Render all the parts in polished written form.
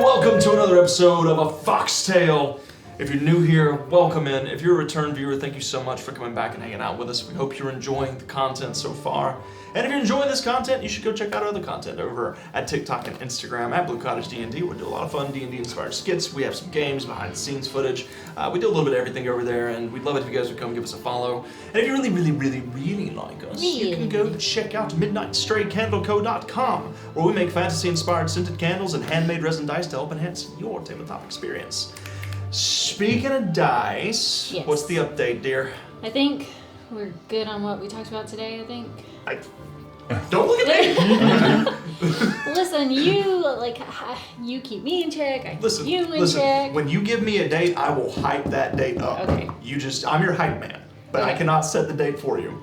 welcome to another episode of A Foxtail. If you're new here, welcome in. If you're a return viewer, thank you so much for coming back and hanging out with us. We hope you're enjoying the content so far. And if you're enjoying this content, you should go check out our other content over at TikTok and Instagram at Blue Cottage D&D. We do a lot of fun D&D inspired skits. We have some games, behind the scenes footage. We do a little bit of everything over there, and we'd love it if you guys would come give us a follow. And if you really like us, you can go check out MidnightStrayCandleCo.com, where we make fantasy inspired scented candles and handmade resin dice to help enhance your tabletop experience. Speaking of dice, yes. What's the update, dear? I think we're good on what we talked about today, I think. Don't look at me! Listen, you keep me in check, I keep you in check. When you give me a date, I will hype that date up. Okay. I'm your hype man, but I cannot set the date for you.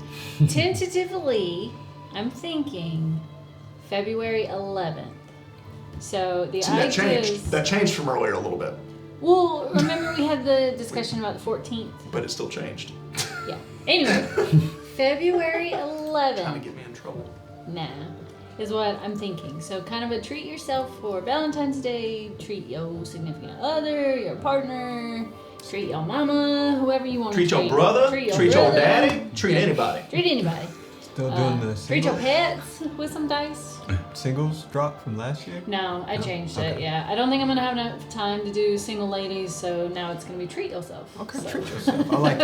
Tentatively, I'm thinking February 11th. So the idea is... That changed from earlier a little bit. Well, remember we had the discussion about the 14th? But it still changed. Yeah. Anyway, February 11th. Trying to get me in trouble. Nah, is what I'm thinking. So kind of a treat yourself for Valentine's Day, treat your significant other, your partner, treat your mama, whoever you want to treat. Treat your brother, treat your daddy, treat anybody. Treat anybody. Still doing the treat your singles? pets with some dice. Singles drop from last year? No, I changed it, Okay. yeah. I don't think I'm going to have enough time to do single ladies, so now it's going to be treat yourself. Okay, so. treat yourself. I like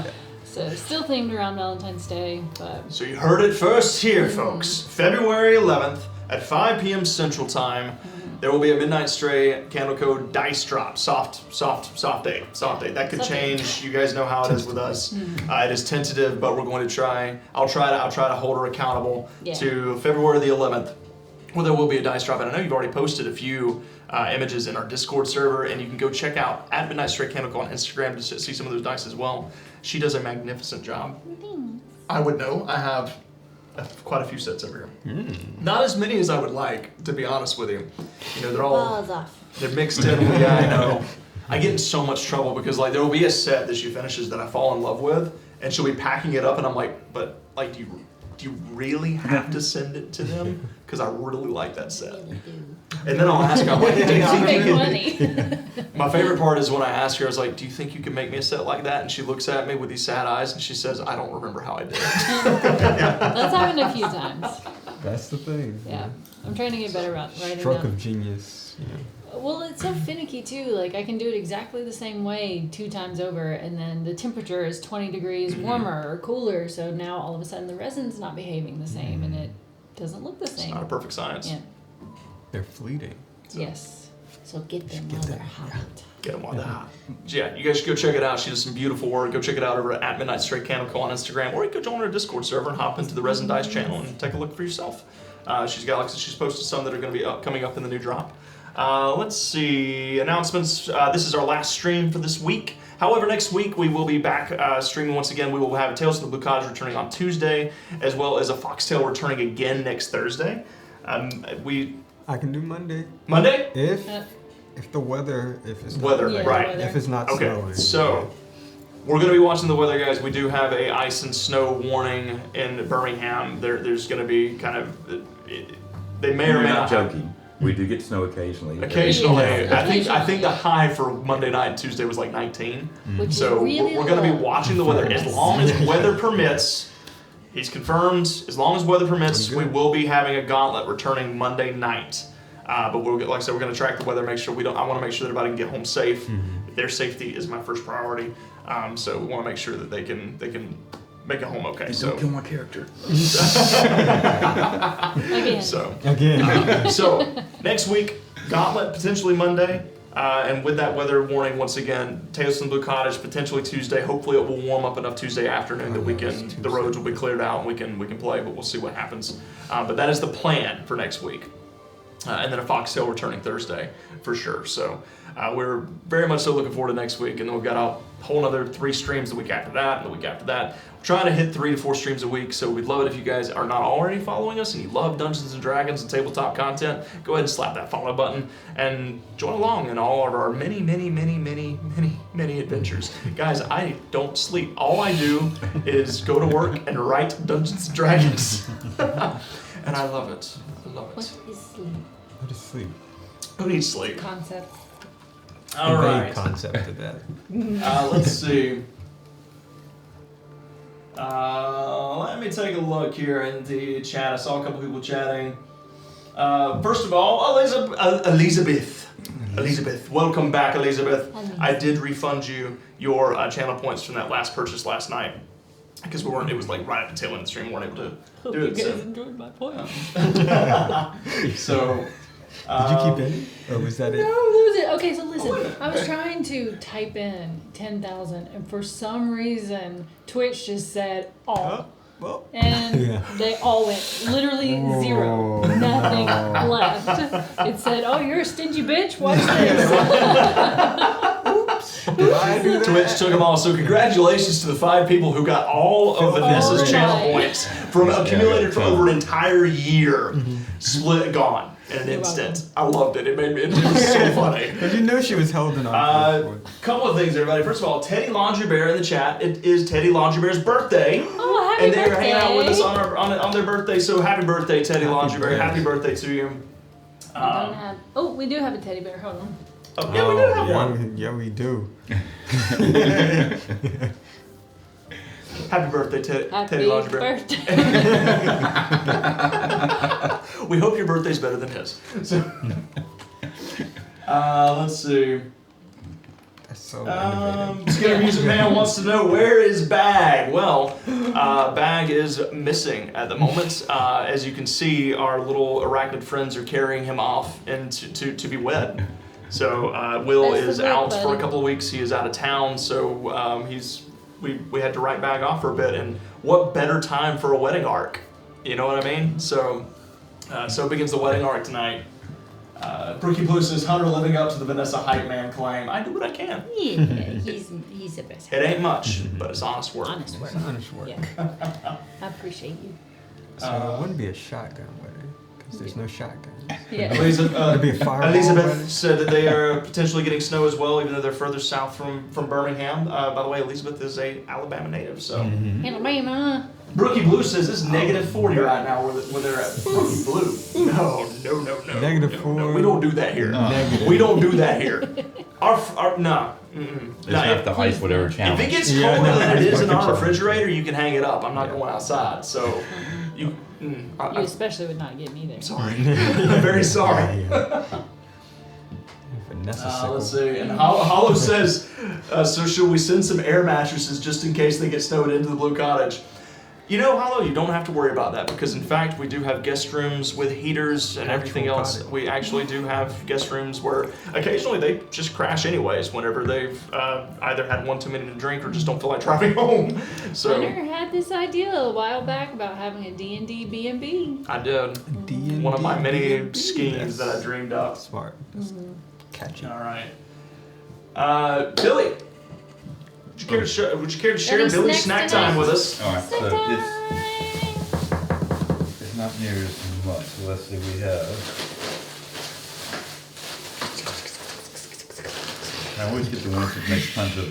it. So still themed around Valentine's Day, but... So you heard it first here, folks. February 11th at 5 p.m. Central Time. There will be a Midnight Stray Candle Code dice drop. Soft date. That could change. You guys know how it is with us. It is tentative, but we're going to try. I'll try to hold her accountable to February the 11th, where there will be a dice drop. And I know you've already posted a few images in our Discord server, and you can go check out at Midnight Stray Candle Code on Instagram to see some of those dice as well. She does a magnificent job. I would know. I have quite a few sets over here. Not as many as I would like, to be honest with you. You know, they're mixed in. Yeah, I know. I get in so much trouble because there will be a set that she finishes that I fall in love with, and she'll be packing it up, and I'm like, but do you really have to send it to them? Because I really like that set. And then I'll ask her, I'm like, do you think you can... My favorite part is when I ask her, I was like, do you think you can make me a set like that? And she looks at me with these sad eyes and she says, I don't remember how I did it. That's happened a few times. That's the thing. Yeah. I'm trying to get better about writing down. Stroke of genius. Yeah. Well, it's so finicky too. I can do it exactly the same way 2 times over, and then the temperature is 20 degrees warmer or cooler, so now all of a sudden the resin's not behaving the same, and it doesn't look the same. It's not a perfect science. Yeah. They're fleeting. So. Yes. So get them while they're hot. Get them while they're hot. Yeah, you guys should go check it out. She does some beautiful work. Go check it out over at Midnight Stray Candle Co on Instagram, or you could join her Discord server and hop into the Resin Dice channel and take a look for yourself. She's posted some that are going to be coming up in the new drop. Let's see, announcements. This is our last stream for this week. However, next week we will be back streaming once again. We will have Tales from the Blue Cottage returning on Tuesday, as well as a Foxtail returning again next Thursday. I can do Monday. Monday? If the weather, if it's weather, not, right? If it's not snowing. So we're going to be watching the weather, guys. We do have a ice and snow warning in Birmingham. There's going to be kind of they may or may not. Joking. We do get snow occasionally. Occasionally. Yeah. I think the high for Monday night and Tuesday was 19. Which so is really we're going to be watching the weather as long as weather permits. He's confirmed, as long as weather permits, we will be having a gauntlet returning Monday night. But like I said, we're going to track the weather, make sure I want to make sure that everybody can get home safe. Their safety is my first priority. So we want to make sure that they can make it home okay. And don't kill my character. Again. So next week, gauntlet potentially Monday. And with that weather warning, once again, Tales from the Blue Cottage potentially Tuesday. Hopefully, it will warm up enough Tuesday afternoon that the roads will be cleared out and we can play. But we'll see what happens. But that is the plan for next week, and then a Foxtail returning Thursday for sure. So we're very much so looking forward to next week, and then we've got a whole other 3 streams the week after that, and the week after that. We're trying to hit 3 to 4 streams a week, so we'd love it if you guys are not already following us and you love Dungeons and Dragons and tabletop content. Go ahead and slap that follow button and join along in all of our many adventures. Guys, I don't sleep. All I do is go to work and write Dungeons and Dragons. And I love it. I love it. What is sleep? What is sleep? Who needs sleep? Concept. All vague right. concept of that. Let's see. Let me take a look here in the chat. I saw a couple people chatting. First of all, Elizabeth, welcome back, Elizabeth. I did refund you your channel points from that last purchase last night because we weren't. It was like right at the tail end of the stream. We weren't able to do it. You guys So, enjoyed my points. so Did you keep any? Or was that No, it? that was it. Okay, so listen, I was trying to type in 10,000, and for some reason, Twitch just said all. Well, And Yeah. they all went literally zero. Whoa, Nothing no. left. It said, "Oh, you're a stingy bitch. Watch this." did I do that? Twitch took them all. So congratulations to the 5 people who got all of Vanessa's Oh channel my. points from accumulated for over an entire year, Mm-hmm. split gone in an You're instant. I loved it. It made me. It was so funny. Because you know she was holding on to it. Couple of things, everybody. First of all, Teddy Laundry Bear in the chat. It is Teddy Laundry Bear's birthday. Oh, happy And they're birthday! hanging out with us on their birthday, so happy birthday, Teddy Happy Laundry Bear. birthday. Happy birthday to you. We don't have. Oh, we do have a teddy bear. Hold on. Oh, yeah, we do have one. Yeah, we do. Happy birthday, Teddy Happy Laundry Bear. birthday. We hope your birthday's better than his. So, let's see. That's so innovative. Skinner Music Man wants to know, where is Bag? Well, Bag is missing at the moment. As you can see, our little arachnid friends are carrying him off and to be wed. So Will That's the is work, out for a buddy. couple of weeks. He is out of town, so we had to write Bag off for a bit. And what better time for a wedding arc? You know what I mean? So begins the wedding arc tonight. Brookie Blue says, Hunter living up to the Vanessa Hype Man claim. I do what I can. Yeah, he's the best. It ain't much, but it's honest work. Honest work. It's honest work. Yeah. I appreciate you. So it wouldn't be a shotgun wedding, because there's no shotguns. Yeah. It'd be a fireball Elizabeth wedding. said that they are potentially getting snow as well, even though they're further south from Birmingham. By the way, Elizabeth is a Alabama native, so. Alabama. Brookie Blue says it's -40 right now when they're at Brookie Blue. No. -4. We don't do that here. Negative. We don't do that here. No. Just have to ice whatever channel. If it gets Yeah, colder no, than it is in our control. refrigerator, you can hang it up. I'm not going outside, so you. You especially would not get me there. Sorry. I'm very sorry. Vanessa Let's see. And Hollow says, so should we send some air mattresses just in case they get snowed into the Blue Cottage? You know, Hollow, you don't have to worry about that because, in fact, we do have guest rooms with heaters and everything Actual else. cottage. We actually do have guest rooms where occasionally they just crash anyways whenever they've either had one too many to drink or just don't feel like driving home. So Hunter had this idea a while back about having a D&D B&B. I did. D&D One of my many B&B. schemes that I That's dreamed up. Smart. That's catchy. All right. Billy, would you care to share Any Billy's snacks snack time tonight? with us? All right, Snack so time. it's not near as much. So let's see, we have. I always get the ones that make tons of.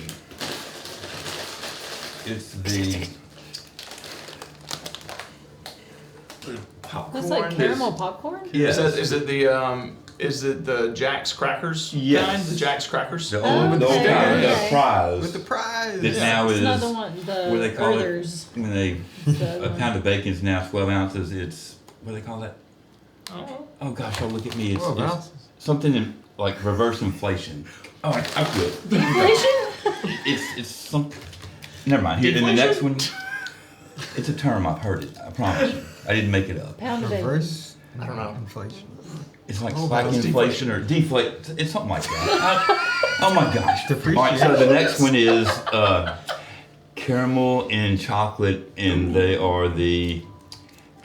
It's the. Popcorn. That's like caramel popcorn? Yes. Is it the Jack's Crackers Yes. kind? The Jack's Crackers? The old Okay. kind of Okay. fries. With the prize. That now It's is. not the one, What the do they call Earthers. it? When they. The A one. pound of bacon is now 12 ounces. It's. What do they call that? Oh. Oh gosh, oh look at me. It's, 12 it's ounces? something in, like reverse inflation. Oh, I quit. Inflation? It's some. Never mind. Here, in the next one. It's a term, I've heard it. I promise you. I didn't make it up. Pound of bacon. Reverse I don't know. inflation. It's like Oh, spike it's inflation or deflate. It's something like that. Oh my gosh. All right, so the next one is caramel and chocolate, and they are the.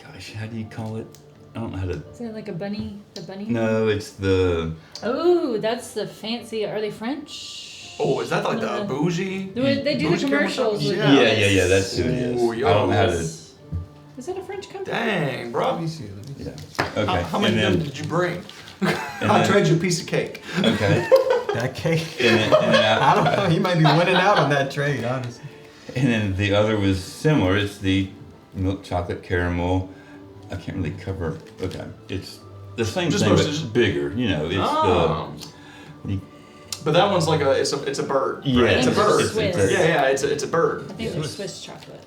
Gosh, how do you call it? I don't know how to. Is it like a bunny? The bunny? No, it's the. Oh, that's the fancy. Are they French? Oh, is that like the No. bougie? They do the bougie caramel commercials with chocolate? Yeah, that's who it is. Ooh, I don't know how to. Is that a French company? Dang, bro. Let me see. Yeah. Okay. How many of and them then, did you bring? and I'll then- trade you a piece of cake. Okay. That cake. And then I don't know. He might be winning out on that trade, honestly. And then the other was similar. It's the milk chocolate caramel. I can't really cover. Okay, it's the same Just thing, but postage. bigger. You know, it's But that one's like it's a bird. Yeah, right? It's a bird. It's Swiss. Yeah, it's a bird, I think they're Swiss chocolate.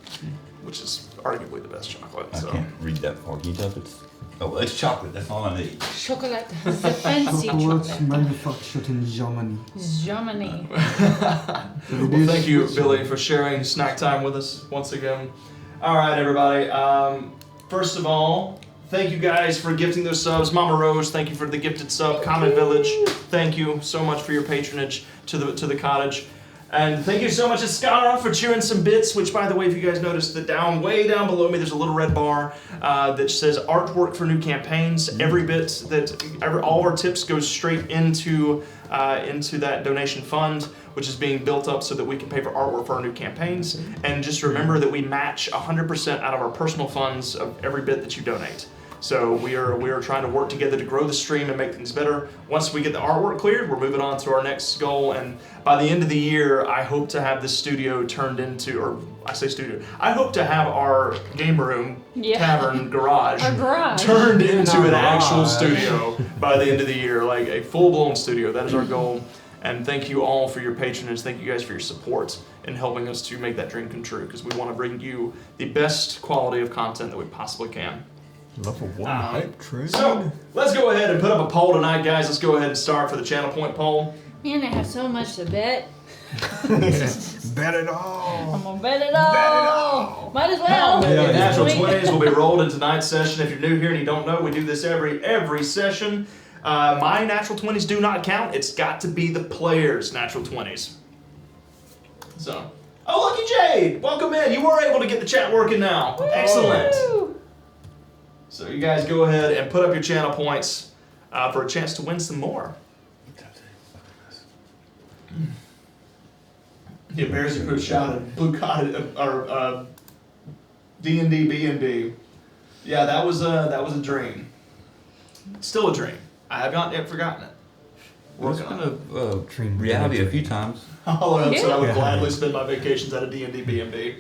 which is arguably the best chocolate. I So. can't read that far. Can you tell if it's? Oh, well, it's chocolate. That's all I need. Chocolate. The fancy Chocolates chocolate. manufactured in Germany. Germany. Well, thank you, Billy, for sharing snack time with us once again. All right, everybody. First of all, thank you guys for gifting those subs. Mama Rose, thank you for the gifted sub. Common Village, thank you so much for your patronage to the cottage. And thank you so much to Skara for chewing some bits, which, by the way, if you guys noticed, way down below me, there's a little red bar that says artwork for new campaigns. Every bit all of our tips goes straight into that donation fund, which is being built up so that we can pay for artwork for our new campaigns. And just remember that we match 100% out of our personal funds of every bit that you donate. So we are trying to work together to grow the stream and make things better. Once we get the artwork cleared, we're moving on to our next goal. And by the end of the year, I hope to have this studio turned into, or I say studio, I hope to have our game room, tavern, garage, Our garage. turned into an actual Garage. studio by the end of the year, like a full-blown studio. That is our goal. And thank you all for your patronage. Thank you guys for your support in helping us to make that dream come true, because we want to bring you the best quality of content that we possibly can. Level 1 hype train. So, let's go ahead and put up a poll tonight, guys. Let's go ahead and start for the channel point poll. Man, I have so much to bet. Bet it all. I'm gonna bet it all. Might as How well. many Yeah, natural Sweet. 20s will be rolled in tonight's session? If you're new here and you don't know, we do this every session. My natural 20s do not count. It's got to be the players' natural 20s. So, oh, Lucky Jade, welcome in. You were able to get the chat working now. Excellent. Woo. So you guys go ahead and put up your channel points for a chance to win some more. Yeah, Bears Crew shouted Blue Cottage or D&D B&B. Yeah, that was a dream. Still a dream. I have not yet forgotten it. It's Working been on it. a reality a few times. Although I said I would Yeah. gladly spend my vacations at a D&D B&B.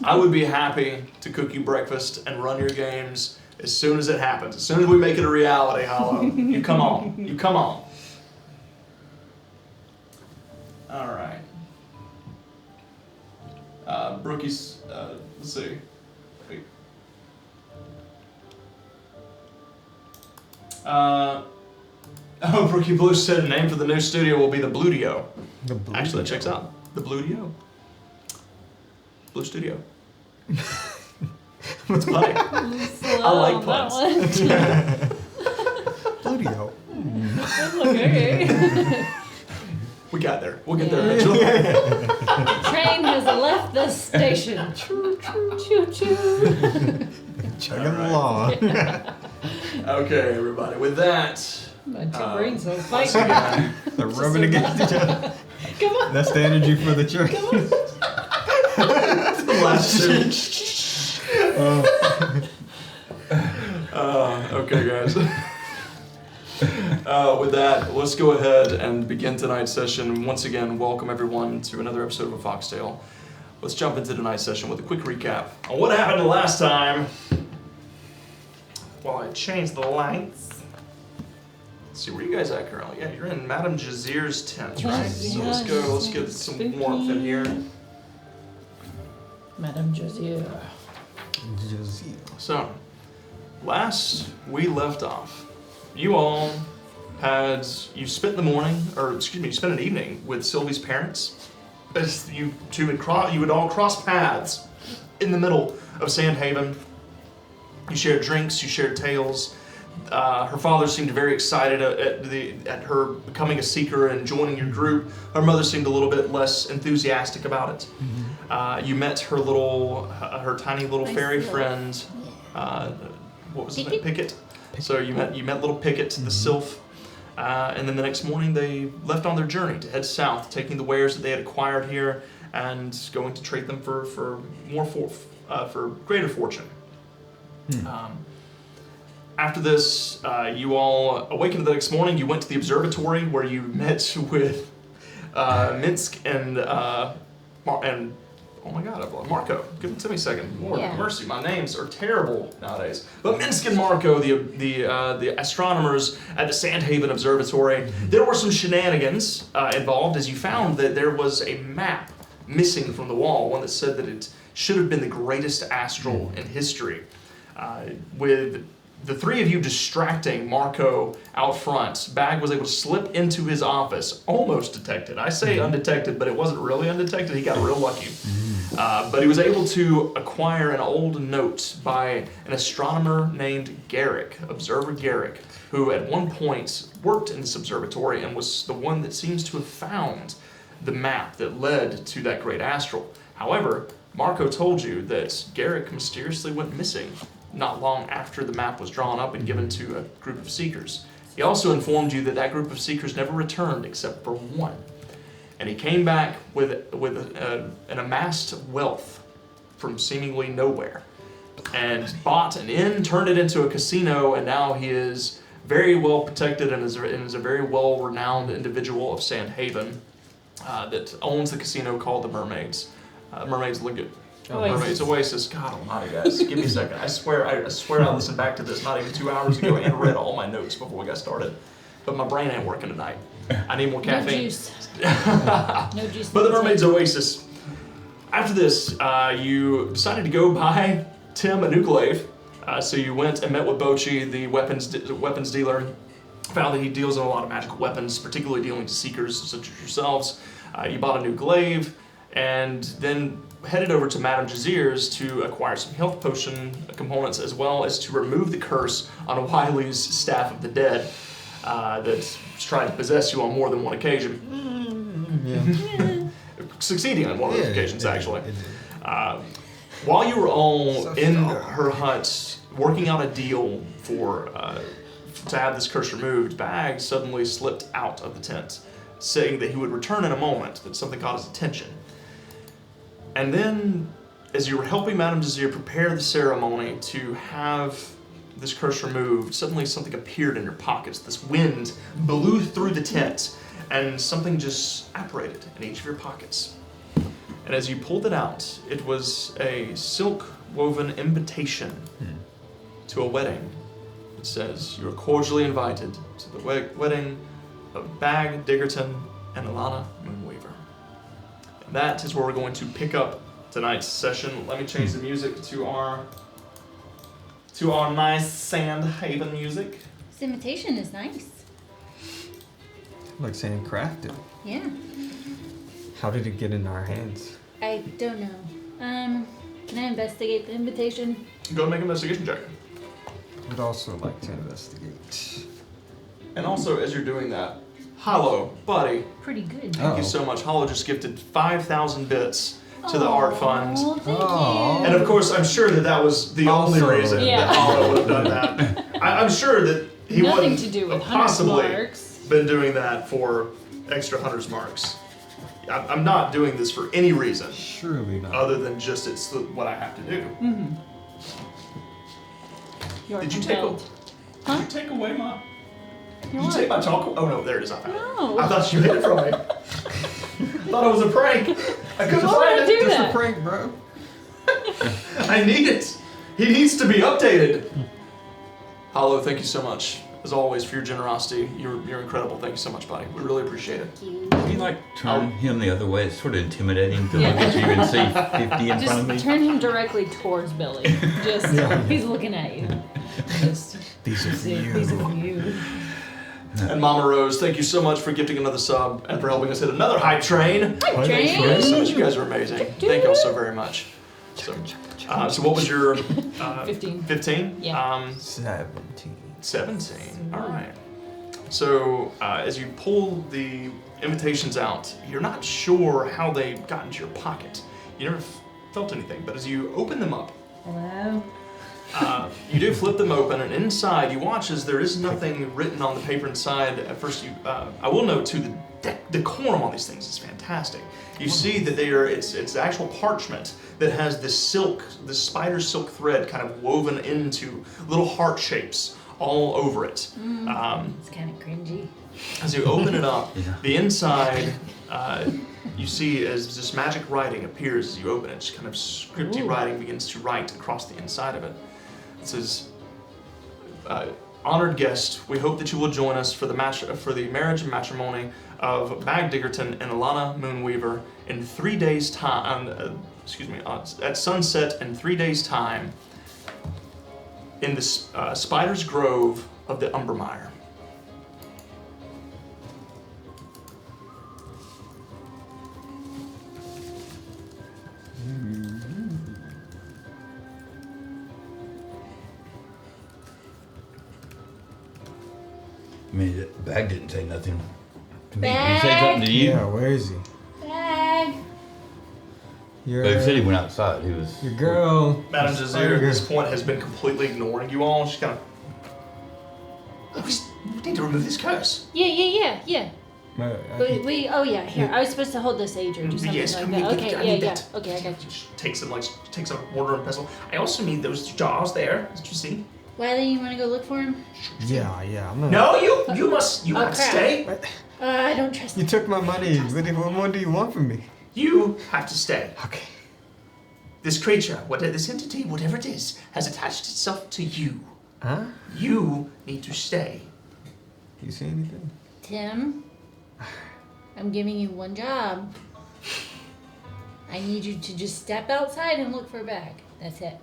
I would be happy to cook you breakfast and run your games as soon as it happens. As soon as we make it a reality, Hollow. You come on. You come on. All right. Brookie's, let's see. Wait. Brookie Blue said the name for the new studio will be the Bluedio. The blue. Actually, that checks out. The Bluedio. Blue Studio. It's funny. Slow I like on that puns. one. Bluedio. Okay. We got there. We'll get there eventually. Train has left the station. Choo choo choo choo. Chugging along. Okay, everybody. With that, My two brains are once fighting. again, They're rubbing against each other. Come on. That's the energy for the train. last two. Okay, guys. With that, let's go ahead and begin tonight's session. Once again, welcome everyone to another episode of A Foxtale. Let's jump into tonight's session with a quick recap on what happened last time. While I change the lights. Let's see, where you guys at currently? Yeah, you're in Madame Jazir's tent, right? So let's go, let's get some warmth in here. Madame Josiah. So, last we left off, you all you spent the morning, or excuse me, you spent an evening with Sylvie's parents. As you two would all cross paths in the middle of Sandhaven. You shared drinks, you shared tales. Her father seemed very excited at her becoming a seeker and joining your group. Her mother seemed a little bit less enthusiastic about it. Mm-hmm. You met her tiny little fairy friend. What was his name? Pickett. So you met little Pickett, the sylph. And then the next morning they left on their journey to head south, taking the wares that they had acquired here and going to trade them for greater fortune. After this, you all awakened the next morning. You went to the observatory where you met with Minsk and Oh my God, Marco, give it to me a second. Lord Yeah. have mercy, my names are terrible nowadays. But Minsk and Marco, the astronomers at the Sandhaven Observatory, there were some shenanigans involved as you found that there was a map missing from the wall, one that said that it should have been the greatest astral in history. With the three of you distracting Marco out front, Bag was able to slip into his office, almost detected. I say undetected, but it wasn't really undetected. He got real lucky. But he was able to acquire an old note by an astronomer named Garrick, Observer Garrick, who at one point worked in this observatory and was the one that seems to have found the map that led to that great astral. However, Marco told you that Garrick mysteriously went missing not long after the map was drawn up and given to a group of seekers. He also informed you that that group of seekers never returned except for one. And he came back with an amassed wealth from seemingly nowhere and bought an inn, turned it into a casino, and now he is very well protected and is a very well-renowned individual of Sandhaven that owns the casino called the Mermaids. Mermaids Lagoon. Mermaids Oasis. God almighty, guys. Give me a second. I swear I listened back to this not even 2 hours ago and read all my notes before we got started. But my brain ain't working tonight. I need more caffeine. No juice. No juice. But the Mermaids Oasis. After this, you decided to go buy Tim a new glaive. So you went and met with Bochi, the weapons dealer. Found that he deals in a lot of magical weapons, particularly dealing to seekers such as yourselves. You bought a new glaive, and then headed over to Madame Jazir's to acquire some health potion components, as well as to remove the curse on Wiley's Staff of the Dead that's tried to possess you on more than one occasion. Succeeding on one of those occasions, actually. While you were all in her hut, working out a deal to have this curse removed, Bag suddenly slipped out of the tent, saying that he would return in a moment, but something caught his attention. And then, as you were helping Madame Jazir prepare the ceremony to have this curse removed, suddenly something appeared in your pockets. This wind blew through the tent, and something just apparated in each of your pockets. And as you pulled it out, it was a silk-woven invitation to a wedding. It says, "You are cordially invited to the wedding of Bag Diggerton and Alana Moonweaver." And that is where we're going to pick up tonight's session. Let me change the music to our nice Sandhaven music. This invitation is nice. Looks handcrafted. Yeah. How did it get in our hands? I don't know. Can I investigate the invitation? Go and make an investigation check. I'd also like to investigate. And also, as you're doing that, Hollow, buddy, Pretty good. thank you so much. Hollow just gifted 5,000 bits to the art fund. Oh, thank Aw. you. And of course, I'm sure that was the only Also- reason Yeah. that Hollow would have done that. I'm sure that he Nothing wouldn't to do with have Hunter's possibly marks. been doing that for extra Hunter's marks. I'm not doing this for any reason Surely not. other than just it's what I have to do. You're Did you compelled. Did you take away my? Did you What? take my chocolate? Oh no, there it is. I found it. No. I thought you hid it from me. Thought it was a prank. I couldn't Why would I find do it. Just that? a prank, bro. I need it. He needs to be updated. Hollow, thank you so much, as always, for your generosity. You're incredible. Thank you so much, buddy. We really appreciate it. Thank you. Can you like turn him the other way? It's sort of intimidating to Yeah. look at you and see 50 in front of me. Just turn him directly towards Billy. Just, he's looking at you. Just, These are for you. these are for you. And Mama Rose, thank you so much for gifting another sub and for helping us hit another hype train. Hi, Thank you Jane. so much. You guys are amazing. Thank y'all so very much. So what was your 15. 15? Yeah. 17. 17. All right. So as you pull the invitations out, you're not sure how they got into your pocket. You never felt anything, but as you open them up, Hello. you do flip them open, and inside you watch as there is nothing written on the paper inside. At first, I will note too, the decorum on these things is fantastic. You see that it's actual parchment that has this spider silk thread kind of woven into little heart shapes all over it. It's kind of cringy. As you open it up, Yeah. the inside, you see as this magic writing appears as you open it. Just kind of scripty writing begins to write across the inside of it. It says, "Honored guest, we hope that you will join us for the marriage and matrimony of Bag Diggerton and Alana Moonweaver in 3 days' time. At sunset in 3 days' time, in the Spider's Grove of the Umbermire." I mean, that Bag didn't say nothing to me. Did he Bag. say something to you? Yeah, where is he? Bag. Your, But he said he went outside. He was. your girl. Madame Jazir at this point has been completely ignoring you all. She's kind of, we need to remove this curse. Yeah. I Oh yeah, here. I was supposed to hold the sage or do something Yes, like I that. need Okay, that, I need yeah. that. Okay, I got you. She takes a mortar and pestle. I also need those jars there. Did you see? Wiley, you want to go look for him? yeah. I'm gonna, No, you must Oh, have to crap. stay. I don't trust You him. took my money. What more do you want from me? You have to stay. Okay. This creature, this entity, whatever it is, has attached itself to you. Huh? You need to stay. You see anything? Tim, I'm giving you one job. I need you to just step outside and look for a bag. That's it.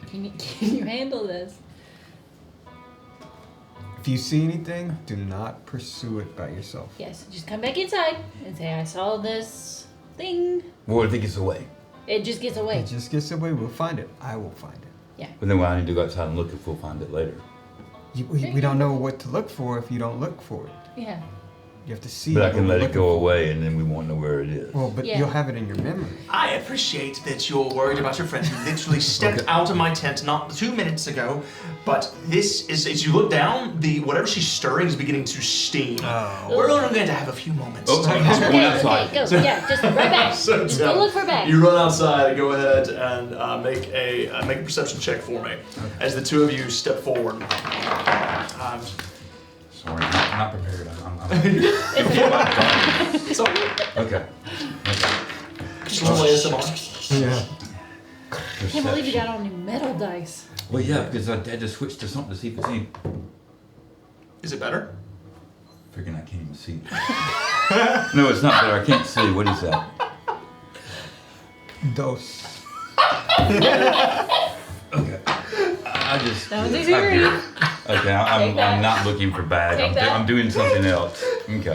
Can you handle this? If you see anything, do not pursue it by yourself. Yes, just come back inside and say, I saw this thing. What if he gets away? It just gets away. It just gets away. We'll find it. I will find it. But then I need to go outside and look if we'll find it later. We don't know what to look for if you don't look for it. Yeah. You have to see But I what can we're let it looking go for. away and then we won't know where it is. Well, but Yeah. you'll have it in your memory. I appreciate that you're worried about your friend who literally stepped out of my tent not 2 minutes ago, but this is, as you look down, whatever she's stirring is beginning to steam. Oh. We're only going to have a few moments. Oh, to I'm talk. going outside. Okay, go. Yeah, just right back. So, Just Tim, go look for a bag. You run outside and go ahead and make a perception check for me as the two of you step forward. Sorry, I'm not prepared. It's all good. Okay. Just roll ASMR. Yeah. Can't believe you got all new metal dice. Well, yeah, because I had to switch to something to see if it's any. Is it better? Freaking, I can't even see. No, it's not better. I can't see. What is that? Dos. Okay. I just. That was it's easy not to read. good. Okay, Take that. I'm not looking for bag. Take that. I'm doing something else. Okay.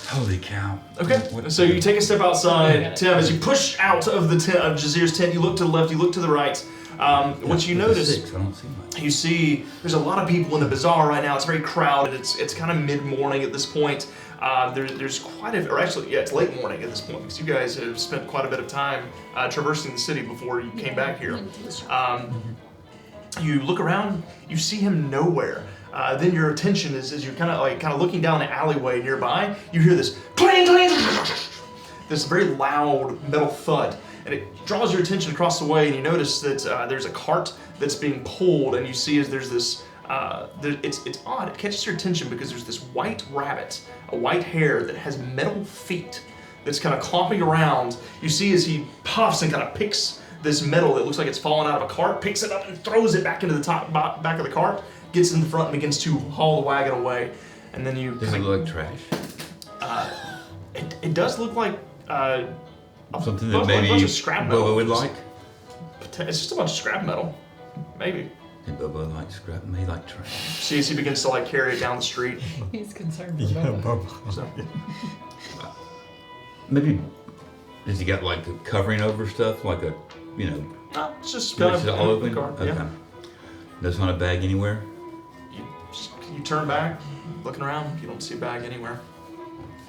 Holy cow. Okay. What- So you take a step outside, Tim. As you push out of the tent, of Jazir's tent, you look to the left, you look to the right. What you With the notice, 6, I don't see much. you see there's a lot of people in the bazaar right now. It's very crowded. It's kind of mid-morning at this point. There's quite a, or actually, yeah, it's late morning at this point because you guys have spent quite a bit of time traversing the city before you came back here. You look around, you see him nowhere. Then your attention is, as you're kind of looking down the alleyway nearby, you hear this clang, clang, this very loud metal thud, and it draws your attention across the way, and you notice that there's a cart that's being pulled, and you see as there's this. It's odd. It catches your attention because there's this white rabbit, a white hare that has metal feet that's kind of clomping around. You see as he puffs and kind of picks this metal that looks like it's fallen out of a cart, picks it up and throws it back into the back of the cart, gets in the front and begins to haul the wagon away. And then you... Does it look like trash? It does look like Something a that maybe bunch of scrap metal. Bubba would like? It's just a bunch of scrap metal, maybe. Did Bubba like scrap? He like trash. See as he begins to carry it down the street. He's concerned for Yeah, Bubba. Bubba. So, Maybe, has he got the covering over stuff? Like a, no, it's just is it all open? the cart. Okay. Yeah. There's not a bag anywhere? You turn back, looking around, you don't see a bag anywhere.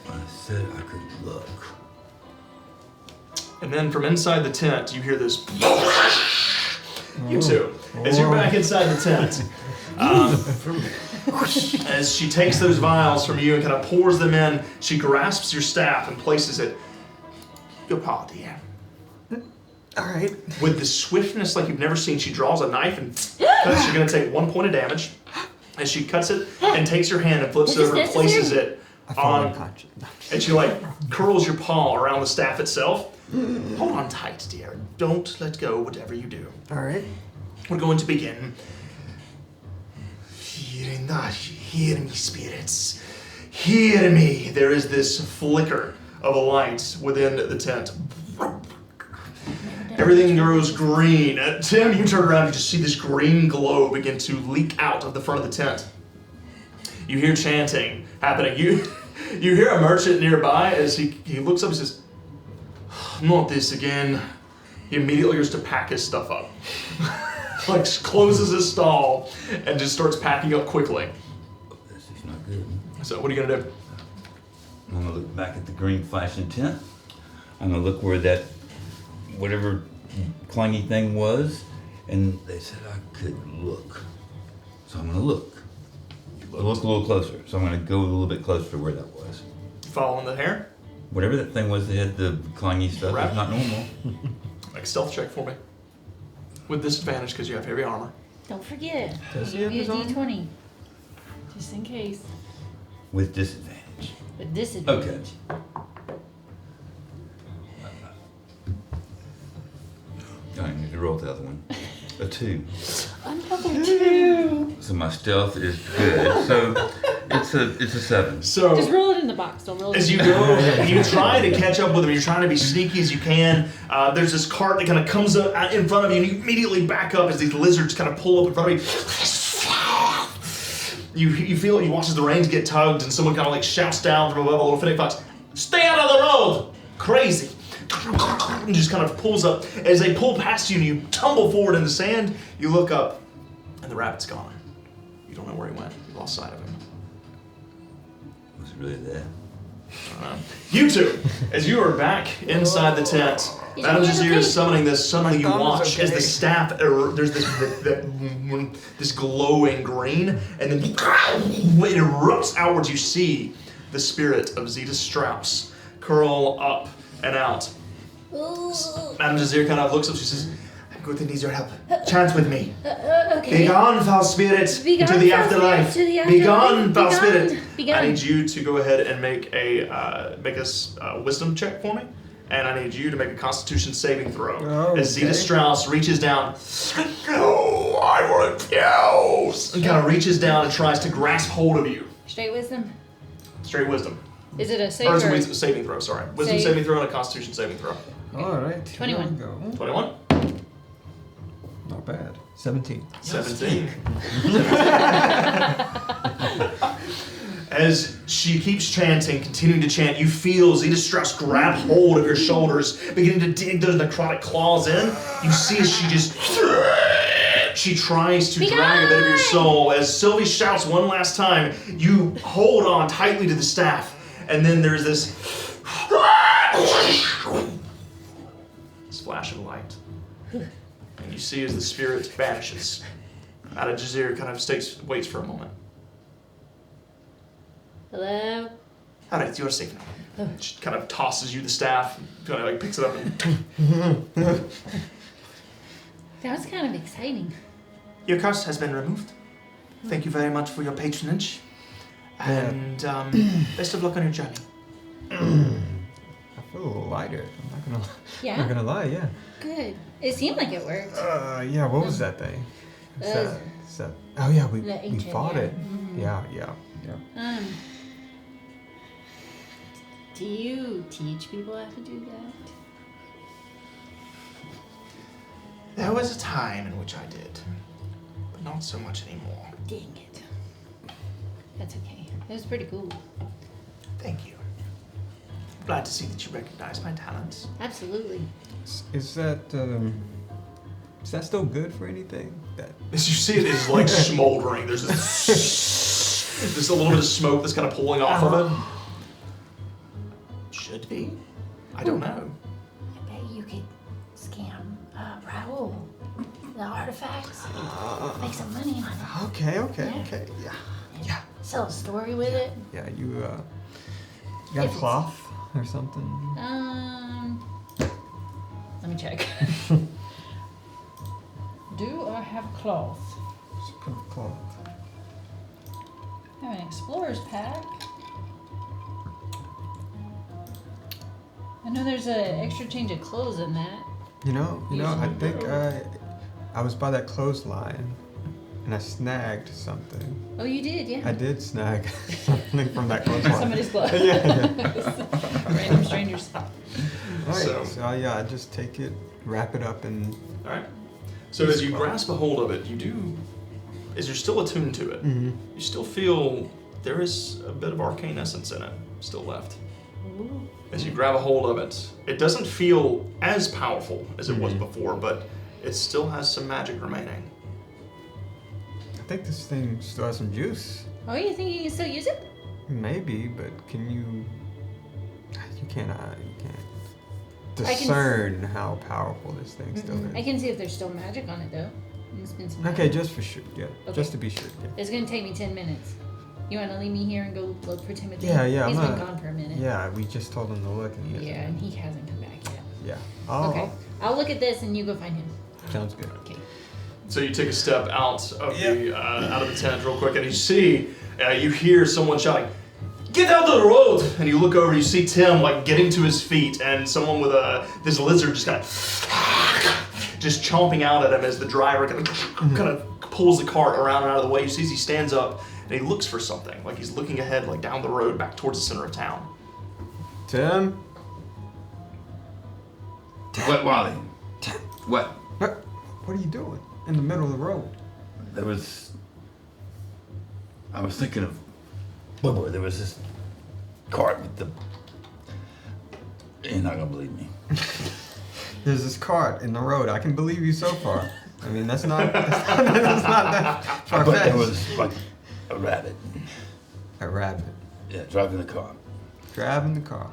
I said I could look. And then from inside the tent, you hear this. You two, as you're back inside the tent, as she takes those vials from you and kind of pours them in, she grasps your staff and places it. Your paw, dear. All right. With the swiftness like you've never seen, she draws a knife and cuts. You're going to take 1 point of damage. as she cuts it and takes her hand and flips it Is over this and places necessary? it I fall on, unconscious. and she like curls your paw around the staff itself. Hold on tight, dear. Don't let go, whatever you do. All right. We're going to begin. Hear me, spirits. Hear me. There is this flicker of a light within the tent. Everything grows green. Tim, you turn around and just see this green glow begin to leak out of the front of the tent. You hear chanting happening. You hear a merchant nearby as he looks up and says, "Not this again." He immediately goes to pack his stuff up. Like closes his stall and just starts packing up quickly. This is not good. So what are you gonna do? I'm gonna look back at the green flashing tent. I'm gonna look where that whatever clangy thing was, and they said I could look. So I'm gonna look. Look a little closer. So I'm gonna go a little bit closer to where that was. Following the hair? Whatever that thing was that had the clangy stuff Right. is not normal. Make a stealth check for me. With disadvantage because you have heavy armor. Don't forget. Does he Give have you a his arm? D20 Just in case. With disadvantage. with disadvantage. Okay. I need to roll the other one. A 2. Another 2. So my stealth is good. So it's a 7. So Just roll it in the box. Don't roll it as in you the go, you try to catch up with them. You're trying to be sneaky as you can. There's this cart that kind of comes up out in front of you, and you immediately back up as these lizards kind of pull up in front of you. You feel you watch as the reins get tugged, and someone kind of like shouts down from above a little fennec fox, "Stay out of the road!" Crazy. And just kind of pulls up. As they pull past you and you tumble forward in the sand, you look up, and the rabbit's gone. You don't know where he went. You lost sight of him. Was it really there? You two, as you are back inside the tent, Madame Jazir is summoning this. Suddenly you watch as the staff, there's this glowing green, and then it erupts outwards. You see the spirit of Zeta Strauss curl up and out. Madame Jazir kind of looks up, she says, "I'm going to need your help. Chant with me. Okay. Begone, foul spirit, Begone, into the foul afterlife. spirit, to the Begone, afterlife. foul Begone, spirit." begone. I need you to go ahead and make a wisdom check for me, and I need you to make a Constitution saving throw. Oh, As Zeta okay. Strauss reaches down, "No, I refuse," and kind of reaches down and tries to grasp hold of you. Straight wisdom. Straight wisdom. Is it a Or save it's a or? wisdom saving throw, sorry. Wisdom Save. saving throw and a Constitution saving throw. All right. 21. Here we go. 21? Not bad. 17. 17. As she keeps chanting, continuing to chant, you feel Zeta Strauss grab hold of your shoulders, beginning to dig those necrotic claws in. You see as she tries to drag a bit of your soul. As Sylvie shouts one last time, you hold on tightly to the staff, and then there's this flash of light. And you see as the spirit vanishes. Madame Jazir kind of waits for a moment. Hello? All right, you're safe now. She kind of tosses you the staff, kind of like picks it up and That was kind of exciting. your curse has been removed. Thank you very much for your patronage. And best of luck on your journey. I feel a little lighter. I'm not Yeah? gonna lie. Yeah. Good. It seemed like it worked. Yeah. What was that thing? Is Uh, that? Oh yeah, we the ancient, fought yeah. it. Mhm. Yeah. Do you teach people how to do that? There was a time in which I did, but not so much anymore. Dang it. That's okay. It was pretty cool. Thank you. Glad to see that you recognize my talents. Absolutely. Is that still good for anything? That As you see it is like smoldering. There's a little bit of smoke that's kind of pulling off of it. Should be. I don't know. I bet you could scam Raoul. The artifacts. Make some money on it. okay. Yeah. Sell a story with it. Yeah. You got a If it's- cloth or something? Let me check. Do I have cloth? Just put a cloth. I have an explorer's pack. I know there's an extra change of clothes in that. You know, I Usually think I was by that clothesline and I snagged something. Oh, you did, yeah. I did snag something from that clothesline. Somebody's clothes. Yeah. Random strangers. Alright, so yeah, I just take it, wrap it up, and All right. So as you grasp a hold of it, as you're still attuned to it, you still feel there is a bit of arcane essence in it still left. As you grab a hold of it, it doesn't feel as powerful as it was before, but it still has some magic remaining. I think this thing still has some juice. Oh, you think you can still use it? Maybe, but can you? You can't I can discern how powerful this thing still I is. can see if there's still magic on it, though. There's been some Okay, magic. just for sure. Yeah, Okay. just to be sure. Yeah. It's gonna take me 10 minutes. You wanna leave me here and go look for Timothy? Yeah, yeah. He's I'm been not- gone for a minute. Yeah, we just told him to look, and he hasn't. Yeah, and he hasn't come back yet. Yeah. Oh, Okay. I'll look at this and you go find him. sounds good. Okay. So you take a step out of the tent real quick, and you hear someone shouting, "Get out of the road!" And you look over, you see Tim like getting to his feet, and someone with this lizard just kind of just chomping out at him as the driver kind of pulls the cart around and out of the way. You see as he stands up and he looks for something, like he's looking ahead, like down the road, back towards the center of town. Tim. What, Wally? What? What are you doing in the middle of the road? I was thinking of Bubba. There was this cart with the. You're not gonna believe me. There's this cart in the road. I can believe you so far. I mean, that's not that far But there fetched. was like a rabbit. A rabbit Yeah, driving the car, driving the car,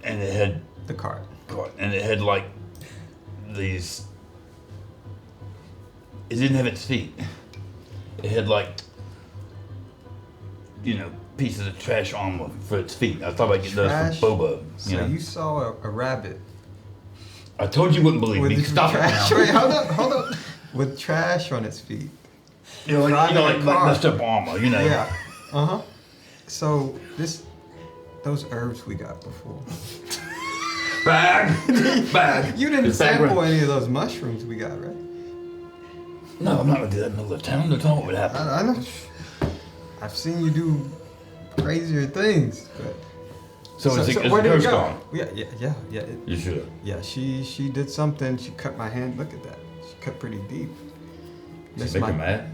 and it had the cart. like these. It didn't have its feet. It had like, pieces of trash armor for its feet. I thought I'd get those Trash? from Boba. So you saw a rabbit I told you wouldn't believe me. Stop it trash. now. Wait, hold up. With trash on its feet. Like Driving a car. messed up armor. Yeah. So those herbs we got before. Bag. You didn't It's bag sample run. any of those mushrooms we got, right? No, I'm not gonna do that in the middle of town. That's not what would happen. I know. I've seen you do crazier things, but. So it's the where did it curse go? gone. Yeah. You should. Yeah, she did something. She cut my hand. Look at that. She cut pretty deep. Did you make her mad?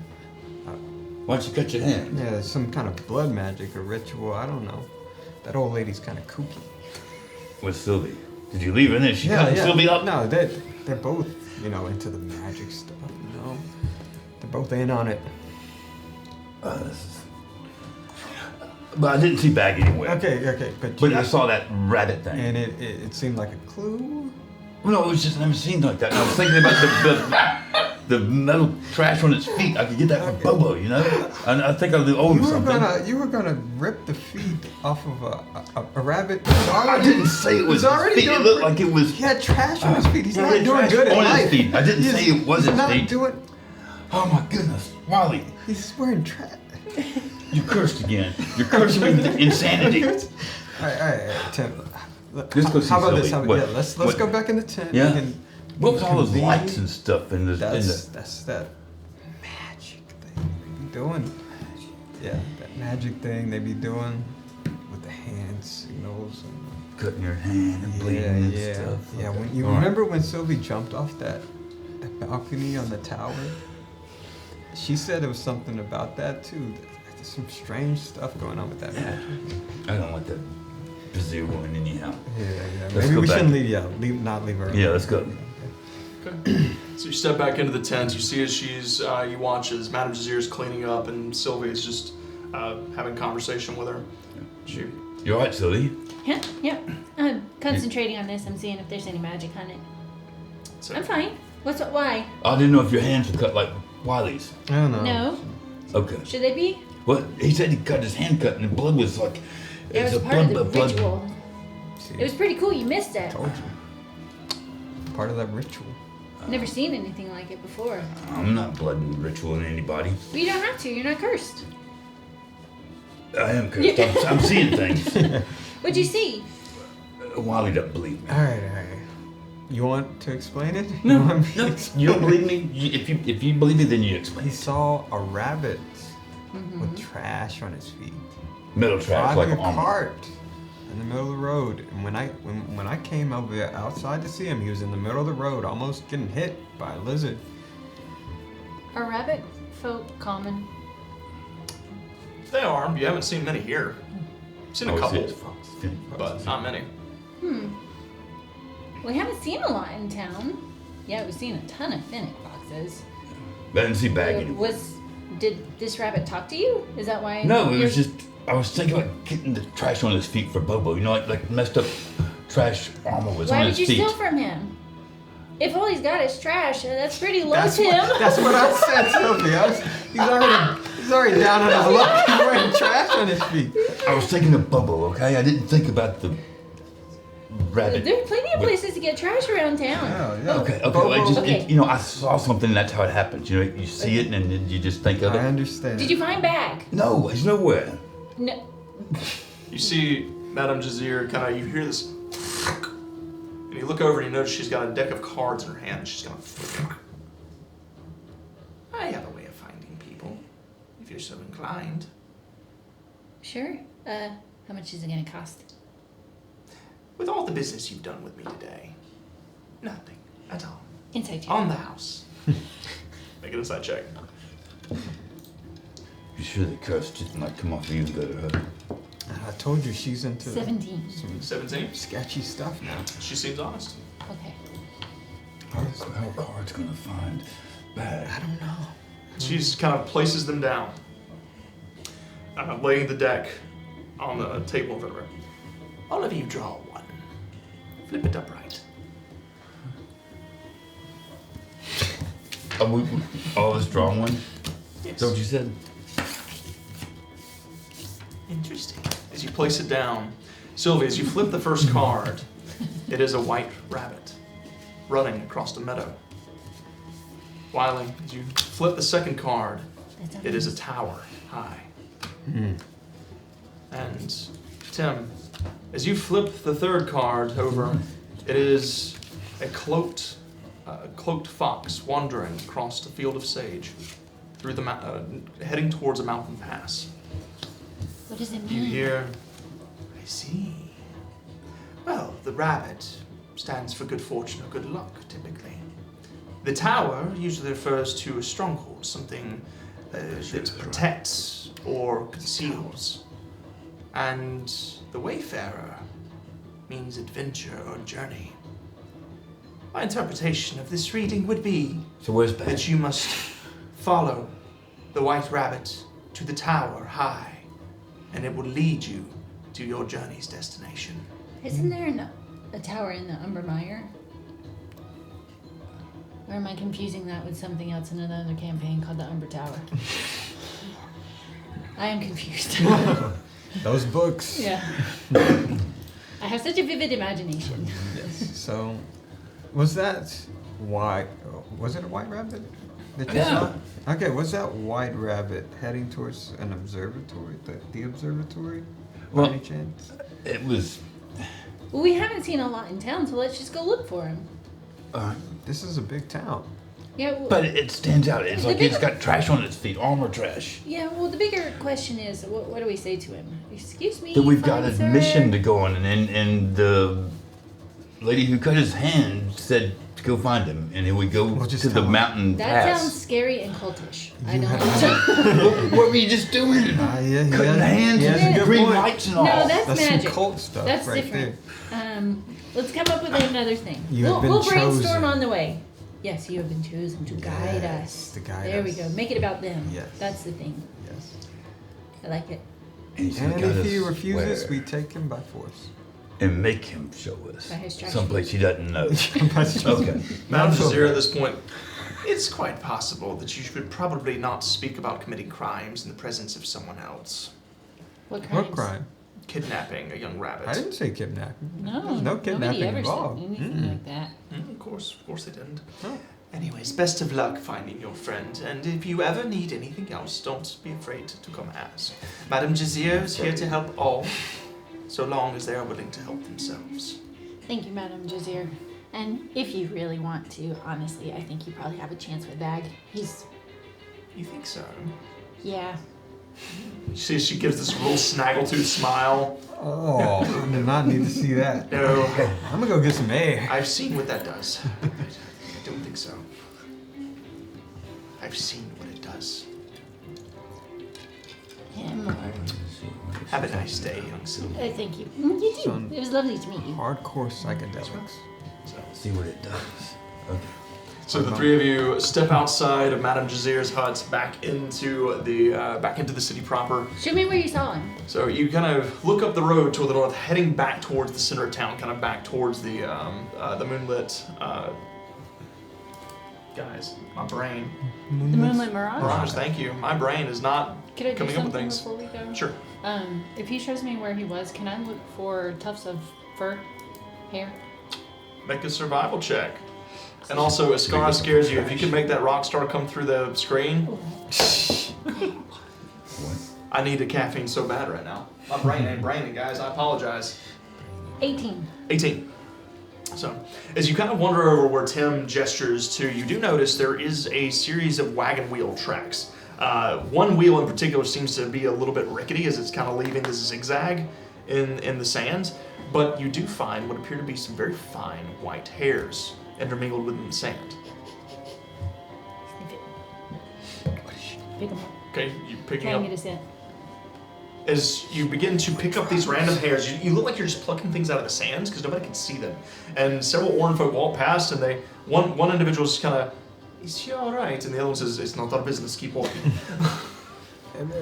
Why'd you cut your hand? Yeah, some kind of blood magic or ritual. I don't know. That old lady's kind of kooky. With Sylvie. Did you leave her in there? She cut Sylvie up? No, they're both, into the magic stuff, They're both in on it. But I didn't see Bag anywhere. Okay, But I saw that rabbit thing. And it seemed like a clue. Well, no, it was just never seen like that. And I was thinking about the metal trash on its feet. I could get that from Bobo, And I think I owe him something. You were gonna rip the feet off of a rabbit. I didn't say it was He's already his feet. It doing- looked like it was. He had trash on his feet. He's he not had doing trash good in on his life. feet. I didn't say it was he's his not feet. doing. Oh my goodness, Wally, He's wearing trash. you cursed again. You're cursing me with insanity. All right, Tim. Let's go see How about this? Sylvie. What? Let's What? go back in the tent. Yeah. And What was all those convene. lights and stuff in the? That's that magic thing they be doing. Yeah, that magic thing they be doing with the hand signals and Cutting your hand and bleeding and stuff. Yeah, Okay. when you All right. remember when Sylvie jumped off that balcony on the tower? She said there was something about that too. There's some strange stuff going on with that magic. I don't want that bizarre woman anyhow. Yeah. Let's Maybe go we back. shouldn't not leave her. Yeah, let's go. Okay. So you step back into the tent. You see as you watch as Madame Jazir's cleaning up, and Sylvie is just having conversation with her. She You all right, Sylvie? Yeah. I'm concentrating on this. I'm seeing if there's any magic on it. So, I'm fine. Why? I didn't know if your hands were cut like Wiley's. I don't know. No. Okay. Should they be? Well, he said he cut his hand cut and the blood was like. It was a part of the blood. ritual. See, It was pretty cool. You missed it. told you. Part of that ritual. Never seen anything like it before. I'm not blood and ritualing anybody. But you don't have to. You're not cursed. I am cursed. I'm seeing things. What'd you see? Wiley doesn't believe me. All right. You want to explain it? No, You want me to no, explain you don't it? believe me? If you believe me, then you explain He it. saw a rabbit with trash on his feet, Metal trash, driving like a cart in the middle of the road. And when I came over there outside to see him, he was in the middle of the road, almost getting hit by a lizard. Are rabbit folk common? They are. You haven't seen many here. You've seen a couple, but not many. We haven't seen a lot in town. Yeah, we've seen a ton of Finnick foxes. I didn't see bag anymore. Did this rabbit talk to you? Is that why? No, it was just, I was thinking about getting the trash on his feet for Bobo. You know, like messed up trash armor was Why on would his you feet. steal from him? If all he's got is trash, that's pretty low, That's Tim. what I said, Sylvia. He's already down on his luck. He's wearing trash on his feet. I was thinking of Bobo, okay? I didn't think about the rabbit. There are plenty of places to get trash around town. Yeah. Okay. Bobo. Well, Okay. you know, I saw something. And that's how it happens. You know, you see it and then you just think of I it. understand. Did you find bag? No, he's nowhere. No. You see Madame Jazir you hear this, and you look over and you notice she's got a deck of cards in her hand, and she's going, I have a way of finding people, if you're so inclined. Sure. How much is it gonna cost? With all the business you've done with me today, nothing at all. Inside check. On the house. Make an inside check. You sure the curse didn't like come off of you and go to her? I told you she's into 17. some 17. sketchy stuff now. She seems honest. Okay. How are cards gonna find bag? I don't know. She's kind of places them down, laying the deck on the table in front of her. All of you draw one. Flip it upright. Oh, we all of us draw one? Yes. Is that what you said? Interesting. As you place it down, Sylvia, as you flip the first card, it is a white rabbit running across the meadow. Wiley, as you flip the second card, it is a tower high. And Tim, as you flip the third card over, it is a cloaked fox wandering across the field of sage, through the heading towards a mountain pass. What does it You mean? hear, I see. Well, the rabbit stands for good fortune or good luck, typically. The tower usually refers to a stronghold, something that protects or conceals. And the wayfarer means adventure or journey. My interpretation of this reading would be So where's bag? that you must follow the white rabbit to the tower high, and it will lead you to your journey's destination. Isn't there a tower in the Umbermeyer? Or am I confusing that with something else in another campaign called the Umber Tower? I am confused. Those books. Yeah. I have such a vivid imagination. Yes. So, was that white? Was it a white rabbit that you Yeah. saw? Okay. Was that white rabbit heading towards an observatory? The observatory? Well- By any chance? It was. Well, we haven't seen a lot in town, so let's just go look for him. This is a big town. Yeah. Well, But it stands out. It's The like it's bigger- got trash on its feet, armor trash. yeah. Well, the bigger question is, what do we say to him? Excuse me. That we've got fine a sir? mission to go on, and the lady who cut his hand said to go find him, and then we go We'll just to the tell him. mountain That pass. sounds scary and cultish. I You don't. have- What were you just doing? Yeah, he Cutting has- hands he has a and good green point. lights and all. No, that's That's magic. some cult stuff That's right different. Let's come up with another thing. You have We'll been brainstorm chosen. on the way. Yes, you have been chosen to guide Yes, us. to guide there we us. go. Make it about them. Yes. That's the thing. there. Yes. I like it. And, he said, And "Got if us he refuses, where?" we take him by force. and make him show us By his trash someplace he doesn't know. Okay. Madame so Jazir, bad. at this point, it's quite possible that you should probably not speak about committing crimes in the presence of someone else. What crimes? What crime? Kidnapping a young rabbit. I didn't say kidnapping. No, There's no nobody kidnapping ever involved. said anything like that. Of course they didn't. Oh. Anyways, best of luck finding your friend, and if you ever need anything else, don't be afraid to come ask. Madame Jazir is here to help all, so long as they are willing to help themselves. Thank you, Madame Jazir. And if you really want to, honestly, I think you probably have a chance with Bag. He's, You think so? yeah. She gives this real snaggletooth smile. Oh, I do not need to see that. No, I'm gonna go get some air. I've seen what that does. I don't think so. I've seen what it does. Him or... Have a nice day, young Sylvia. thank you. You Son. too. It was lovely to meet you. Hardcore psychedelics. See what it does. Okay. So the three of you step outside of Madame Jazir's hut, back into the city proper. Show me where you saw him. So you kind of look up the road toward the north, heading back towards the center of town, kind of back towards the moonlit. Guys, my brain. The Moonlit Mirage? Mirage, thank you. My brain is not Could I do coming up with something things. before we go? Sure. If he shows me where he was, can I look for tufts of fur, hair? Make a survival check. And also, Ascara scares you. If you can make that rock star come through the screen, What? I need a caffeine so bad right now. My brain ain't braining, guys. I apologize. 18. 18. So, as you kind of wander over where Tim gestures to, you do notice there is a series of wagon wheel tracks. One wheel in particular seems to be a little bit rickety as it's kind of leaving this zigzag in the sand, but you do find what appear to be some very fine white hairs intermingled within the sand. Pick him up. Okay, you picking Trying up. me to sit. As you begin to pick up these random hairs, you look like you're just plucking things out of the sands because nobody can see them. And several Oran folk walk past, and one individual just kind of, "Is she all right?" And the other one says, "It's not our business. Keep walking."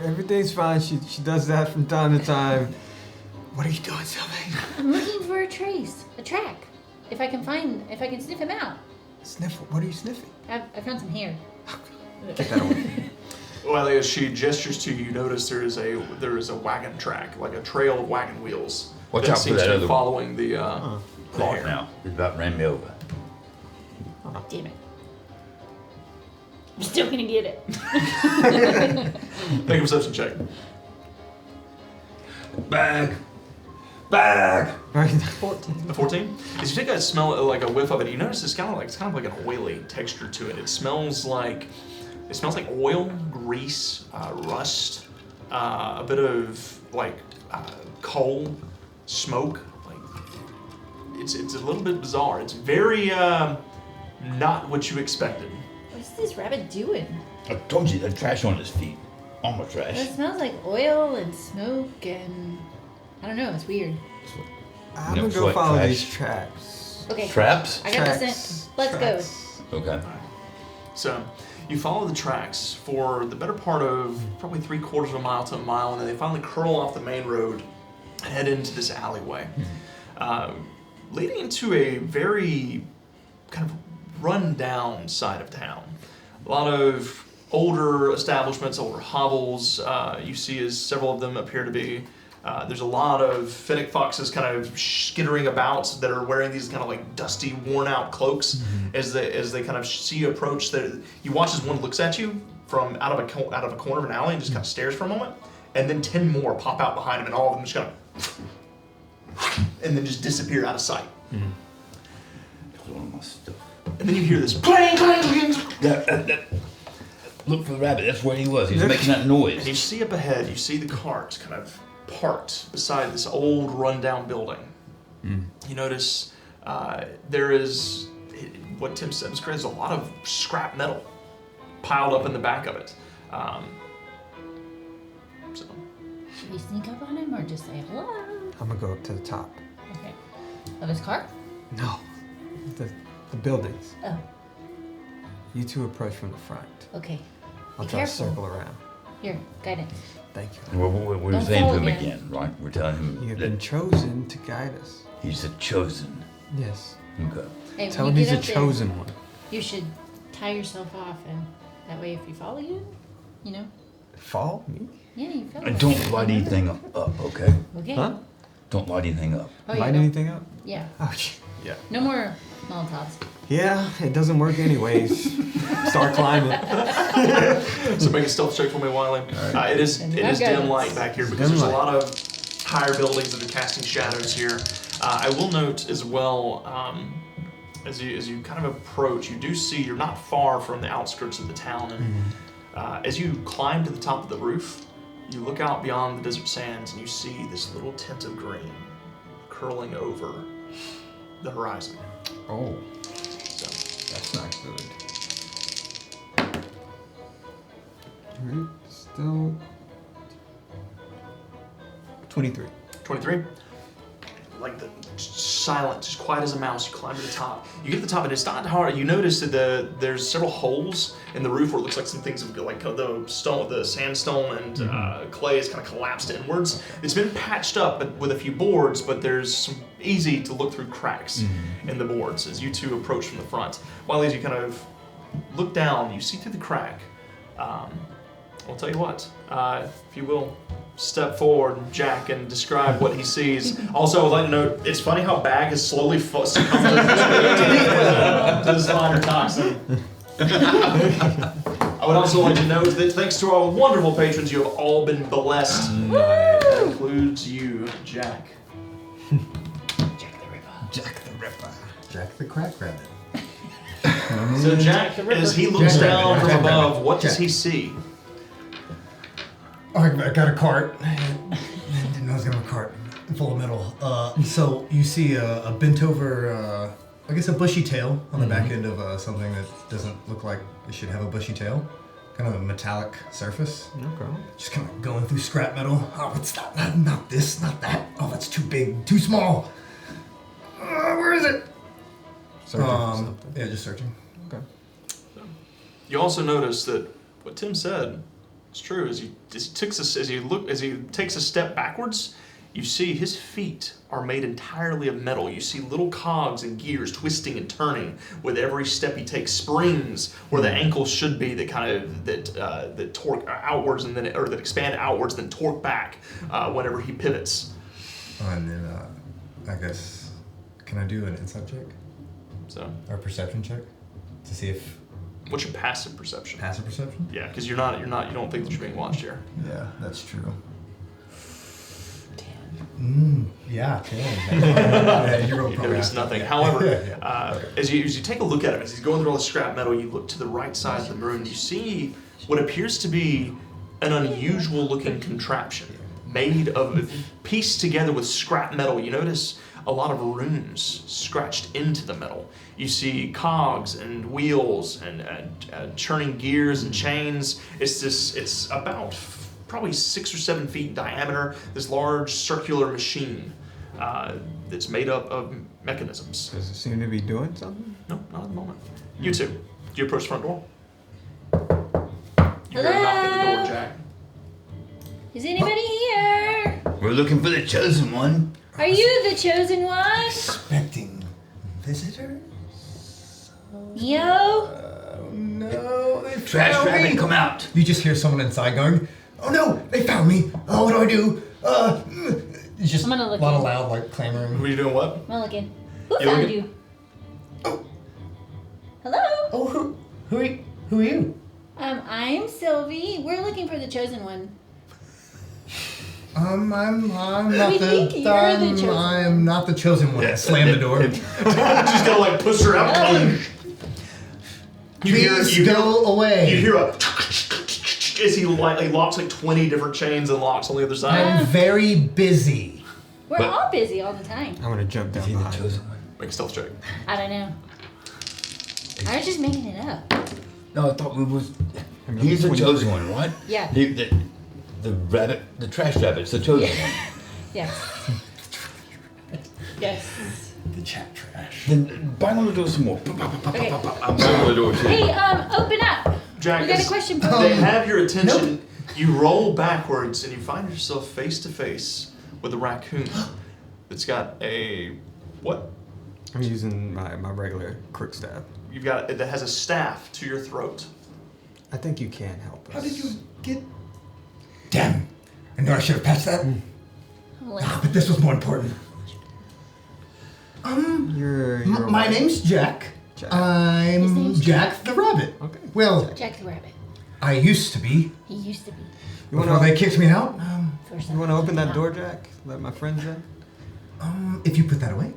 Everything's fine. She does that from time to time. What are you doing, Sylvain? I'm looking for a trace, a track. If I can sniff him out. Sniff. What are you sniffing? I found some hair. Get that away. Well, as she gestures to you, you notice there is a wagon track, like a trail of wagon wheels. Watch that out for seems that to be other following the Clock hair. now. It about ran me over. Damn it. I'm still gonna get it. Make a perception check. Bag! Bag! Right. 14. A 14. As you take a smell, like a whiff of it, you notice it's kind of like an oily texture to it. It smells like oil, grease, rust, a bit of like coal, smoke. Like it's a little bit bizarre. It's very not what you expected. What's this rabbit doing? I told you, the trash on his feet. All my trash. It smells like oil and smoke and I don't know, it's weird. I'm No, gonna it's go like follow trash. these tracks. Okay. Traps? I got the Tracks. scent. Let's Tracks. Okay. So you follow the tracks for the better part of probably 3/4 of a mile to a mile, and then they finally curl off the main road and head into this alleyway, leading into a very kind of run-down side of town. A lot of older establishments, older hovels. You see as several of them appear to be. There's a lot of fennec foxes kind of skittering about that are wearing these kind of like dusty, worn-out cloaks as they kind of see you approach. You watch as one looks at you from out of a corner of an alley and just kind of stares for a moment, and then 10 more pop out behind him, and all of them just kind of and then just disappear out of sight. That's one of my stuff. And then you hear this clang, clang, clang. That. Look for the rabbit. That's where he was. He was Look. making that And you noise. see up ahead, you see the cart kind of parked beside this old rundown building. You notice there is, what Tim said was correct, there's a lot of scrap metal piled up in the back of it. So, Should we sneak up on him or just say hello? I'm gonna go up to the top. Okay. Of his car? No, the buildings. Oh, You two approach from the front. okay. I'll Be try to careful. circle around. Here, guidance. Thank you. We're Don't saying to fall him again. again, right? We're telling him You have that been chosen to guide us. he's the chosen. Yes. Okay. Hey, Tell when him you he's get a up there, chosen one. you should tie yourself off, and that way, if you fall again, you know. Fall? Me? Yeah, you fell. And don't light anything up, okay? Okay. Huh? Don't light anything up. Oh, yeah, Light don't- anything up? Yeah. Oh, yeah. No more Molotovs. Yeah, it doesn't work anyways. Start climbing. So make a stealth check for me, Wiley. It is dim light back here because there's a lot of higher buildings that are casting shadows here. I will note as well, as you kind of approach, you do see you're not far from the outskirts of the town, and as you climb to the top of the roof, you look out beyond the desert sands and you see this little tint of green curling over the horizon. Oh, So that's not good. Alright, still 23. 23. Like the silent, just quiet as a mouse. You climb to the top. You get to the top, and it's not hard. You notice that there's several holes in the roof where it looks like some things have like the sandstone and clay is kind of collapsed inwards. It's been patched up with a few boards, but there's some easy to look through cracks in the boards as you two approach from the front. While as you kind of look down, you see through the crack. I'll tell you what, if you will, step forward, Jack, and describe what he sees. Also, I would like to note, it's funny how Bag has slowly succumbed to this minor toxin. I would also like to note that thanks to our wonderful patrons, you have all been blessed. That includes you, Jack. Jack the Ripper. Jack the Crack Rabbit. So Jack, as he looks down from above, what does he see? Oh, I got a cart. I didn't know I was gonna have a cart full of metal. So you see a bent over, I guess a bushy tail on the back end of something that doesn't look like it should have a bushy tail. Kind of a metallic surface. Okay. Just kind of going through scrap metal. Oh, it's not this, not that. Oh, that's too big, too small. Where is it? Searching for something. Yeah, just searching. Okay. You also notice that what Tim said is true. As he takes a step backwards, you see his feet are made entirely of metal. You see little cogs and gears twisting and turning with every step he takes. Springs where the ankles should be that kind of that torque outwards and then that expand outwards, then torque back whenever he pivots. And then I guess can I do an insight check So, or a perception check to see if what's your passive perception? passive perception? Yeah, because you don't think that you're being watched here. Yeah, that's true. 10. Yeah, 10. Yeah, you're You notice nothing. However, as you take a look at him, as he's going through all the scrap metal, you look to the right side of the room. You see what appears to be an unusual-looking contraption made of pieced together with scrap metal. You notice a lot of runes scratched into the metal. You see cogs and wheels and churning gears and chains. It's about probably 6 or 7 feet in diameter. This large circular machine that's made up of mechanisms. Does it seem to be doing something? No, not at the moment. You two, do you approach the front door? You hear a Hello? knock at the door, Jack. Is anybody here? We're looking for the chosen one. Are you the chosen one? Expecting visitors? Yo? No, they Trash found rabbit, me. come out. You just hear someone inside going, "Oh no, they found me! Oh, what do I do?" It's just I'm gonna a look lot of in. loud, like clamoring. Who are you doing what? I'm looking. Who You found looking? you? Oh. Hello? Oh, who are you? I'm Sylvie. We're looking for the chosen one. I'm not We think you're the chosen I'm not the chosen one. Slam the door. Just gonna like push her out. Please go away. You hear a as he locks like 20 different chains and locks on the other side. I'm very busy. We're But- all busy all the time. I'm gonna jump down Is he the behind. chosen one? Make a stealth check. I don't know. I was just making it up. No, I thought we was. I mean, He's the 20 chosen one, right? Yeah. The rabbit, the trash rabbit's the chosen one. Yes. Yes. The chat trash. Then bang on the door some more. Okay. I'm banging on the door too. Hey, open up. Jack, We got a as question for they you. have your attention. You roll backwards and you find yourself face to face with a raccoon that's got a what? I'm using my regular quick staff. You've got that has a staff to your throat. I think you can help us. How did you get? Damn! I know I should have patched that. But this was more important. You're My what? name's Jack. Jack. I'm His name's Jack the Rabbit. Okay. Well, Jack the Rabbit. I used to be. He used to be. You Before wanna they kicked me out. First you wanna open that door, Jack? Let my friends in. If you put that away.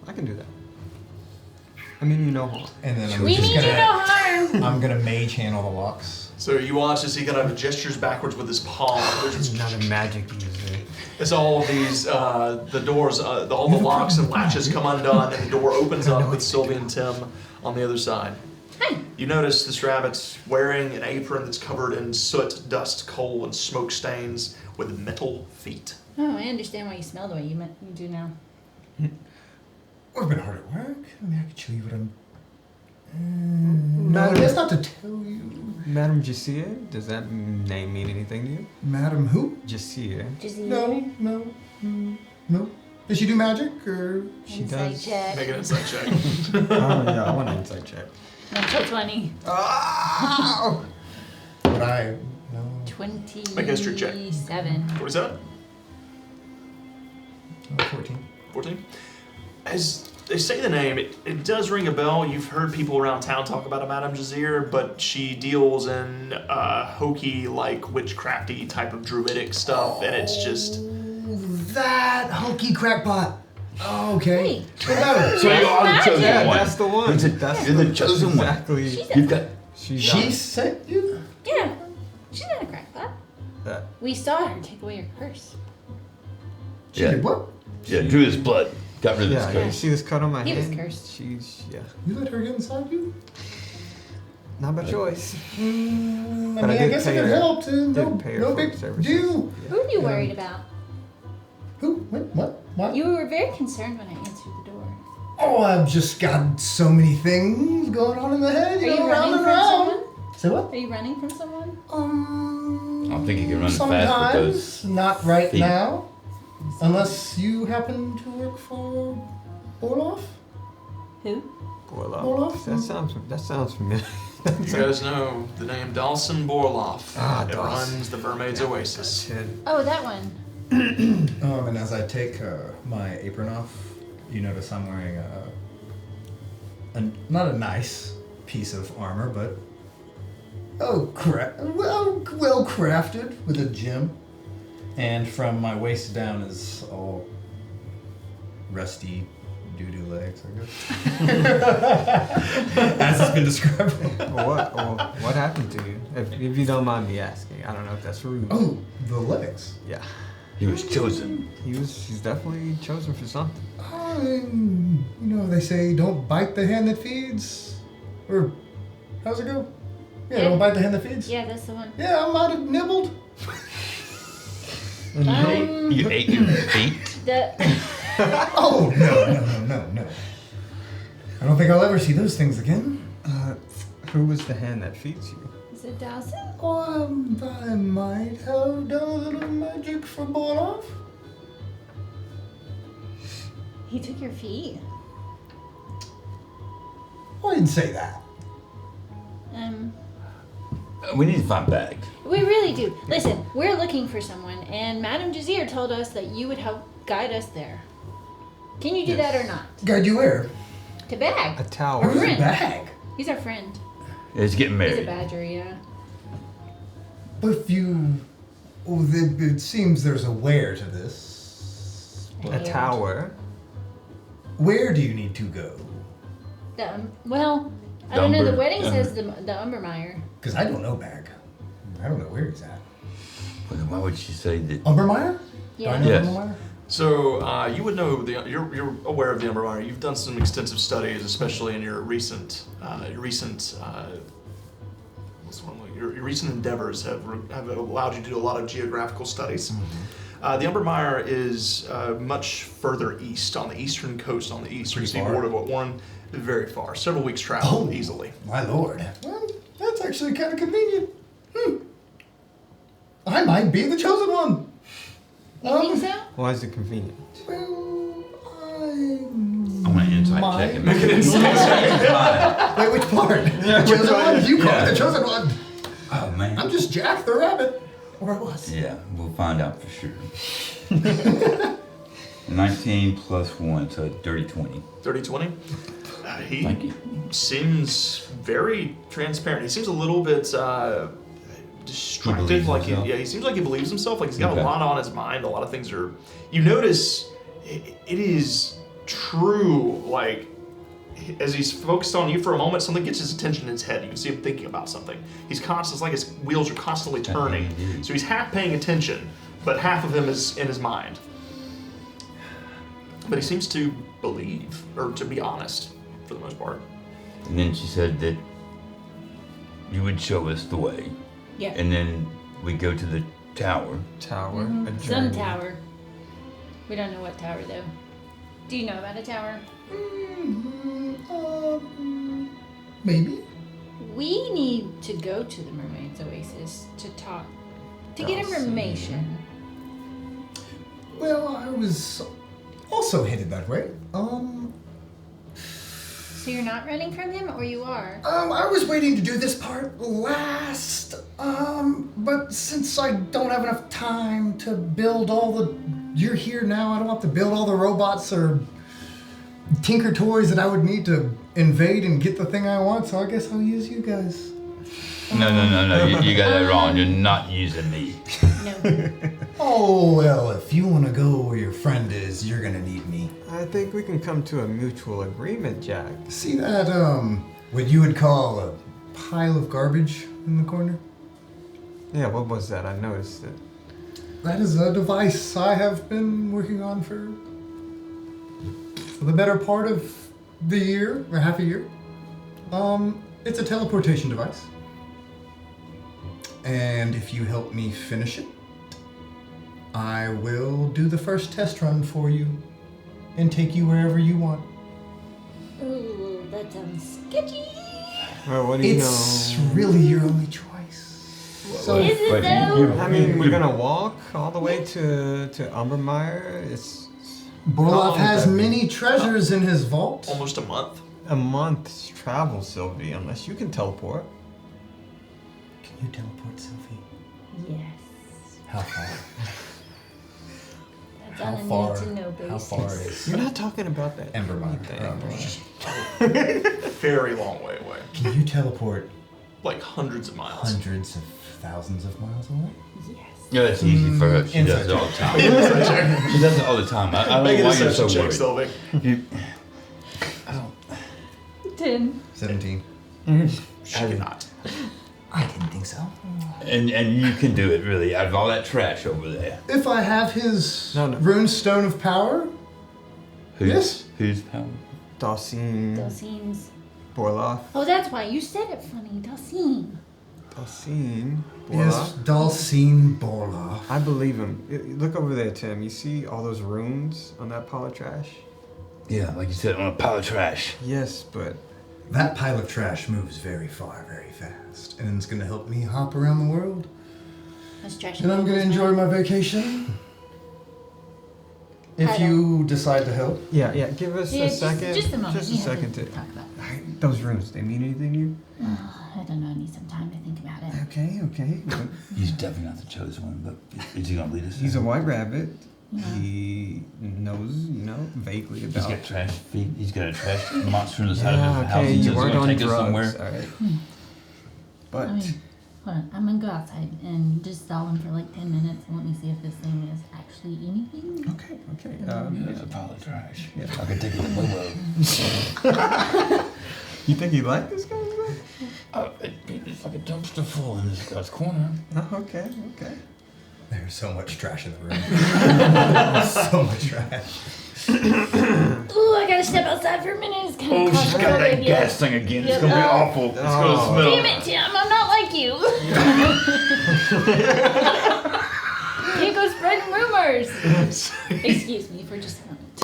I can do that. I mean, you know harm. And then I'm We just mean you gonna, no harm. I'm gonna mage hand all the locks. So you watch as he kind of gestures backwards with his palm. It's not a magic user. As all of these, the doors, all the locks and latches come undone, and the door opens up with Sylvie and Tim on the other side. Hi. You notice this rabbit's wearing an apron that's covered in soot, dust, coal, and smoke stains with metal feet. Oh, I understand why you smell the way you do now. I've been hard at work. I mean, I could show you what I'm. No, that's not to tell you. Madame Jasir? Does that name mean anything to you? Madam who? Jasir. Just No. Does she do magic or? She Insight does. check. Make an insight check. Oh yeah, I want an insight check. Natural 20. Oh! But I no. 27. Make a history check. 47? 14. 14? As they say the name, it does ring a bell. You've heard people around town talk about a Madame Jasir, but she deals in hokey, like witchcrafty type of druidic stuff, and it's just. That hokey crackpot. Oh, okay. Hey. What about her? So you are the chosen Yeah, one. that's the one. You're the chosen one. Exactly. You've got. She sent you? Yeah. She's not a crackpot. that. We saw her take away your curse. She Yeah. did what? Yeah, drew his blood. Got rid of Yeah, his you curse. see this cut on my He was hand? cursed. She's You let her get inside you? not by choice. I mean, But I I did guess pay it could her- help. No, pay her no for big her services. deal. Who are you worried about? Who? What? What? You were very concerned when I answered the door. Oh, I've just got so many things going on in the head. Are you round running and from round. someone? Say what? Are you running from someone? I don't think you can run fast with Sometimes, those. not right feet. now. Unless you happen to work for Orloff? Who? Borloff? That sounds familiar. You guys know the name Dawson Borloff. Ah, it Dawson. runs the Mermaid's Oasis. Oh, that one. And as I take my apron off, you notice I'm wearing not a nice piece of armor, but well crafted with a gem. And from my waist down is all rusty doo-doo legs, I guess. As it's been described. What happened to you? If you don't mind me asking, I don't know if that's rude. Oh, the legs. Yeah, He was chosen. he's definitely chosen for something. They say don't bite the hand that feeds. Or, how's it go? Yeah, don't bite the hand that feeds. Yeah, that's the one. Yeah, I might have nibbled. You ate your feet? Oh, no. I don't think I'll ever see those things again. Who was the hand that feeds you? Is it Dawson? I might have done a little magic for Borloff. He took your feet. I didn't say that. We need to find Bag. We really do. Listen, we're looking for someone, and Madame Jasir told us that you would help guide us there. Can you do that or not? Guide you where? To Bag. A tower. Our friend. Bag. He's our friend. Yeah, he's getting He's a married. badger, yeah. But if you... it seems there's a where to this. A tower. Where do you need to go? I don't know. The Umber- wedding Umber. says the Umbermeyer. Because I don't know Bag. I don't know where he's at. Why would she say that? Umbermeyer? Do I know Yes. Umbermeyer? So you would know you're aware of the Umbermeyer. You've done some extensive studies, especially in your recent your recent endeavors have allowed you to do a lot of geographical studies. Mm-hmm. The Umbermeyer is much further east, on the eastern coast, on the eastern Pretty far. seaboard of Warren. Very far, several weeks travel easily. My lord. Well, that's actually kind of convenient. I might be the chosen one. You think so? Why is it convenient? Well, I'm gonna insight check and make it Wait, which part? The chosen one? You call it the chosen one. Oh man. I'm just Jack the Rabbit. Or I was. Yeah, we'll find out for sure. 19 plus 1, so dirty 20. 30-20? He Thank you. seems very transparent. He seems a little bit distracted. believes Like himself. he seems like he believes himself. Like he's got Okay. a lot on his mind. A lot of things are. You notice it is true. Like as he's focused on you for a moment, something gets his attention in his head. You can see him thinking about something. He's constant. It's like his wheels are constantly turning. Indeed. So he's half paying attention, but half of him is in his mind. But he seems to believe, or to be honest, for the most part. And then she said that you would show us the way. Yeah. And then we go to the tower. Tower. A Some journey. tower. We don't know what tower though. Do you know about a tower? Maybe. We need to go to the Mermaid's Oasis to talk, to get Dawson. information. Well, I was also headed that way. So you're not running from him, or you are? I was waiting to do this part last. But since I don't have enough time to build all the, you're here now. I don't have to build all the robots or tinker toys that I would need to invade and get the thing I want. So I guess I'll use you guys. No. You got that wrong. You're not using me. No. Oh well, if you want to go where your friend is, you're gonna need me. I think we can come to a mutual agreement, Jack. See that what you would call a pile of garbage in the corner? Yeah, what was that? I noticed it. That is a device I have been working on for the better part of the year, or half a year. It's a teleportation device. And if you help me finish it, I will do the first test run for you and take you wherever you want. Ooh, that sounds sketchy. Well, what do you It's know? really your only choice. So Is it though? I mean, we're gonna walk all the way to Umbermeyer. It's Borloff has That'd be- many treasures in his vault. Almost a month. a month's travel, Sylvie, unless you can teleport. Can you teleport, Sylvie? Yes. How far? That's How on a far? need to know basis. How far is You're not talking about that Embermire? thing. Very long way away. Can you teleport Like hundreds of miles. hundreds of thousands of miles away? Yes. Yeah, that's easy for her. She does it all the time. She does it all the time. I don't Make know a why you're so deception check, worried. Sylvie. You, 10. 17. She cannot. I didn't think so. and you can do it, really, out of all that trash over there. If I have his No. rune stone of power, Yes. Who's power? Dalcine, Dalcine's. Borloff. Oh, that's why you said it funny. Dalcine. Dalcine, yes, Borloff. Dalcine Borloff. I believe him. Look over there, Tim. You see all those runes on that pile of trash? Yeah, like you said, on a pile of trash. Yes, but That pile of trash moves very far, very fast, and it's gonna help me hop around the world. That's trash. And I'm gonna enjoy my vacation. If you decide to help. yeah, give us Yeah, a just- second. just a moment. Just a We have second to to. talk about it. Those runes, they mean anything to you? I don't know. I need some time to think about it. Okay. He's definitely not the chosen one, but is he gonna lead us? He's a white rabbit. Yeah. He knows, vaguely He's about. got trash feet. He's got a trash monster on the side Yeah, of his house. okay, He you says he's weren't gonna on take us drugs, somewhere. all right. I But mean, hold on. I'm gonna go outside and just stall him for like 10 minutes and let me see if this thing is actually anything. okay. It's a pile of trash. Yeah. I could take it to Bobo. You think he liked this guy? It's like a dumpster full in this guy's corner. Oh, okay. There's so much trash in the room. So much trash. Ooh, I gotta step outside for a minute. It's kind of She's got that gas thing again. It's gonna be awful. It's gonna Oh. smell. Damn it, Tim! I'm not like you. Can't go spreading rumors. Excuse me for just a moment.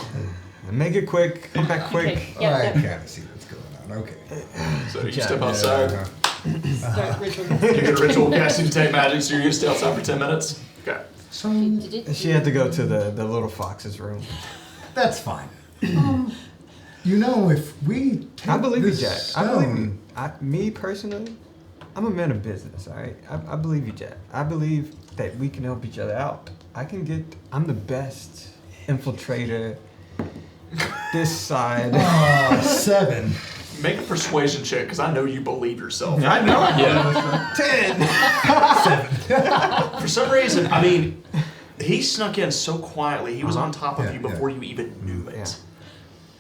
Make it quick. Come back quick. Okay. Yeah. I yeah. kind of see what's going on. Okay. So you Yeah, step yeah. outside. Start ritual. You get a ritual casting detect magic, so you're gonna stay outside for 10 minutes. Okay. So She had to go to the little fox's room. that's fine. If we take I believe you, this Jack. I believe you. stone- Me personally, I'm a man of business, all right? I believe you, Jack. I believe that we can help each other out. I'm the best infiltrator this side. 7. Make a persuasion check, because I know you believe yourself. I know. Yeah. 10. For some reason, I mean, he snuck in so quietly. He was on top of Yeah, you before you even knew it. Yeah.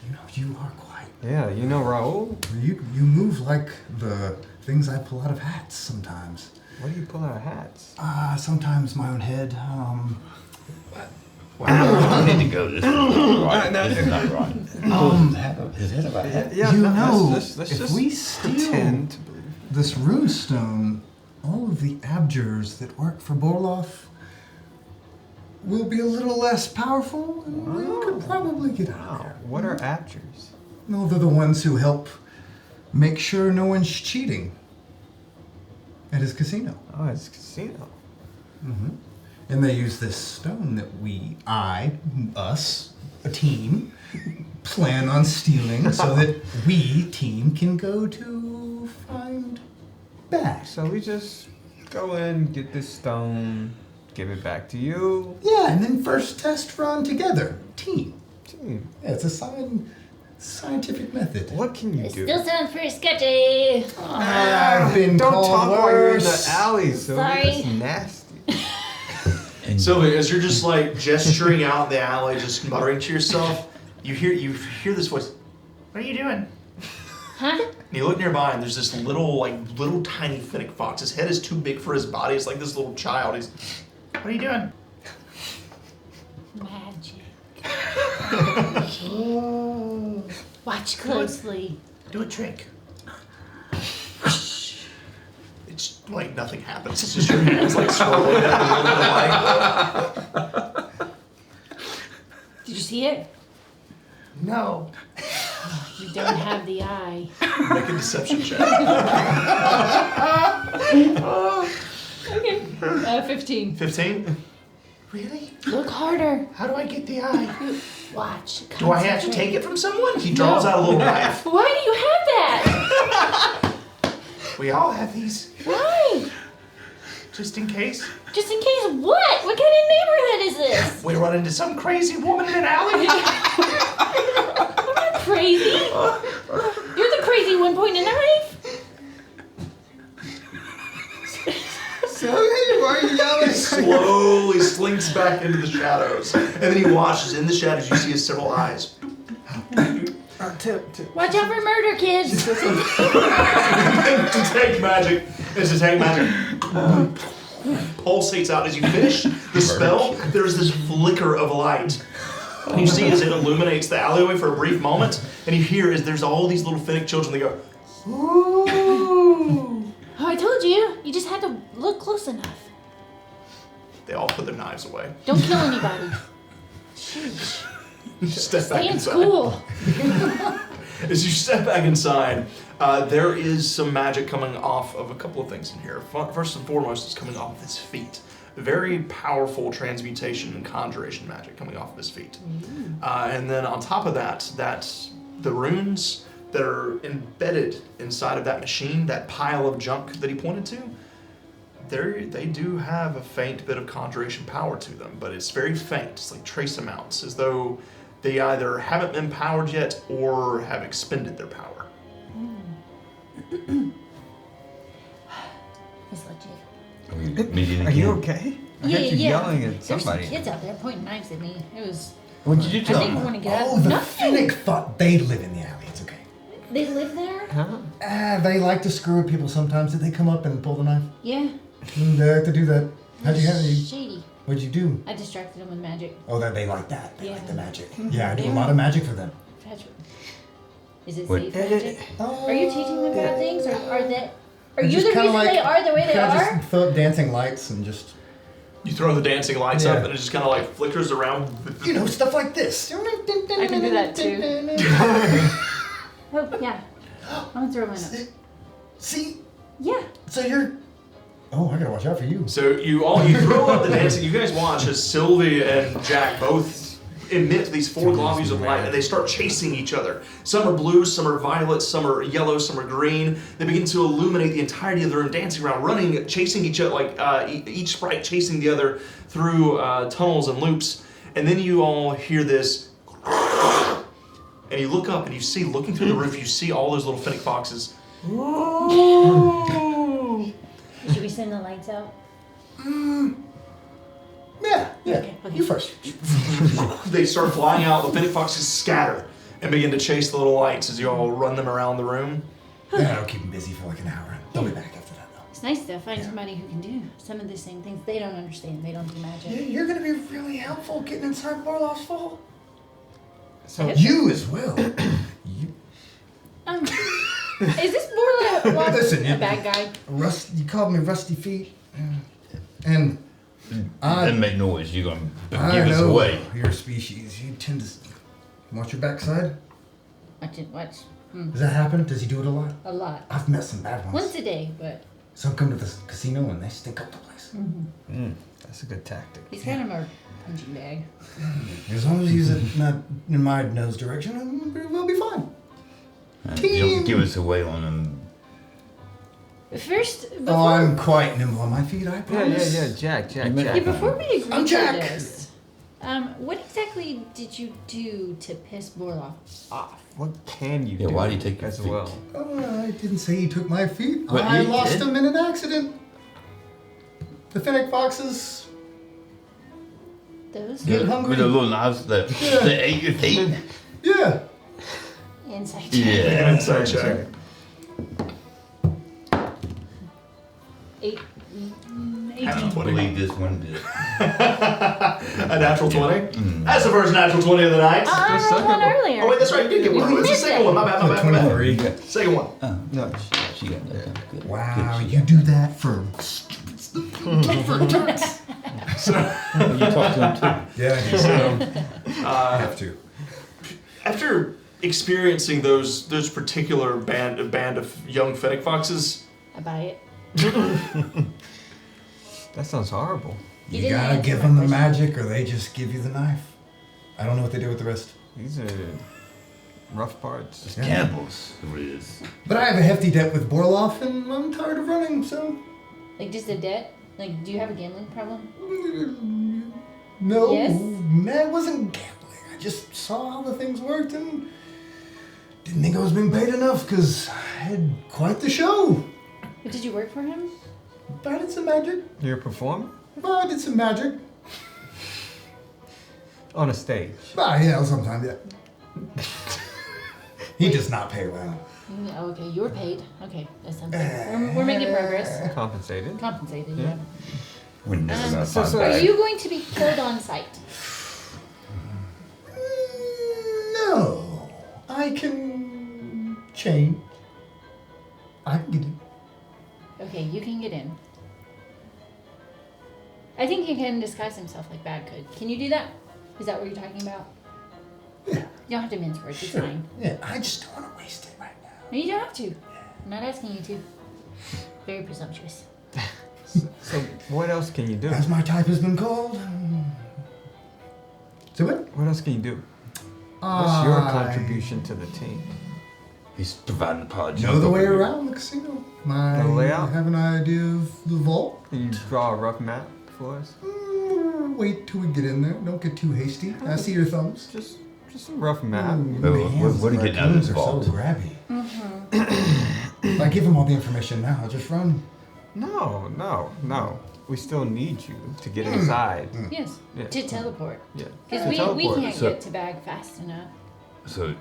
You know, you are quiet. Yeah, you know Raul? You move like the things I pull out of hats sometimes. What do you pull out of hats? Sometimes my own head. We need to go. This is not right. This is not right. His head of a hat. Yeah, you no, know, let's if just we steal pretend to believe. this runestone, all of the abjurs that work for Borloff will be a little less powerful, and we could probably get out of there. What are abjurs? No, they're the ones who help make sure no one's cheating at his casino. Oh, it's a casino. And they use this stone that us, a team, plan on stealing so that we, team, can go to find back. So we just go in, get this stone, give it back to you. Yeah, and then first test run together, team. Gee, Yeah, it's a scientific method. what can you It do? still sounds pretty sketchy. I've been Don't called talk while you're in the worse. alley, Sylvie. Sorry. That's nasty. And Sylvia, as you're just like gesturing out in the alley, just muttering to yourself, you hear this voice. What are you doing? Huh? And you look nearby, and there's this little tiny fennec fox. His head is too big for his body. It's like this little child. He's, what are you doing? Magic. Watch closely. Do a trick. It's like nothing happens. It's just your hands like swirling down a little bit of light. Did you see it? No. You don't have the eye. Make a deception check. Okay. 15. 15? Really? Look harder. How do I get the eye? Watch. Do I have to take it from someone? He draws out a little knife. Why do you have that? We all have these, Why? just in case. Just in case what? What kind of neighborhood is this? We run into some crazy woman in an alley. I'm not crazy. You're the crazy one pointing a knife. Sylvie, why are you yelling? Slowly slinks back into the shadows. And then he watches. In the shadows, you see his several eyes. Tip. Watch out for murder, kids. Detect magic. It's detect magic. Pulsates out as you finish the spell. There's this flicker of light. And you see as it illuminates the alleyway for a brief moment, and you hear as there's all these little fennec children. They go, ooh. Oh, I told you. You just had to look close enough. They all put their knives away. Don't kill anybody. Sheesh. Step back Stay in inside. school. As you step back inside, there is some magic coming off of a couple of things in here. First and foremost, it's coming off of his feet. Very powerful transmutation and conjuration magic coming off of his feet. And then on top of that, the runes that are embedded inside of that machine, that pile of junk that he pointed to, they do have a faint bit of conjuration power to them, but it's very faint. It's like trace amounts, as though they either haven't been powered yet or have expended their power. It's legit. Are we meeting Are you again? okay? I Yeah, heard you yeah. yelling at There's some somebody. kids out there pointing knives at me. It was. What did you I tell didn't them? want to get out. Oh, the Nothing. Fennec thought they live in the alley. It's okay. They live there? Huh? They like to screw with people sometimes. Did they come up and pull the knife? Yeah. They like to do that. How'd you handle it? Shady. What'd you do? I distracted them with magic. Oh, they like that. They Yeah. like the magic. Yeah, I do a lot of magic for them. Magic. Is it What? safe magic? Are you teaching them bad things, or are they? Are you Just the kinda reason they are the way they kinda are? Just throw up dancing lights and just, You throw the dancing lights up, Yeah. and it just kind of like flickers around. you know, stuff like this. I can do that too. Oh yeah. I'm gonna throw mine up. See? Yeah. So you're... Oh, I gotta watch out for you. So you throw up the dancing. You guys watch as Sylvie and Jack both emit these four globules of light, and they start chasing each other. Some are blue, some are violet, some are yellow, some are green. They begin to illuminate the entirety of the room, dancing around, running, chasing each other, like each sprite chasing the other through tunnels and loops. And then you all hear this, and you look up and you see, looking through the roof, you see all those little fennec foxes. Should we send the lights out? Yeah. Okay. You first. They start flying out. The fennec foxes scatter and begin to chase the little lights as you all run them around the room. Yeah, I'll keep them busy for like an hour. They'll be back after that, though. It's nice to find somebody who can do some of the same things they don't understand. They don't do magic. You're gonna be really helpful getting inside Borloff's vault. So You as well. You, Is this more like Listen, a bad guy? you called me Rusty Feet, and Then make noise. You're gonna I give us know away. your species. You tend to watch your backside. Watch. Does that happen? Does he do it a lot? A lot. I've met some bad ones. Once a day, but Some come to the casino and they stink up the place. that's a good tactic. he's kind of our punching bag. As long as he's not in my nose direction, we'll be fine. You don't give us away on them. First, Oh, before, I'm quite nimble on my feet, I promise. Jack. before we agree I'm to Jack. this, what exactly did you do to piss Borloff off? What can you Yeah, do? why do you take your as feet? well? I didn't say he took my feet. But I he lost did. him in an accident. The fennec foxes Those get hungry. With the little knives that they ate your feet. Yeah. insect. Yeah. Inside check. 8, I 18. Believe this one did. A natural 20? That's the first natural 20 of the night. I rolled one earlier. Oh, wait, that's right. You did get one. It's the missed second it. one. My bad. 23. Second one. No, She got that. Good. Wow, Good. you do that for stupid stuff. For turks. You talk to him too. Yeah, I do. So, I have to. After experiencing those particular band of young fennec foxes, I buy it. that sounds horrible. You You didn't gotta answer give my them the question. magic or they just give you the knife. I don't know what they do with the rest. These are rough parts. Yeah. Cannibals. It is. But I have a hefty debt with Borloff and I'm tired of running, so. Like just a debt? Like, do you have a gambling problem? No, Yes? it wasn't gambling. I just saw how the things worked and didn't think I was being paid enough because I had quite the show. But did you work for him? But I did some magic. You're a performer But I did some magic. on a stage. But yeah, sometimes, yeah. He does not pay well. Oh, okay, you were paid. Okay, that's something. We're making progress. Compensated. Compensated, yeah. Yeah. We're never gonna so- find so- Are back. you going to be killed on sight? No. I can change. I can get it. Okay, you can get in. I think he can disguise himself like Bad could. Can you do that? Is that what you're talking about? Yeah. You don't have to mince words, it's Sure. fine. Yeah, I just don't want to waste it right now. No, you don't have to. I'm not asking you to. Very presumptuous. So what else can you do? As my type has been called. So what? What else can you do? What's your contribution to the team? He's providing apology. Know the way around the casino. The layout? I have an idea of the vault. Can you draw a rough map for us? Wait till we get in there. Don't get too hasty. I see your thumbs. Just a rough map. What are you getting out of this vault? So grabby. If I give him all the information now, I'll just run. No. We still need you to get inside. Yes, Yeah. to teleport. Yeah. Because To we teleport. can't So- get to Bag fast enough. So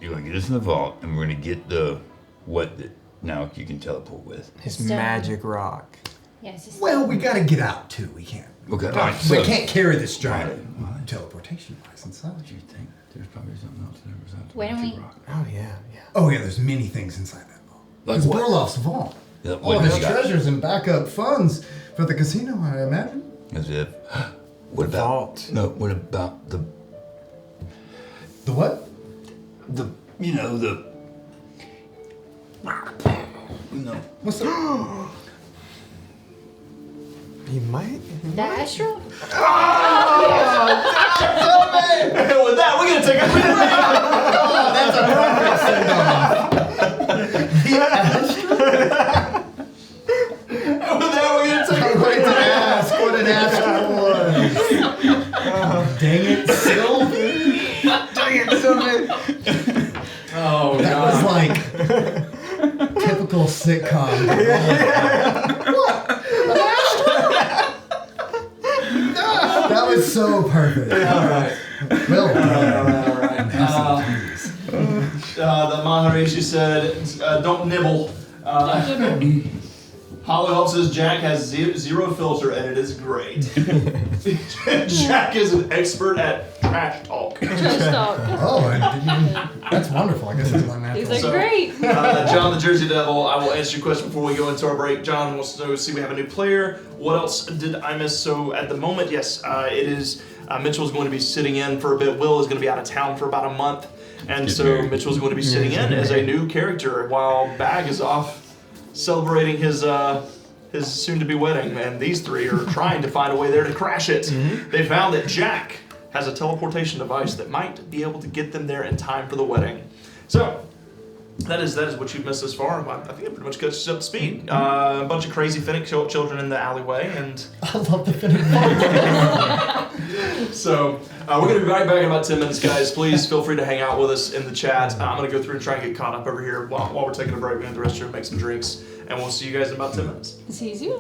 you're gonna get us in the vault, and we're gonna get the what that now you can teleport with. His Stone. magic rock. Yeah, it's just Well, we gotta get out too. We can't. Okay. We can't carry this giant Why? teleportation device inside. What do you think? There's probably something else that was out there. Why don't we- Oh yeah. Oh yeah, there's many things inside that vault. Like It's what? Borloff's vault. Yeah, All what of does his he got? treasures and backup funds for the casino, I imagine. As if. What The about? vault. No. What about the The what? the you know the What's the? He might. the astral. with that, we're gonna take a I'm going to ask what an astral was. Dang it, Sylvie. Dang it, so Oh That was god. like typical sitcom. That was so perfect. Alright. Well done. Alright. The Maharishi said, don't nibble. Hollow says Jack has zero filter and it is great. Jack is an expert at trash talk. Just talk. Oh, I didn't even, that's wonderful. I guess it's my natural. He's like, So- great. John the Jersey Devil, I will answer your question before we go into our break. John wants to know, see we have a new player. What else did I miss? So at the moment, yes, it is, Mitchell's going to be sitting in for a bit. Will is going to be out of town for about a month. And so Mitchell's going to be sitting in as a new character while Bag is off celebrating his soon-to-be wedding. And these three are trying to find a way there to crash it. They found that Jack has a teleportation device that might be able to get them there in time for the wedding. So, that is what you've missed thus far. I think it pretty much gets you up to speed. A bunch of crazy Finnick children in the alleyway, and I love the Finnick. so we're going to be right back in about 10 minutes, guys. Please feel free to hang out with us in the chat. I'm going to go through and try and get caught up over here while we're taking a break. We have the restroom, make some drinks, and we'll see you guys in about 10 minutes. See you.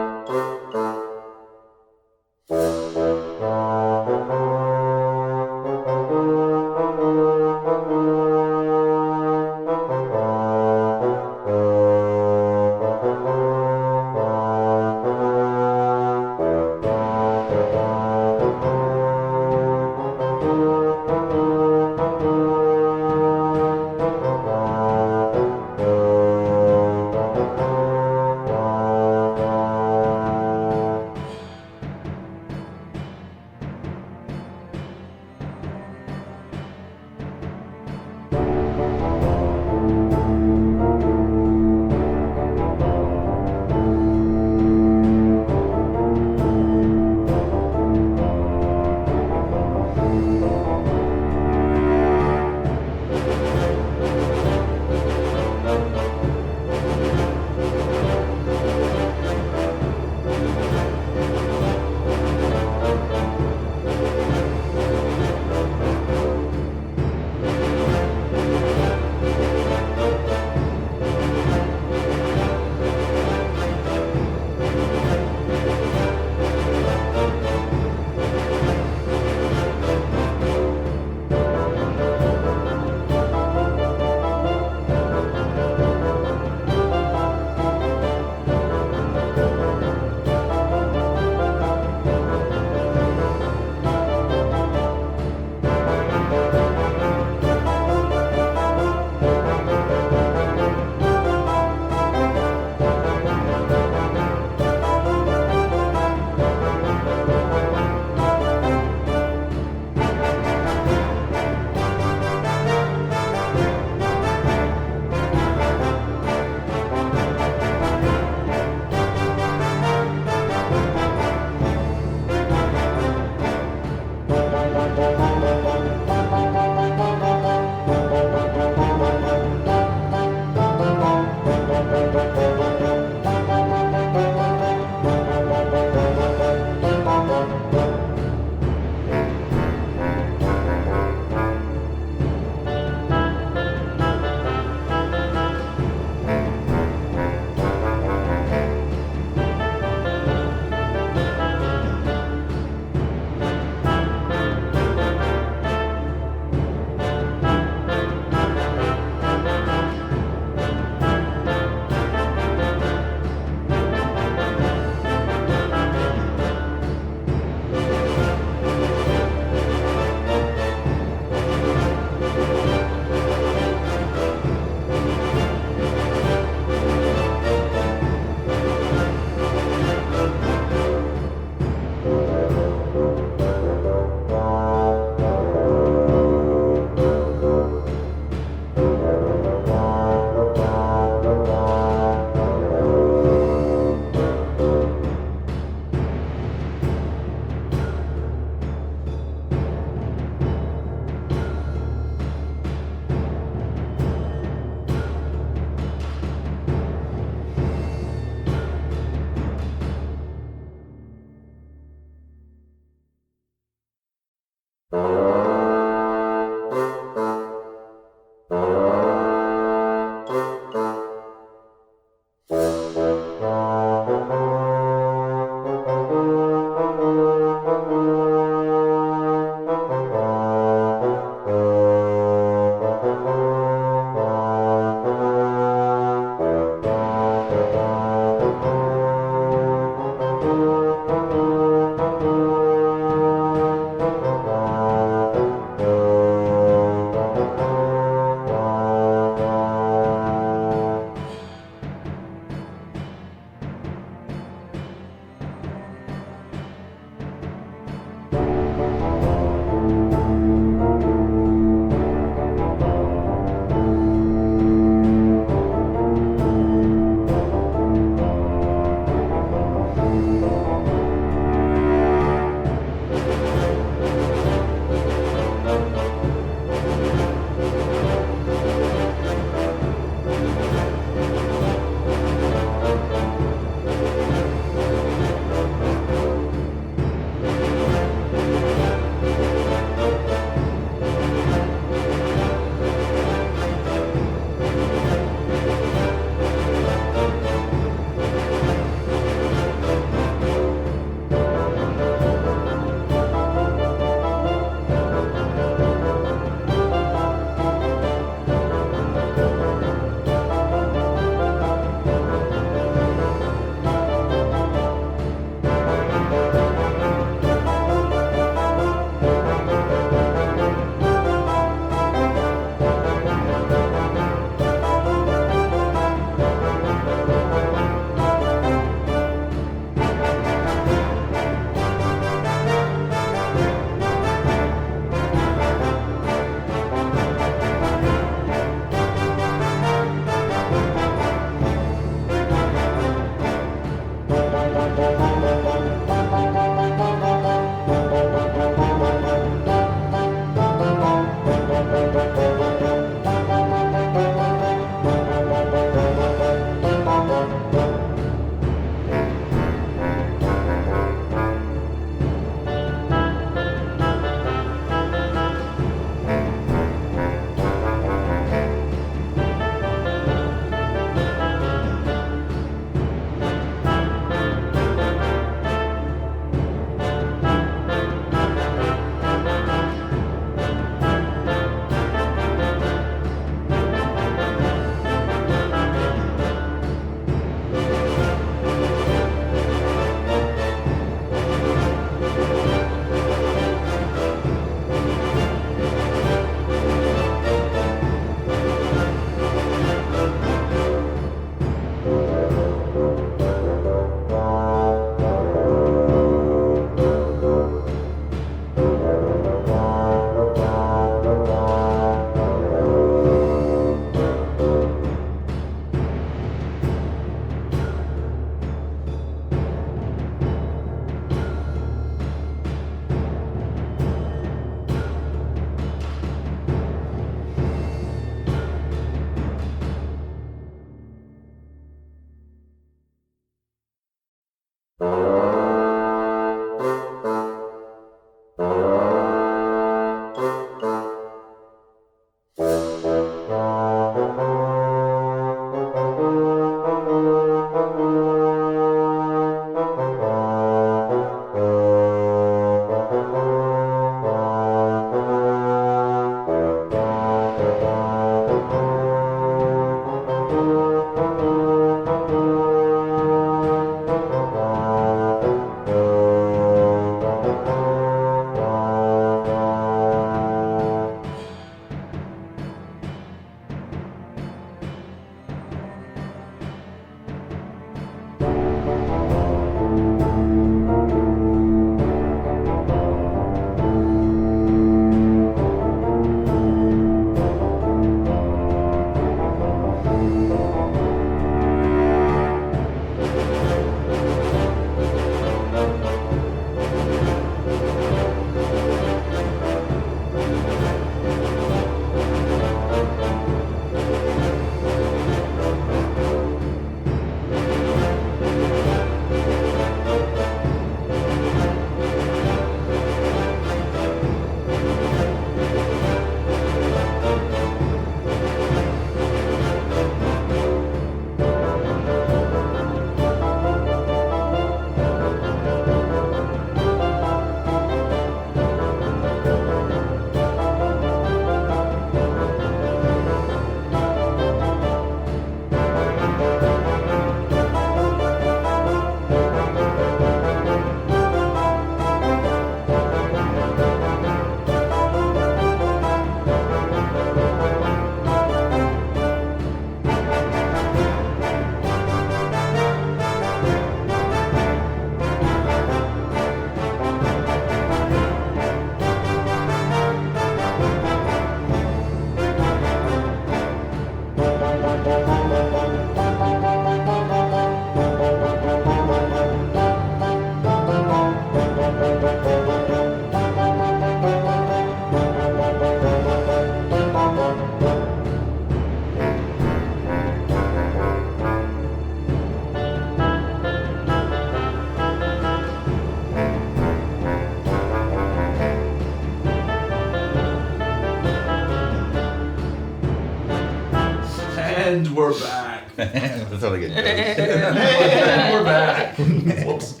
we're back. That's all I get. Hey, we're back. Whoops.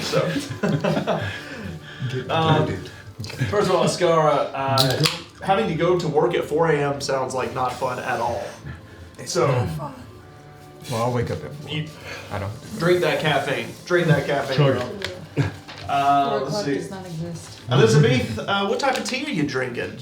So, first of all, Ascara, having to go to work at 4 a.m. sounds like not fun at all. So, Well, I'll wake up at 4. you I don't. drink that caffeine. Drink that caffeine. Chug. girl. 4 Let's o'clock see. does not exist. Elizabeth, what type of tea are you drinking?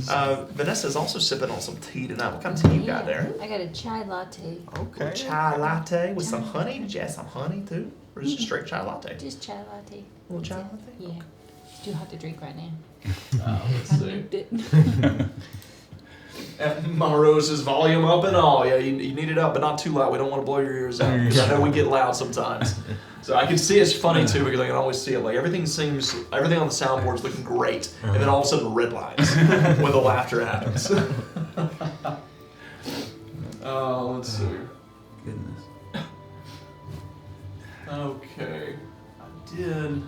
Vanessa's also sipping on some tea tonight. What kind of tea you got there? I got a chai latte. Okay. Chai latte with some honey. Did you add some honey too? Or is it just straight chai latte? Just chai latte. A little chai latte? Yeah. It's too hot to drink right now. Let's I see. moved it. And Mama Rose's volume up and all. Yeah, you need it up, but not too loud. We don't want to blow your ears out. 'Cause I know we get loud sometimes. So I can see it's funny too because I can always see it. Like everything on the soundboard's looking great, and then all of a sudden red lines when the laughter happens. Oh, let's see. Goodness. Okay, I did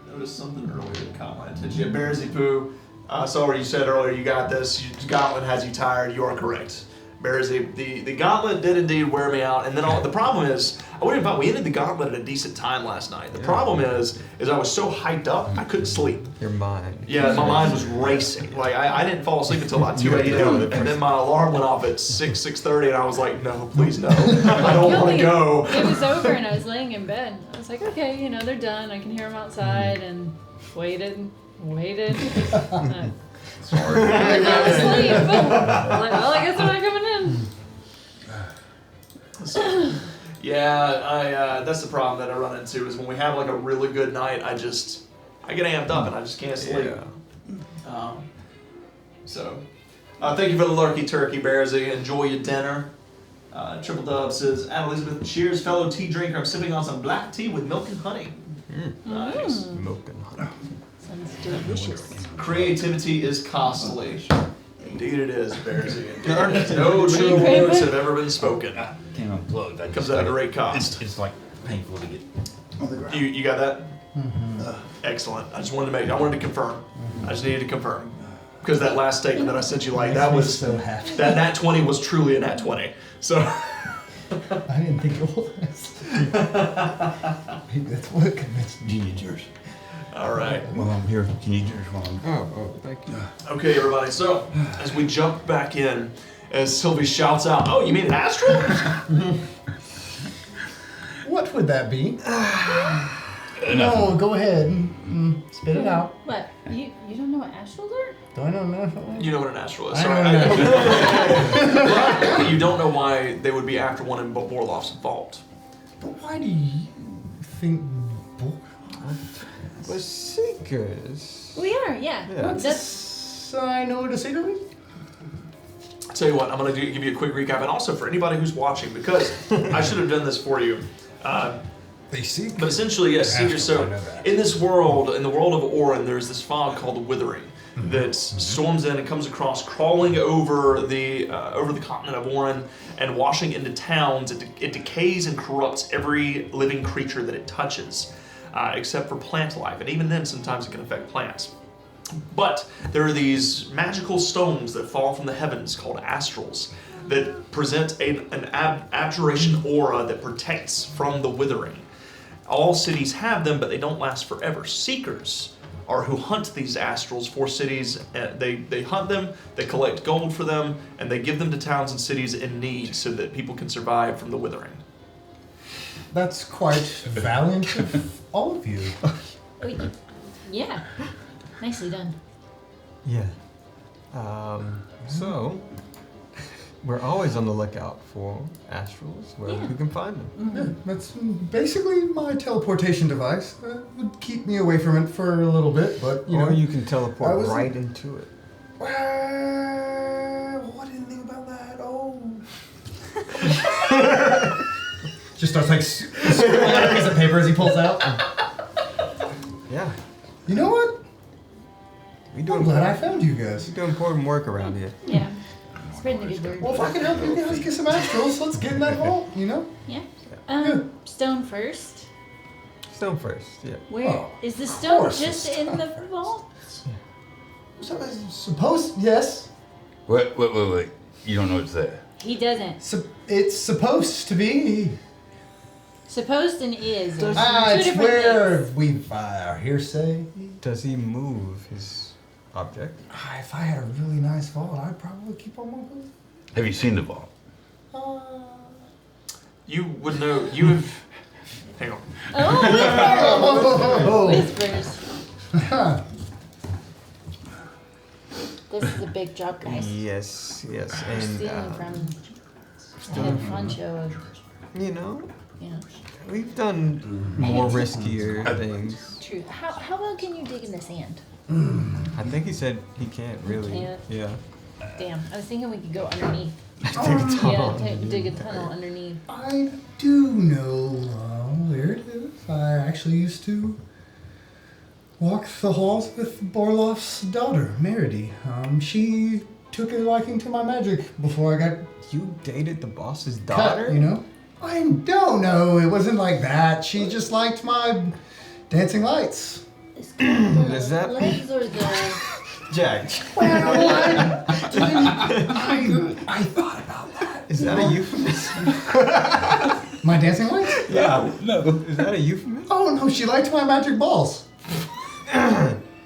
notice something earlier that caught my attention. Yeah, Bearsy Poo. Saw what you said earlier. You got this. Gauntlet has you tired. You are correct. Bearsy, the gauntlet did indeed wear me out. And then the problem is, we ended the gauntlet at a decent time last night. The problem is I was so hyped up, I couldn't sleep. Your mind. Yeah, my mind was racing. Like I didn't fall asleep until about 2 a.m. And then my alarm went off at 6:30, and I was like, no, please no, I don't want to go. It was over and I was laying in bed. I was like, okay, they're done. I can hear them outside and waited. Sorry. I fell asleep. I was like, well, I guess they're not coming in. Yeah, that's the problem that I run into is when we have like a really good night, I get amped up and I just can't sleep. Yeah. Thank you for the lurky turkey, Bearsy. Enjoy your dinner. Triple Dub says, Anna Elizabeth, cheers, fellow tea drinker. I'm sipping on some black tea with milk and honey. Nice. Milk and honey. Sounds delicious. Creativity is costly. Indeed it is, Bearsy. No true words have ever been spoken. I can't unplug. Comes at a great cost. It's like painful to get. You got that? Excellent. I wanted to confirm. I just needed to confirm. Because that last statement that I sent you, that was, so happy. that nat 20 was truly a nat 20. So. I didn't think it was. Maybe that's what convinced me. You need yours. All right. Well, I'm here. Can you need yours while I'm. Oh, thank you. Okay, everybody. So, as we jump back in, as Sylvie shouts out, "Oh, you mean an astral?" What would that be? No, go ahead. Spit it out. What? You don't know what astrals are? Do I know? You know what an astral is. I Sorry. know But you don't know why they would be after one in Borloff's vault. But why do you think We're seekers. We are, yeah. Yeah. That's sign over to Cedarwood? I'll tell you what, I'm going to give you a quick recap, and also for anybody who's watching, because I should have done this for you. They seek. But essentially, yes, Seekers. So, in this world, in the world of Orin, there's this fog called the Withering that storms in and comes across, crawling over the continent of Orin and washing into towns. It decays and corrupts every living creature that it touches, except for plant life, and even then, sometimes it can affect plants. But there are these magical stones that fall from the heavens called astrals that present an abjuration aura that protects from the withering. All cities have them, but they don't last forever. Seekers are who hunt these astrals for cities. They hunt them, they collect gold for them, and they give them to towns and cities in need so that people can survive from the withering. That's quite valiant of all of you. yeah. Nicely done. Yeah. So, we're always on the lookout for astrals, wherever we can find them. Yeah, that's basically my teleportation device. It would keep me away from it for a little bit, but Or you can teleport I was- right into it. Well, I didn't think about that. Oh. Just starts like scribbling on a piece of paper as he pulls out. Yeah. You know what? We I'm glad I found you guys. We do important work around here. Yeah. Spreading the good word. Well, if I can help you guys get some astrals, let's get in that vault, Yeah. Yeah. Stone first. Stone first, yeah. Where is Oh, the stone course just it's in the stone vault? Suppose, yes. Wait. You don't know it's there. He doesn't. It's supposed to be. Supposed and is. Two It's different where things. we've hearsay. Does he move his object? If I had a really nice vault, I'd probably keep on moving. Have you seen the vault? You would know. You have. Hang on. Oh, whispers. This is a big job, guys. Yes, yes, We're and stealing from the head honcho of, you know, you know. we've done more riskier things. True. How well can you dig in the sand? I think he said he can't really. can't? Yeah. Damn, I was thinking we could go underneath. Dig a tunnel. Dig a tunnel underneath. I do know where it is. I actually used to walk the halls with Borloff's daughter, Meredy. She took a liking to my magic before I got You dated the boss's cut, daughter? you know? I don't know. It wasn't like that. She just liked my dancing lights. Is that that- legs or the? Jack. Well, I thought about that. Is that a euphemism? My dancing lights? Yeah. No. Is that a euphemism? Oh no, she liked my magic balls.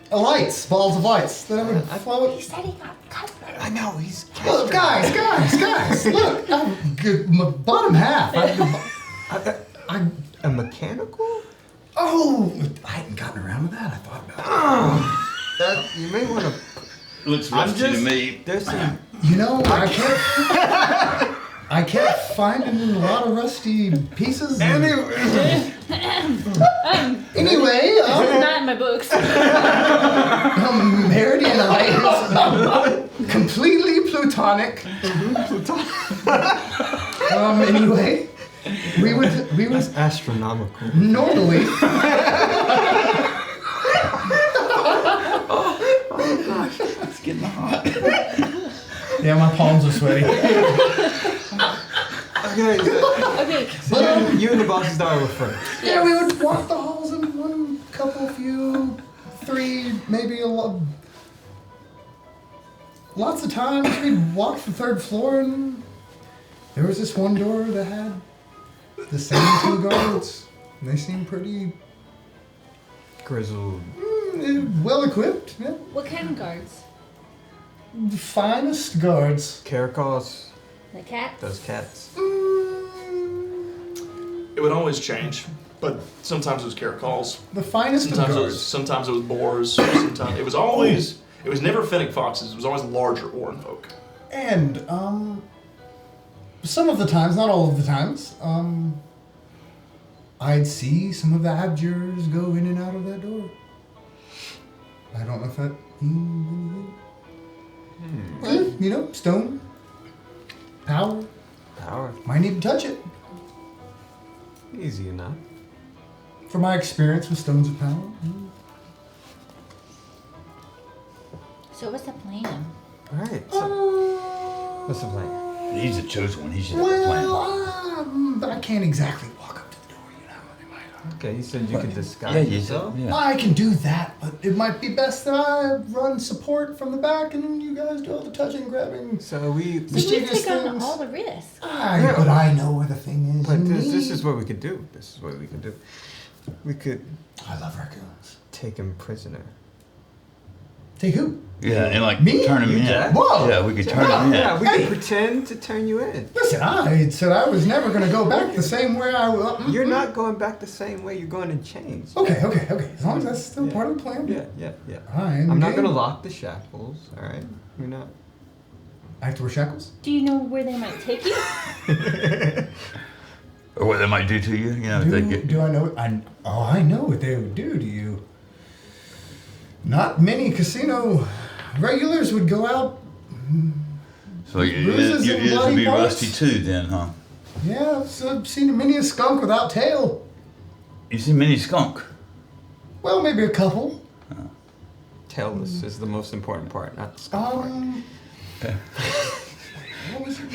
Lights, balls of lights that would float. He said he got cut. I know, he's Look, guys, look, my bottom half. a mechanical? Oh, I hadn't gotten around to that. I thought about That you may want to. Looks I'm rusty just. to me. There's some. it. You know, I kept finding a lot of rusty pieces. Anyway, This is not in my books. Meredy and I is completely plutonic. Anyway, we would Astronomical. normally. It's getting hot. Yeah, my palms are sweaty. Okay. Okay. So you and the boss's daughter were friends. Yeah, we would walk the halls in one, couple, few, three, maybe a lot. Lots of times we'd walk the third floor and there was this one door that had the same two guards. And they seemed pretty Grizzled. well equipped. Yeah. What kind of guards? The finest guards. Caracals. The cats? Those cats. It would always change, but sometimes it was caracols. The finest of guards. Sometimes it was boars. Sometimes it was always. It was never fennec foxes. It was always larger oran folk. And some of the times, not all of the times, I'd see some of the abjurers go in and out of that door. I don't know if that means anything. You know, stone, power. Power. Might need to touch it. Easy enough. For my experience with stones of power. So what's the plan? Alright, so. What's the plan? He's the chosen one. He should have a plan. Well, I can't exactly walk up to the door, you know. They might, Okay, you said you could disguise Yeah, you yourself? said. Yeah. I can do that, but it might be best that I run support from the back and you guys do all the touching, grabbing. So we. So we Mischievous take on things. all the risks. But I know where the thing is. But you this need. is what we could do. This is what we could do. We could I love raccoons. take him prisoner. Take who? Yeah, and like Me? turn him You, in. Jack? Whoa! Yeah, we could turn him in. Yeah, we Hey. could pretend to turn you in. Listen, I said I was never going to go back the same way I was. You're not going back the same way. You're going to change. Okay. As long as that's still part of the plan. Yeah. I'm not game. gonna lock the shackles. All right. We're not. I have to wear shackles? Do you know where they might take you? Or what they might do to you. You know, if they get. Do I know? I know what they would do to you. Not many casino regulars would go out. So you, Bruises you, and you would bloody be parts? rusty too, then, huh? Yeah, I've seen many a skunk without tail. You see many skunk. Well, maybe a couple. Tailless is the most important part, not the skunk part. Okay. What was it?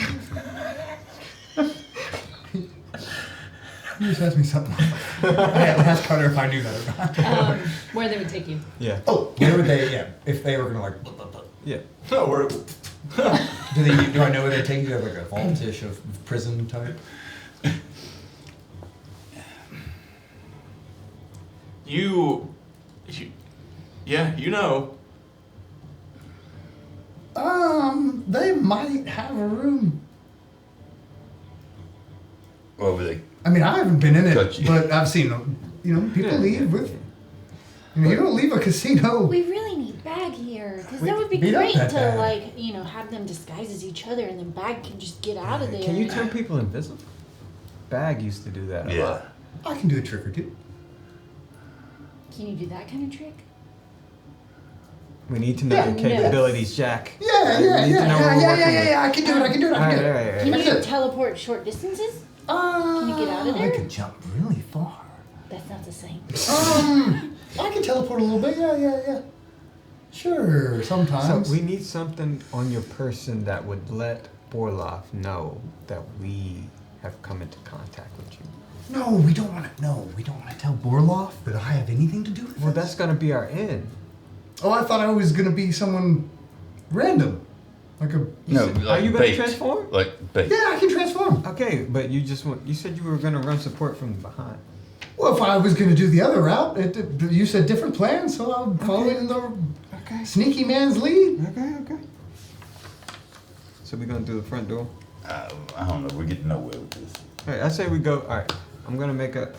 You just asked me something. I had to ask Carter if I knew that or not. Where they would take you. Yeah. Oh, where would they? Yeah, if they were gonna like. Yeah. No, we're Do I know where they take you? Have like a vault-ish of prison type? Yeah, you know. They might have a room. What were they? I mean, I haven't been in it, Touchy. but I've seen them. You know, people leave with. You know, you don't leave a casino. We really need Bag here, because We that would be beat up great that to bag. like, you know, have them disguise as each other, and then Bag can just get out of there. Can you turn people invisible? Bag used to do that a Yeah. lot. I can do a trick or two. Can you do that kind of trick? We need to know Yeah, your capabilities, Jack. Yeah, We need to know what we're working with. I can do it. I can do it. I can do it. Alright. Can That's you it. teleport short distances? Can you get out of I there? can jump really far. That's not the same. I can teleport a little bit. Yeah. Sure, sometimes. So we need something on your person that would let Borloff know that we have come into contact with you. No, we don't want to. No, we don't want to tell Borloff that I have anything to do with Well, this. that's gonna be our end. Oh, I thought I was gonna be someone random, like a. No, said- like are you gonna bait. transform? Like bait. Yeah, I can transform. Okay, but you said you were gonna run support from behind. Well, if I was gonna do the other route, you said different plans, so I'm following the Okay. sneaky man's lead. Okay. So we're gonna do the front door. I don't know. We're getting nowhere with this. Alright, I say we go. Alright, I'm gonna make a.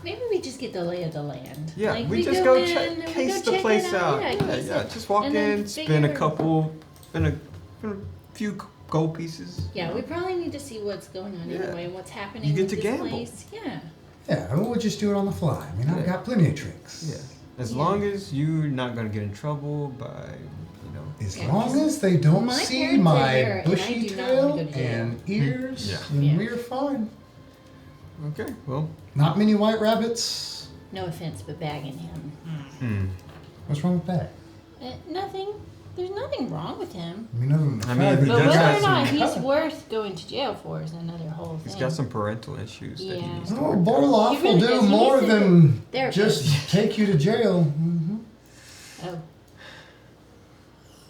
Maybe we just get the lay of the land. Yeah, Like, we just go go in, check, we case go the check place it out. Yeah, case Yeah. it. Just walk And then in, spin a figure- a few gold pieces. Yeah, we probably need to see what's going on Yeah. anyway and what's happening You get with to this gamble. place. Yeah. Yeah, we'll just do it on the fly. I mean, I've Yeah. got plenty of tricks. Yeah. As Yeah. long as you're not gonna get in trouble by, you know. As Yeah, long as they don't my see parents are my here, and I bushy do not tail wanna go to jail. and ears, Yeah. then Yeah. we're fine. Okay, well. Not many white rabbits. No offense, but bagging him. What's wrong with that? Nothing. There's nothing wrong with him. I mean, other than the I fact mean, that he But does whether have or not some- he's worth going to jail for is another whole thing. He's got some parental issues that he Yeah. needs to Oh, work. Borloff He really will do does. He more needs to than therapist. just take you to jail. Hmm. Oh,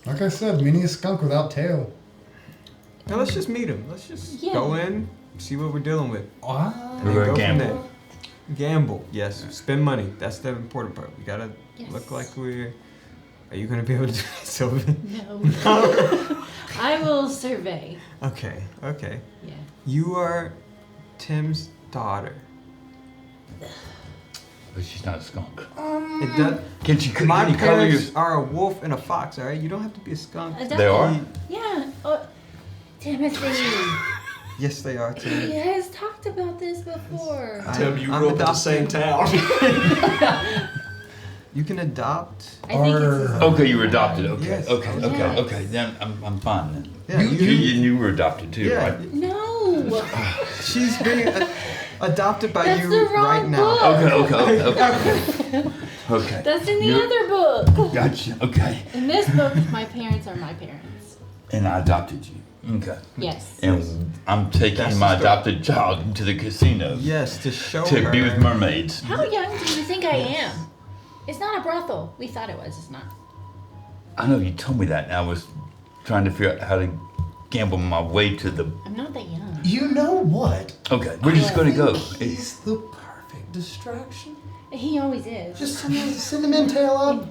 Like I said, many a skunk without tail. Now let's just meet him. Let's just Yeah. go in, see what we're dealing with. Ah. and We're go gonna from gamble. there. Gamble, yes. Spend money. That's the important part. We gotta Yes. look like we're. Are you gonna be able to do that, Sylvan? no. I will survey. Okay. Yeah. You are Tim's daughter. But she's not a skunk. It does. My Can you color your? parents are a wolf and a fox. All right, you don't have to be a skunk. They are? Yeah. Timothy. Yes, they are. He Tim. has talked about this before. Tim, you I'm grew up in the adopted. same town. You can adopt. I think it's his Okay, you were adopted. Okay, Yes. okay. Yes. Then I'm fine then. Yeah, You were adopted too, Yeah. right? No. She's being adopted by That's you the wrong right now. book. Okay. Okay. That's in the You- other book. Gotcha. Okay. In this book, my parents are my parents. And I adopted you. Okay. Yes. And I'm taking That's my the story. adopted child to the casino Yes, to show to her. be with mermaids. How young do you think I am? It's not a brothel. We thought it was. It's not. I know you told me that, and I was trying to figure out how to gamble my way to the. I'm not that young. You know what? Okay, we're just gonna go. He's the perfect distraction. He always is. Just send him in, tail up.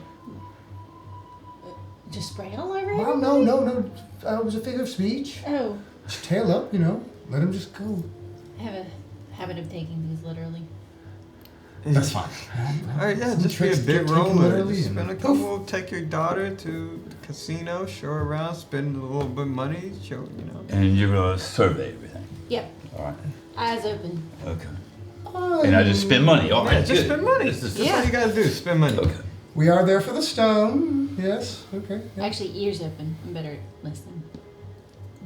Just spray all over Well, him? no. It was a figure of speech. Oh, Just tail up, you know. Let him just go. I have a habit of taking these literally. That's fine. All right, yeah, Some just be a tricks big get taken roller. literally Just and spend a poof. couple. Take your daughter to the casino, show her around, spend a little bit of money, show you know. And you're gonna survey everything. Yep. All right. Eyes open. Okay. And I just spend money. All right. Yeah, just good. spend money. This is- That's all you gotta do. Spend money. Okay. We are there for the stone. Yes. Okay. Yeah. Actually, ears open. You better listen.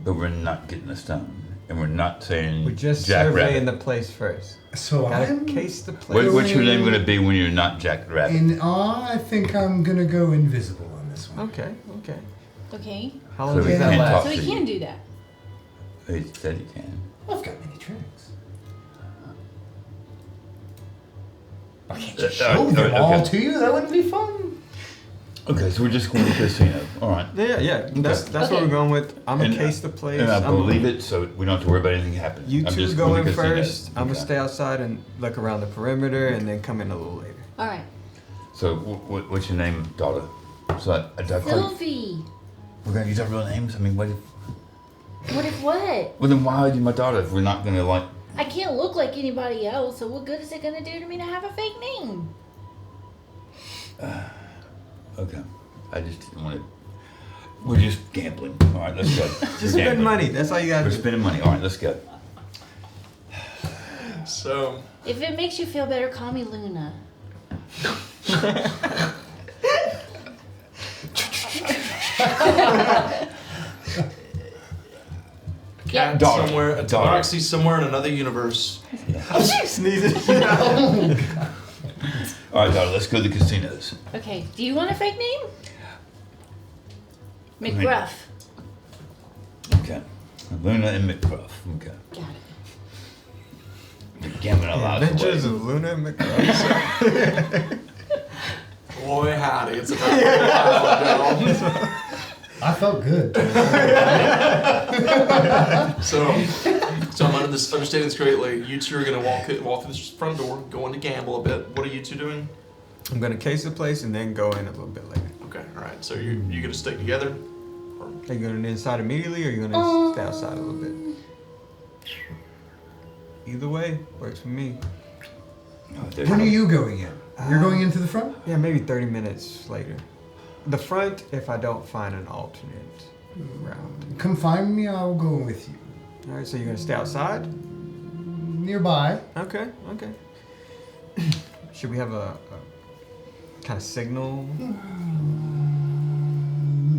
But we're not getting a stone, and we're not saying We're just Jack surveying Rabbit. the place first. So Gotta I'm. case the place. What's your name gonna be when you're not Jack Rabbit? And I think I'm gonna go invisible on this one. Okay. Okay. How long So does we that can't last? talk. So to we you. can do that. He said he can. I've got many tricks. I can't just All show right, them okay. all to you. That wouldn't be fun. Okay, so we're just going to the casino. All right. Yeah. That's what Okay. we're going with. I'm gonna And, case the place. And I I'm- believe it, so we don't have to worry about anything happening. You I'm two just go going in to the casino. first. I'm gonna stay outside and look around the perimeter, and then come in a little later. All right. So, what's your name, daughter? So, I call you, Sylvie. we're going to use our real names? I mean, what if... What if what? Well, then why are you my daughter if we're not going to, like... I can't look like anybody else, so what good is it gonna do to me to have a fake name? Okay. I just didn't want to... We're just gambling. All right, let's go. Just spend money. That's all you gotta We're do. spending money. All right, let's go. So, If it makes you feel better, call me Luna. cat Daughter. somewhere, a Daughter. tabaxi somewhere in another universe. Sneezing. All right, daughter, let's go to the casinos. Okay, do you want a fake name? McGruff. Okay. Luna and McGruff. Okay. Got it. We're gambling a lot. Adventures of Luna and McGruff. Boy, howdy, it's about to go down. I felt good. So I'm understanding this greatly. You two are gonna walk through this front door, go in to gamble a bit. What are you two doing? I'm gonna case the place and then go in a little bit later. Okay, all right. So you gonna stick together? Are you going inside immediately, or are you gonna stay outside a little bit? Either way works for me. When are you going in? You're going into the front? Yeah, maybe 30 minutes later. The front, if I don't find an alternate route. Come find me, I'll go with you. All right, so you're gonna stay outside? Nearby. Okay. Should we have a kind of signal?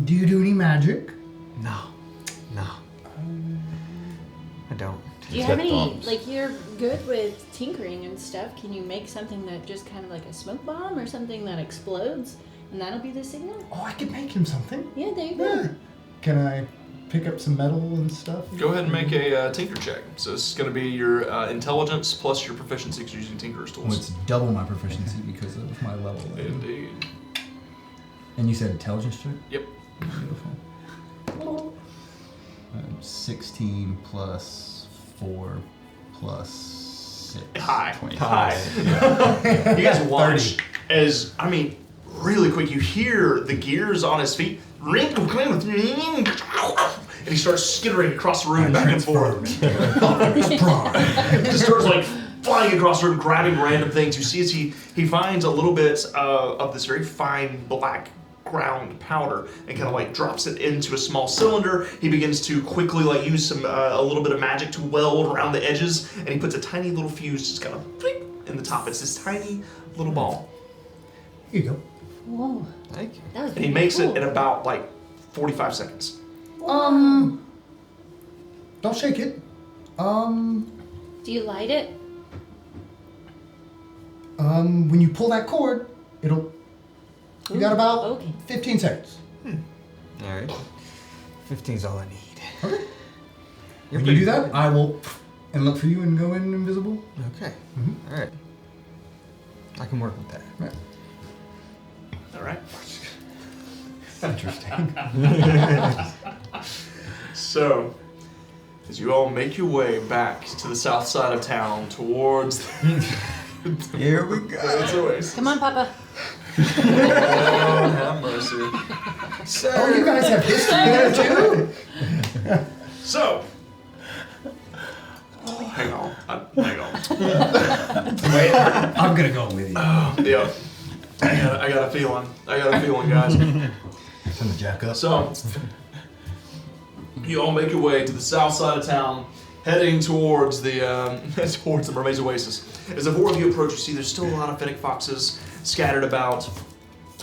Do you do any magic? No. I don't. Do you It's have got any, thumbs. like, you're good with tinkering and stuff. Can you make something that just kind of like a smoke bomb or something that explodes? And that'll be the signal? Oh, I could make him something. Yeah, there you go. Yeah. Can I pick up some metal and stuff? Go ahead and make a tinker check. So this is gonna be your intelligence plus your proficiency 'cause you're using tinker's Oh, tools. it's double my proficiency because of my level. Indeed. And you said intelligence check? Yep. Beautiful. 16 plus 4 plus 6. Hi. 25. You guys watch as, I mean, really quick, you hear the gears on his feet ring, and he starts skittering across the room back and forth. Just starts like flying across the room, grabbing random things. You see as he finds a little bit of this very fine black ground powder and kind of like drops it into a small cylinder. He begins to quickly like use some a little bit of magic to weld around the edges, and he puts a tiny little fuse just kind of in the top. It's this tiny little ball. Here you go. Whoa. Thank you. That was And he pretty makes cool. it in about like 45 seconds. Don't shake it. Do you light it? When you pull that cord, it'll. You got about Okay. 15 seconds. All right. 15's all I need. Okay. You're When you pretty do that, good. I will and look for you and go in invisible. Okay. Mhm. All right. I can work with that. Right. All right. Interesting. So, as you all make your way back to the south side of town towards Here we go. It's Oasis. Come on, Papa. Oh, have mercy. Oh, you guys have history there too? So, hang on. Hang on. Wait, I'm gonna go with you. Yeah. I got a feeling. Guys. Turn the jack up. So, you all make your way to the south side of town, heading towards the Mermaid's Oasis. As the four of you approach, you see there's still a lot of fennec foxes scattered about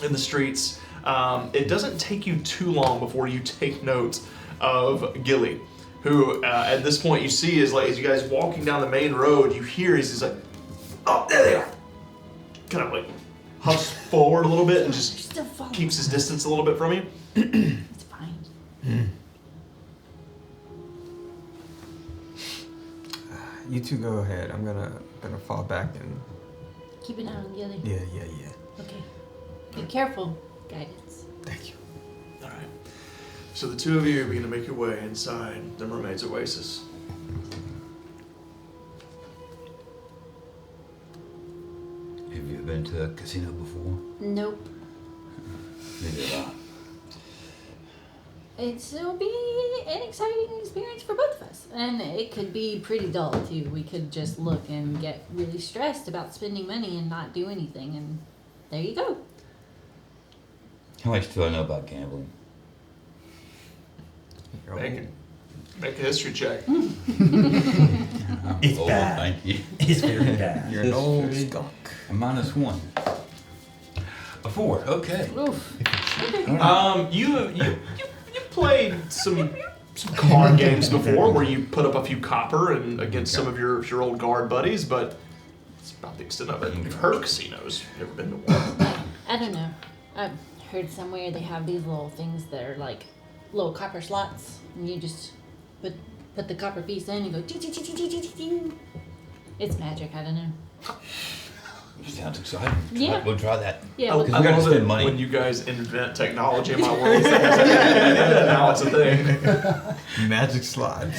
in the streets. It doesn't take you too long before you take note of Gilly, who at this point you see is like, as you guys walking down the main road, you hear he's like, oh, there they are. Kind of like huffs forward a little bit and just Still falling. keeps his distance a little bit from you. It's fine. You two go ahead. I'm gonna fall back and Keep an eye on Gilly. yeah. Okay. Be careful. guidance. Thank you. All right. So the two of you begin to make your way inside the Mermaid's Oasis. Have you been to a casino before? Nope. Neither have It'll be an exciting experience for both of us. And it could be pretty dull, too. We could just look and get really stressed about spending money and not do anything. And there you go. How much do I know about gambling? Make a history check. It's old, bad. thank you. It's very bad. You're an old skunk. A -1. A 4, okay. Oof. You played some card games before where you put up a few copper and against some of your old guard buddies, but it's about the extent of it. You've heard of casinos, never been to one. I don't know. I've heard somewhere they have these little things that are like little copper slots, and you just put the copper piece in and go ding, ding, ding, ding, ding, ding, ding. It's magic. I don't know. Sounds exciting. Yeah. We'll try that. Yeah. I But we gotta love spend it money. when you guys invent technology in my world. Now it's a thing. Magic slides.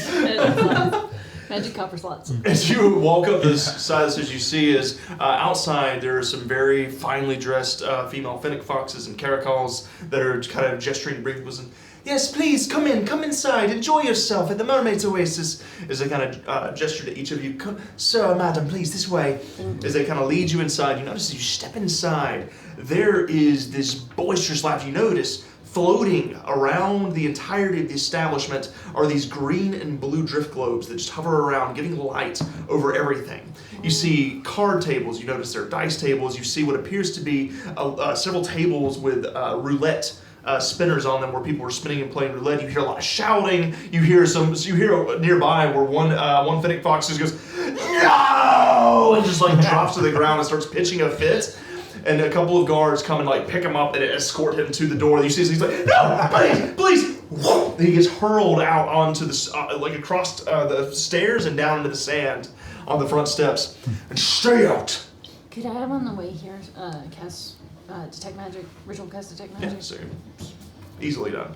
Magic copper slots. As you walk up this side, as you see is outside there are some very finely dressed female fennec foxes and caracals that are kind of gesturing to bring people in. Yes, please, come inside, enjoy yourself at the Mermaid's Oasis. As they kind of gesture to each of you, come, sir, madam, please, this way. As they kind of lead you inside, you notice as you step inside, there is this boisterous laugh. You notice floating around the entirety of the establishment are these green and blue drift globes that just hover around, giving light over everything. You see card tables, you notice there are dice tables, you see what appears to be several tables with roulette spinners on them where people are spinning and playing roulette. You hear a lot of shouting. You hear nearby where one fennec fox just goes, no! And just like drops to the ground and starts pitching a fit. And a couple of guards come and like pick him up and escort him to the door. You see, he's like, no, please. And he gets hurled out onto the like across the stairs and down into the sand on the front steps. And stay out. Could I have on the way here cast detect magic, ritual cast detect magic? Yeah, so easily done.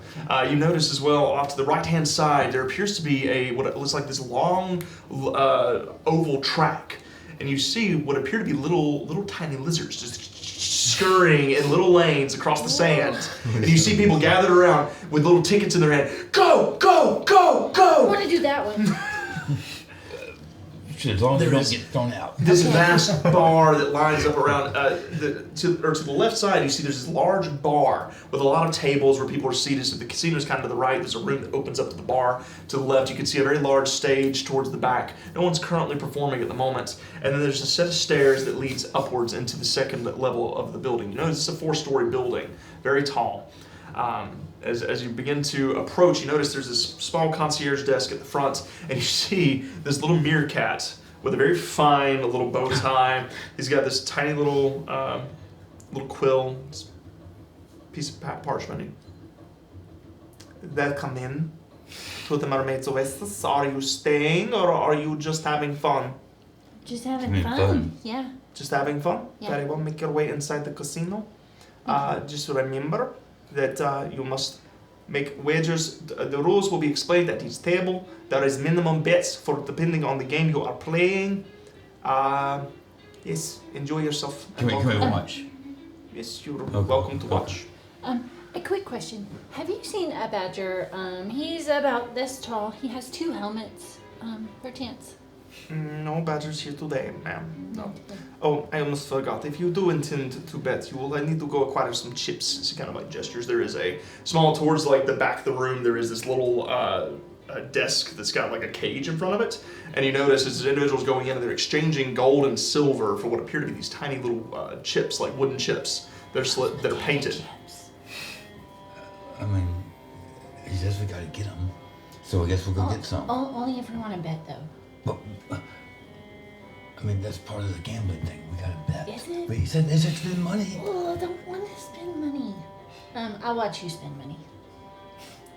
You notice as well off to the right-hand side there appears to be what it looks like this long oval track, and you see what appear to be little tiny lizards just scurrying in little lanes across the sand. And you see people gathered around with little tickets in their hand. Go, go, go, I go! want to do that one. As long as you don't get thrown out. This vast bar that lines up around to the left side, you see there's this large bar with a lot of tables where people are seated. So the casino's kind of to the right. There's a room that opens up to the bar. To the left, you can see a very large stage towards the back. No one's currently performing at the moment. And then there's a set of stairs that leads upwards into the second level of the building. You notice it's a 4-story building, very tall. As you begin to approach, you notice there's this small concierge desk at the front, and you see this little meerkat with a very fine little bow tie. He's got this tiny little quill, piece of parchment. Welcome in to the Mermaid's Oasis. Are you staying or are you just having fun? Just having Having fun. fun. Yeah. Just having fun? Yeah. Very well, make your way inside the casino. Just remember that you must make wagers. The rules will be explained at each table. There is minimum bets for depending on the game you are playing. Yes, enjoy yourself. Can we watch? Yes, you're Okay. welcome to watch. A quick question. Have you seen a badger? He's about this tall. He has 2 helmets. Perchance. No badgers here today, ma'am. No. Oh, I almost forgot. If you do intend to bet, you will need to go acquire some chips. It's kind of like gestures. There is a small, towards like the back of the room, there is this little desk that's got like a cage in front of it. And you notice as individuals going in and they're exchanging gold and silver for what appear to be these tiny little chips, like wooden chips. That are painted. I mean, he says we gotta get them. So I guess we'll go get some. Only if we want to bet, though. But, I mean, that's part of the gambling thing. We gotta bet. Is it? But he said they should spend money. Oh, I don't want to spend money. I'll watch you spend money.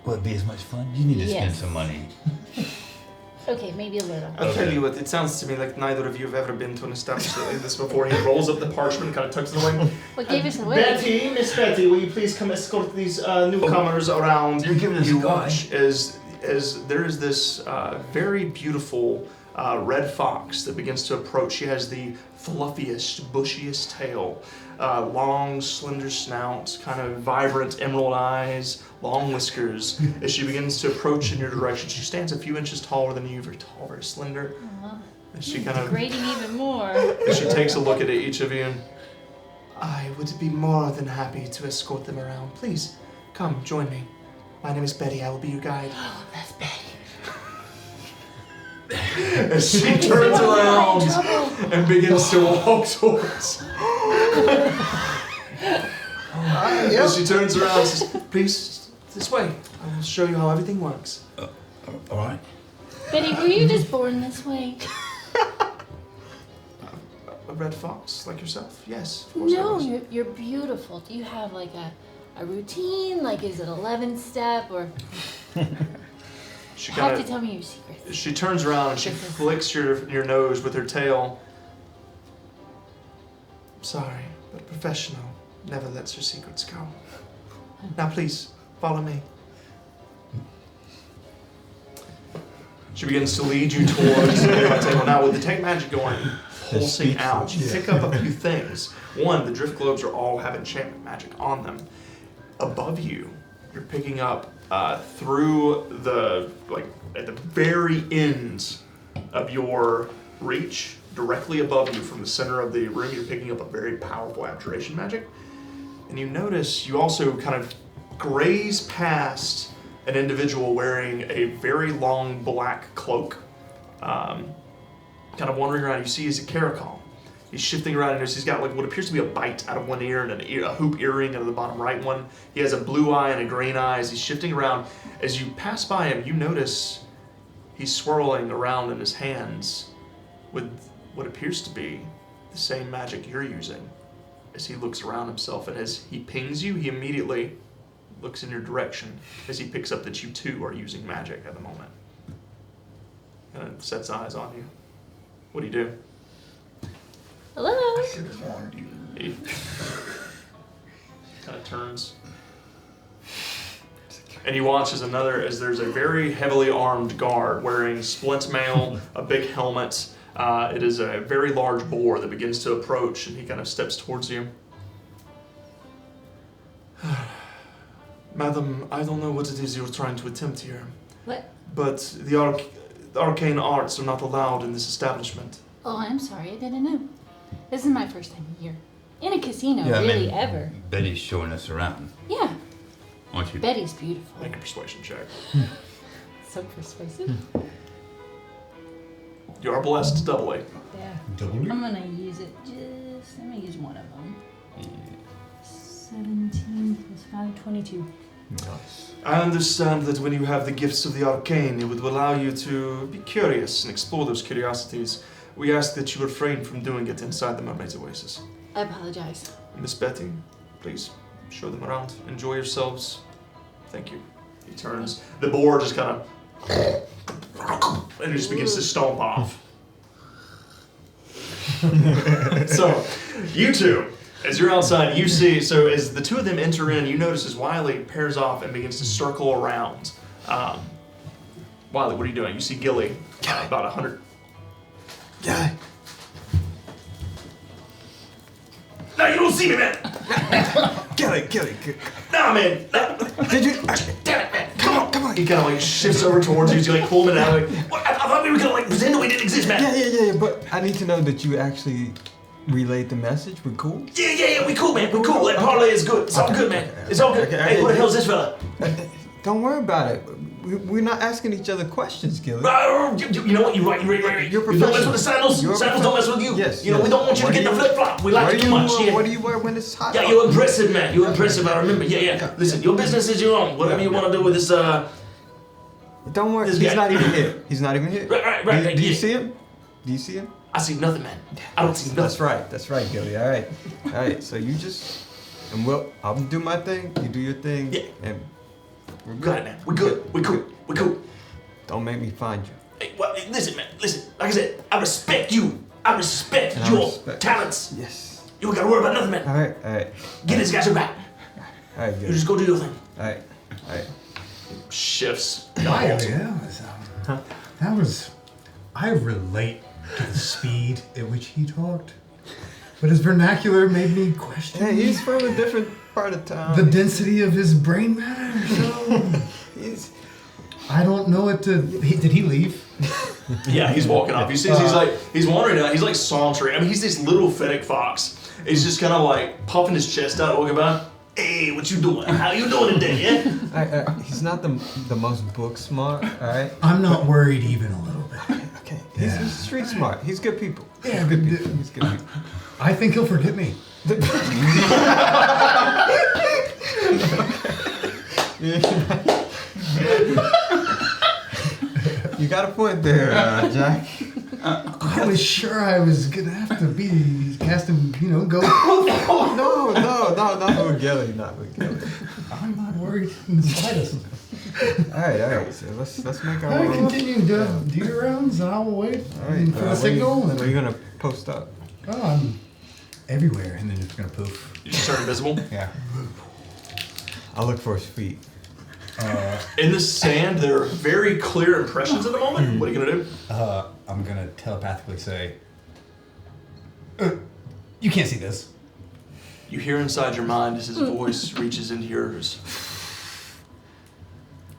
Will it be as much fun? You need to spend Yes. some money. Okay, maybe a little. I'll tell you what, it sounds to me like neither of you have ever been to an establishment like this before. He rolls up the parchment and kind of tucks it away. What gave us away? Betty, Miss Betty, will you please come escort these newcomers around? You're giving us You a guide. watch as there is this very beautiful red fox that begins to approach. She has the fluffiest, bushiest tail, long, slender snout, kind of vibrant emerald eyes, long whiskers. As she begins to approach in your direction, she stands a few inches taller than you, very tall, very slender. As she kind of, Degrading even more. as she takes a look at each of you, and I would be more than happy to escort them around. Please, come, join me. My name is Betty, I will be your guide. Oh, that's Betty. As she turns around and begins to walk towards. As she turns around and says, please, this way. I will show you how everything works. All right. Betty, were you just born this way? A red fox, like yourself? Yes, of course I No, was. you're beautiful. Do you have like a routine? Like, is it 11 step or? She You have kind to of, tell me your secrets. she turns around and she flicks your nose with her tail. Sorry, but professional never lets her secrets go. Now please, follow me. She begins to lead you towards the table. Now with the detect magic going, pulsing out, you pick up a few things. One, the drift globes are all have enchantment magic on them. Above you, you're picking up through the, like, at the very end of your reach, directly above you from the center of the room, you're picking up a very powerful abjuration magic. And you notice you also kind of graze past an individual wearing a very long black cloak, kind of wandering around. You see he's a caracol. He's shifting around, and he's got like what appears to be a bite out of one ear and a hoop earring out of the bottom right one. He has a blue eye and a green eye as he's shifting around. As you pass by him, you notice he's swirling around in his hands with what appears to be the same magic you're using. As he looks around himself, and as he pings you, he immediately looks in your direction as he picks up that you too are using magic at the moment. And sets eyes on you. What do you do? Hello. Should have warned you. He kind of turns. And you watch as there's a very heavily armed guard wearing splint mail, a big helmet. It is a very large boar that begins to approach, and he kind of steps towards you. Madam, I don't know what it is you're trying to attempt here, What? but the arcane arts are not allowed in this establishment. Oh, I'm sorry. I didn't know. This is my first time here. In a casino, Yeah, I really, mean- ever. Betty's showing us around. Yeah. Aren't you? Betty's beautiful. Make a persuasion check. So persuasive. You are blessed doubly. Yeah. Double I'm gonna use it let me use one of them. 17 plus 5, 22. Nice. I understand that when you have the gifts of the arcane, it would allow you to be curious and explore those curiosities. We ask that you refrain from doing it inside the Mermaid's Oasis. I apologize. Miss Betty, please show them around. Enjoy yourselves. Thank you. He turns. The boar just kind of... and he just begins to stomp off. So, you two, as you're outside, you see, so as the two of them enter in, you notice as Wiley pairs off and begins to circle around. Wiley, what are you doing? You see Gilly, about 100. Yeah. No, you don't see me, man! Get it. Nah, man! Nah. Did you? Damn it, man! Come on! He kind of like shifts over towards you, so you like pull him out. Like, what? I thought we were gonna like pretend that we didn't exist, man! Yeah. But I need to know that you actually relayed the message. We're cool. Yeah, we cool, man. We cool. That parlay is good. It's all good, man. It's all good. Okay, Hey, who the hell's this fella? Don't worry about it. We're not asking each other questions, Gilly. You know what? You're right. You're You don't mess professional. with the sandals. You're Sandals don't mess with you. Yes, You know, yes. we don't want you to What get do the you- flip flop. We like it too much. Yeah. What do you wear when it's hot? Yeah, out? you're impressive, man. You're impressive. I remember. Yeah. Listen, your business is your own. Whatever you want to do with this, Don't worry. This He's guy. not even here. He's not even here. Right. Do you yeah. see him? Do you see him? I see nothing, man. I don't see nothing. That's right, Gilly. All right. So you just, and I'll do my thing. You do your thing. Yeah. And we're Got it, man. We good. We cool. Don't make me find you. Hey, Well, listen, man. Listen. Like I said, I respect you. I respect And I your respect- talents. Yes. You don't gotta worry about nothing, man. All right. Get this guy's back. All right, You good. just go do your thing. All right. Shifts. Wow, that was. I relate to the speed at which he talked, but his vernacular made me question Hey, he's from a different part of town. the density of his brain matter. So He's I don't know what to. Did he leave? Yeah, he's walking up. You see, he's wandering out. He's like sauntering. I mean, he's this little fennec fox. He's just kind of like puffing his chest out, walking by. Hey, what you doing? How you doing today? Yeah. he's not the most book smart. All right. I'm not worried even a little bit. Okay. He's street smart. He's good people. Yeah, good but people. He's good people. I think he'll forget me. You got a point there, Jack. I was sure I was gonna have to be casting, go. No, not with Gilly, not with Gilly. I'm not worried in the slightest. All right. So let's make our All right, way. continue to do your rounds, and I will wait All right. for the signal. Where are you gonna post up? Oh, I'm everywhere, and then it's gonna poof. You just turn invisible. Yeah. I'll look for his feet. In the sand, there are very clear impressions at the moment. What are you gonna do? I'm gonna telepathically say, "You can't see this." You hear inside your mind as his voice reaches into yours.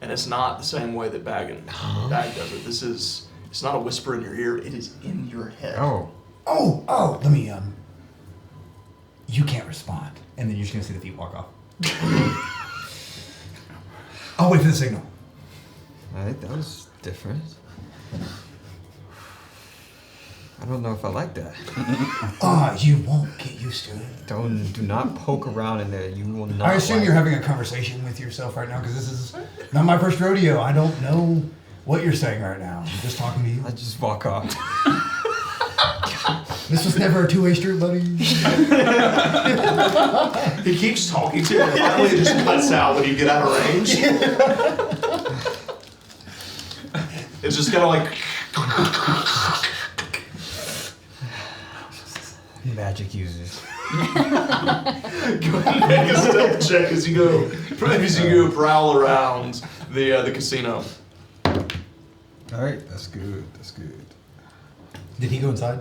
And it's not the same way that Bag does it. It's not a whisper in your ear, it is in your head. Oh, let me, you can't respond. And then you're just gonna see the feet walk off. I'll wait for the signal. All right, that was different. I don't know if I like that. You won't get used to it. Do not poke around in there. You will not. I assume like you're having a conversation with yourself right now, because this is not my first rodeo. I don't know what you're saying right now. I'm just talking to you. I just walk off. This was never a two-way street, buddy. He keeps talking to you, and finally it just cuts out when you get out of range. It's just kind of like. Magic users. Go ahead and make a stealth check as you go prowl around the casino. All right, that's good. Did he go inside?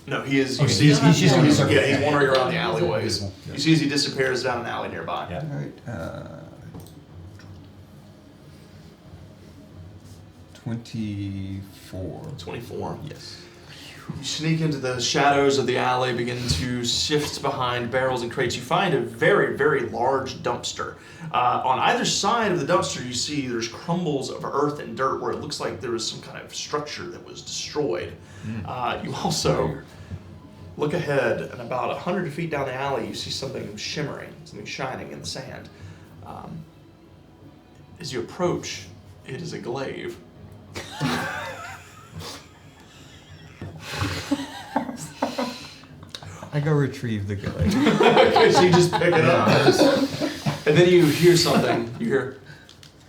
No, he is. You Okay, see, he's just gonna circle. he's wandering around the alleyways. Yeah. You see as he disappears down an alley nearby. Yeah. All right. 24. 24. Yes. You sneak into the shadows of the alley, begin to sift behind barrels and crates. You find a very, very large dumpster. On either side of the dumpster, you see there's crumbles of earth and dirt where it looks like there was some kind of structure that was destroyed. You also look ahead, and about 100 feet down the alley, you see something shimmering, something shining in the sand. As you approach, it is a glaive. I go retrieve the guy. Okay, so you just pick it up. And then you hear something. You hear,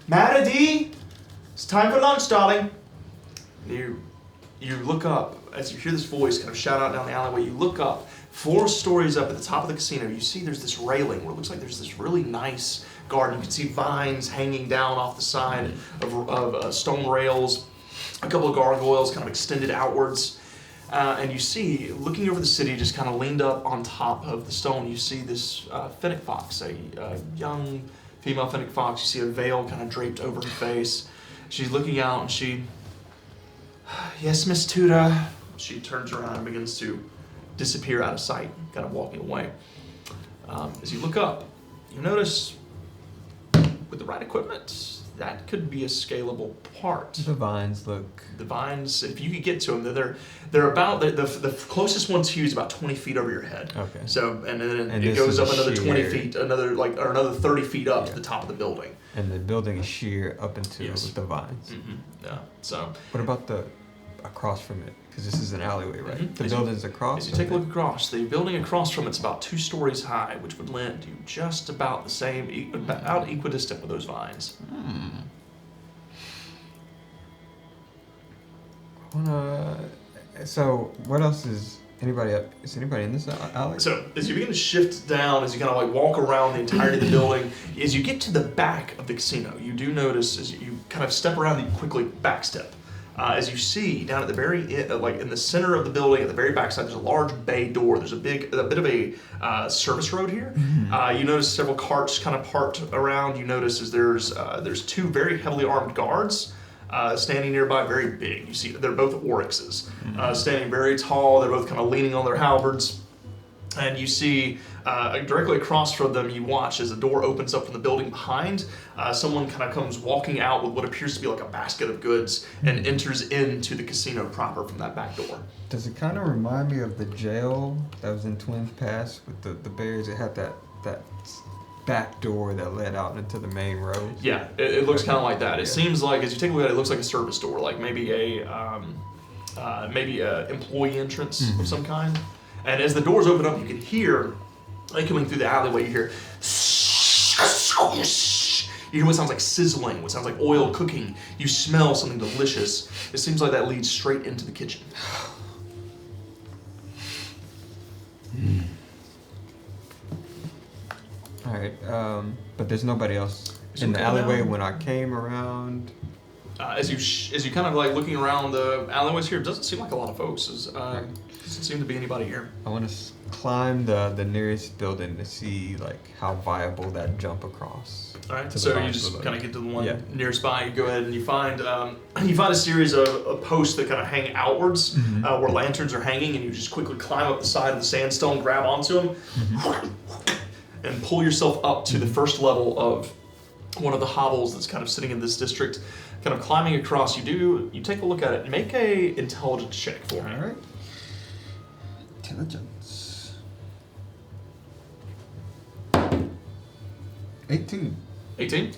Maddie, it's time for lunch, darling. You look up, as you hear this voice kind of shout out down the alleyway, you look up, 4 stories up at the top of the casino, you see there's this railing where it looks like there's this really nice garden. You can see vines hanging down off the side of stone rails, a couple of gargoyles kind of extended outwards. And you see, looking over the city, just kind of leaned up on top of the stone, you see this fennec fox, a young female fennec fox. You see a veil kind of draped over her face. She's looking out and she, yes, Miss Tudor. She turns around and begins to disappear out of sight, kind of walking away. As you look up, you notice, with the right equipment, that could be a scalable part. The vines look. The vines, if you could get to them, they're about the closest one to you is about 20 feet over your head. Okay. So and then And it this goes is up another sheer. 20 feet, another 30 feet up to the top of the building. And the building is sheer up into Yes. the vines. Mm-hmm. Yeah. So What about the across from it? Because this is an alleyway, right? Mhm. The As you- building's across. as you take a look across, the building across from it's about 2 stories high, which would lend you just about the same, about equidistant with those vines. So what else is anybody up? Is anybody in this alley? So as you begin to shift down, as you kind of like walk around the entirety of the building, as you get to the back of the casino, you do notice as you kind of step around, you quickly backstep. As you see down at the very like in the center of the building, at the very backside, there's a large bay door. There's a bit of a service road here. You notice several carts kind of parked around. You notice as there's two very heavily armed guards standing nearby, very big. You see they're both oryxes, standing very tall. They're both kind of leaning on their halberds. And you see directly across from them, you watch as the door opens up from the building behind. Someone kind of comes walking out with what appears to be like a basket of goods and enters into the casino proper from that back door. Does it kind of remind me of the jail that was in Twins Pass with the bears? It had that back door that led out into the main road. Yeah, it looks kind of like that. It seems like, as you take a look at it, it looks like a service door, like maybe a employee entrance of some kind. And as the doors open up, you can hear, like coming through the alleyway, you hear what sounds like sizzling, what sounds like oil cooking. You smell something delicious. It seems like that leads straight into the kitchen. All right, but there's nobody else in the alleyway when I came around. As you kind of like looking around the alleyways here, it doesn't seem like a lot of folks. Doesn't seem to be anybody here. I want to climb the nearest building to see like how viable that jump across. All right, to the so you back just of the kind of get to the one Yeah. nearest by. You go ahead and you find a series of posts that kind of hang outwards, where lanterns are hanging, and you just quickly climb up the side of the sandstone, grab onto them, and pull yourself up to the first level of one of the hovels that's kind of sitting in this district. Kind of climbing across, you take a look at it. Make a intelligence check for me. All right. Intelligence. 18. 18?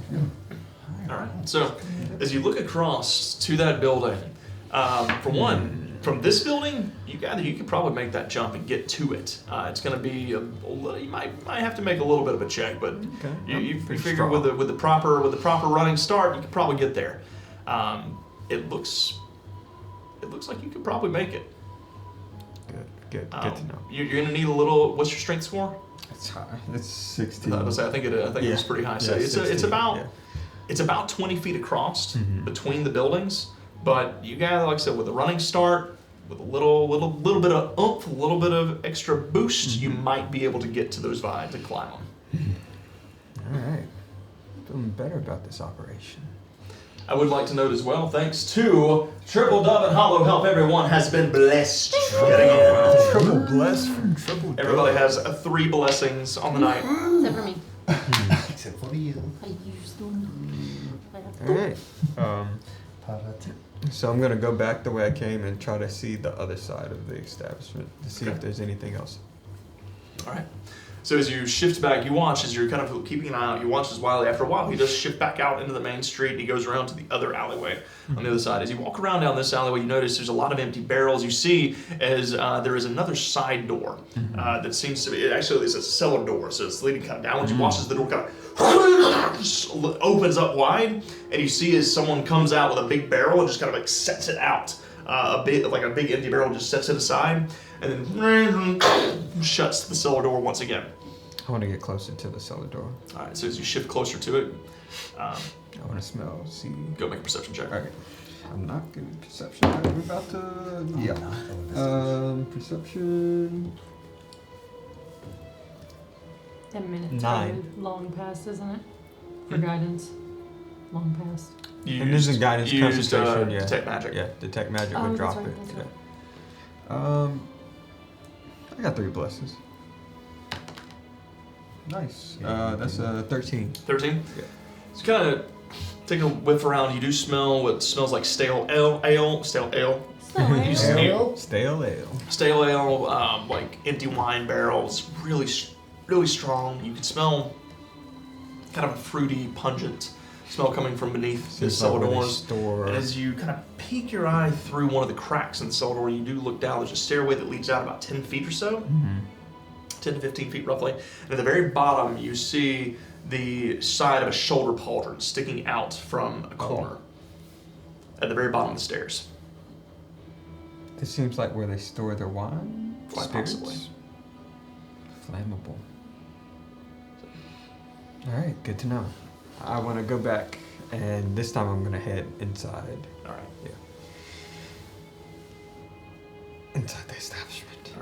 All right. So, as you look across to that building, from this building, you could probably make that jump and get to it. It's going to be you might have to make a little bit of a check, but you figure with the proper running start, you could probably get there. It looks like you could probably make it. Good to know. You're going to need a little. What's your strength score? It's high. It's 16. I think it was pretty high. So it's about 20 feet across between the buildings. But you guys, like I said, with a running start, with a little bit of oomph, a little bit of extra boost, you might be able to get to those vines and climb them. All right. Feeling better about this operation. I would like to note as well, thanks to Triple Dove and Hollow Help, everyone has been blessed. Triple bless from Triple Dove. Everybody has 3 blessings on the night. Except for me. Except for you. I used them. All right. So I'm gonna go back the way I came and try to see the other side of the establishment to see if there's anything else. All right. So as you shift back, you watch as you're kind of keeping an eye out. You watch as Wiley, after a while, he does shift back out into the main street. And he goes around to the other alleyway on the other side. As you walk around down this alleyway, you notice there's a lot of empty barrels. You see as there is another side door that seems to be, it's a cellar door, so it's leading kind of downwards. You watch as the door kind of opens up wide, and you see as someone comes out with a big barrel and just kind of like sets it out. A big empty barrel, just sets it aside, and then shuts the cellar door once again. I want to get closer to the cellar door. All right, so as you shift closer to it, I want to smell, see. go make a perception check. All right. I'm not good at perception. I'm about to. Yeah. Perception. 10 minutes 9. probably long past, isn't it? For guidance. Long past. And this is guidance you concentration. used, detect magic. Yeah, detect magic Oh, would that's drop right, it. that's Yeah. I got 3 blesses. Nice. That's a 13. 13? Yeah. So kind of take a whiff around. You do smell what smells like stale ale. Stale You smell Stale ale. stale ale, like empty wine barrels, really strong. You can smell kind of a fruity, pungent smell coming from beneath the cellar doors. And as you kind of peek your eye through one of the cracks in the cellar door, you do look down. There's a stairway that leads out about 10 feet or so, 10 to 15 feet roughly. And at the very bottom, you see the side of a shoulder pauldron sticking out from a corner at the very bottom of the stairs. This seems like where they store their wine. Quite spirits. possibly. Flammable. All right, good to know. I want to go back, and this time I'm gonna head inside. All right. Yeah. Inside the establishment.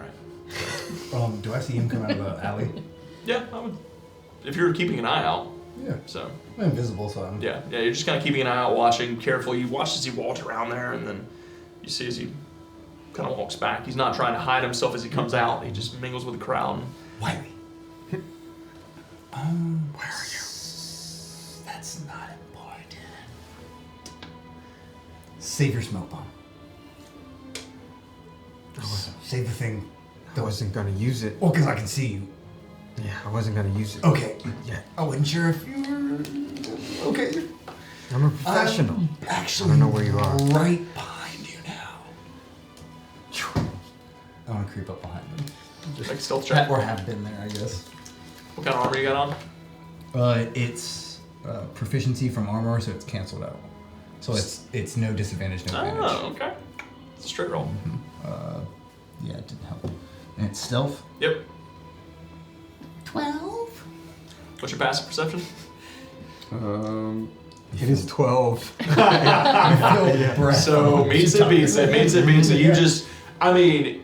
All right. Do I see him come out of the alley? Yeah, I would. If you're keeping an eye out, Yeah. so I'm invisible, so I'm. yeah, you're just kind of keeping an eye out, watching carefully. You watch as he walks around there, and then you see as he kind of walks back. He's not trying to hide himself as he comes out. He just mingles with the crowd. Wiley. Where are you? That's not important. Save your smoke bomb. Save the thing. I wasn't gonna use it. Well, because I can see you. Yeah, I wasn't gonna use it. Okay. Yeah, I wasn't sure if you were. Okay. I'm a professional. Actually, I don't know where you are. Right behind you now. I want to creep up behind them. Just make a stealth check. Or have been there, I guess. What kind of armor you got on? It's proficiency from armor, so it's canceled out. So it's no disadvantage, no advantage. Oh, okay. It's a straight roll. Yeah, it didn't help. And it's stealth. Yep. 12? What's your passive perception? It is 12. So meets it, beats it, meets it, beats it. You just, I mean,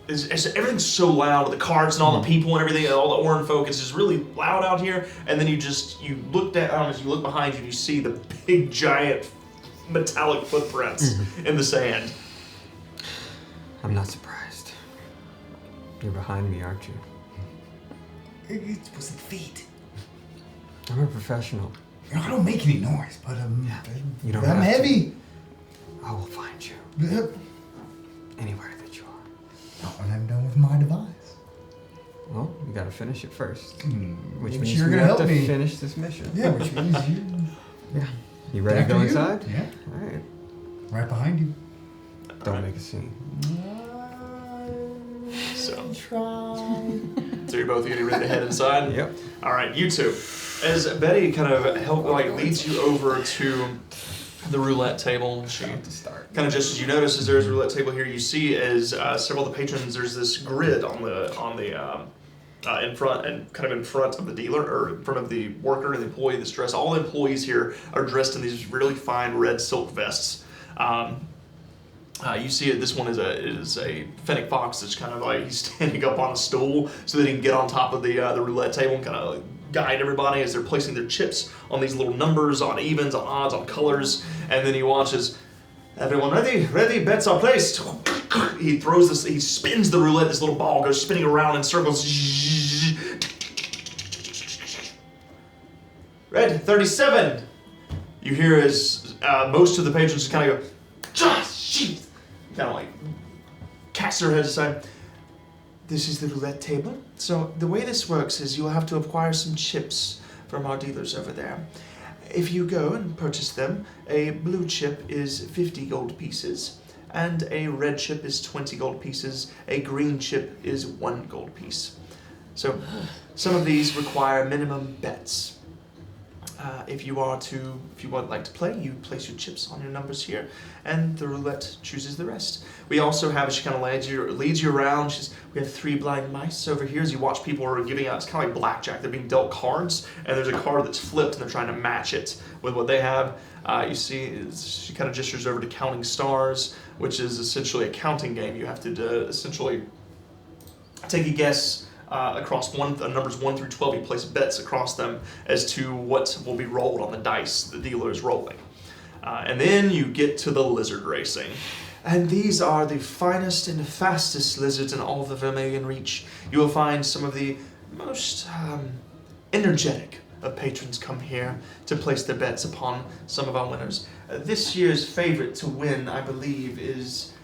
everything's so loud. The carts and all the people and everything, all the Orin folk, it's just really loud out here. And then you look down, as you look behind you, and you see the big, giant, metallic footprints in the sand. I'm not surprised. You're behind me, aren't you? It wasn't feet. I'm a professional. I don't make any noise, but You don't I'm have to. heavy. I will find you anywhere that you are. Not when I'm done with my device. Well, we gotta finish it first. Which Which means you're we gonna have help to me. finish this mission. Yeah, which means you. Yeah. You ready to go After you? inside? Yeah. All right. Right behind you. Don't make a scene. So, Try. so you're both getting ready to head inside? Yep. All right, you two. As Betty kind of leads you over to the roulette table, she To start. kind of just as you notice as there's a roulette table here, you see as several of the patrons, there's this grid on the in front and kind of in front of the dealer or in front of the worker and the employee that's dressed. All the employees here are dressed in these really fine red silk vests. You see it. This one is a fennec fox that's kind of like he's standing up on a stool so that he can get on top of the roulette table and kind of guide everybody as they're placing their chips on these little numbers, on evens, on odds, on colors, and then he watches. Everyone ready? Ready? Bets are placed. He throws this. He spins the roulette. This little ball goes spinning around in circles. Red 37. You hear as most of the patrons just kind of go, "Jeez!" Kind of like cast their heads aside. This is the roulette table. So the way this works is you'll have to acquire some chips from our dealers over there. If you go and purchase them, a blue chip is 50 gold pieces, and a red chip is 20 gold pieces, a green chip is 1 gold piece. So some of these require minimum bets. If you would like to play, you place your chips on your numbers here, and the roulette chooses the rest. We also have, as she kind of leads you around, we have 3 blind mice over here. As you watch, people are giving out, it's kind of like blackjack. They're being dealt cards, and there's a card that's flipped, and they're trying to match it with what they have. You see, she kind of gestures over to Counting Stars, which is essentially a counting game. You have to essentially take a guess across numbers 1 through 12. You place bets across them as to what will be rolled on the dice the dealer is rolling. And then you get to the lizard racing. And these are the finest and fastest lizards in all of the Vermilion Reach. You will find some of the most energetic of patrons come here to place their bets upon some of our winners. This year's favorite to win, I believe, is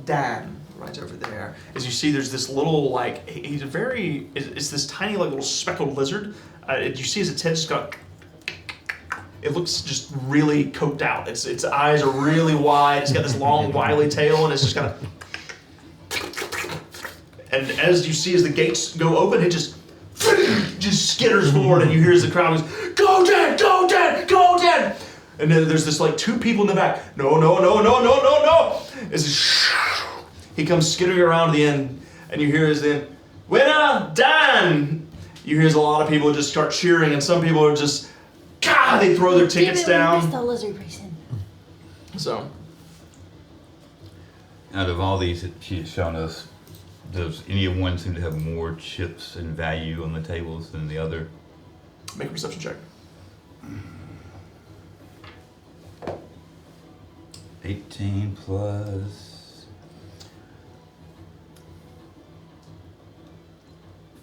Dan, right over there. As you see, there's this little, it's this tiny, little speckled lizard. You see as its head just got, it looks just really coked out. Its eyes are really wide. It's got this long, wily tail, and it's just kind of, and as you see as the gates go open, it just skitters forward, and you hear as the crowd goes, "Go Dan! Go Dan! Go Dan!" And then there's this like 2 people in the back. No. As he comes skittering around to the end, and you hear his then, winner, Dan! You hear a lot of people just start cheering, and some people are just, God, they throw their tickets down. The lizard person. So. Out of all these that she's shown us, does any one seem to have more chips and value on the tables than the other? Make a perception check. 18 plus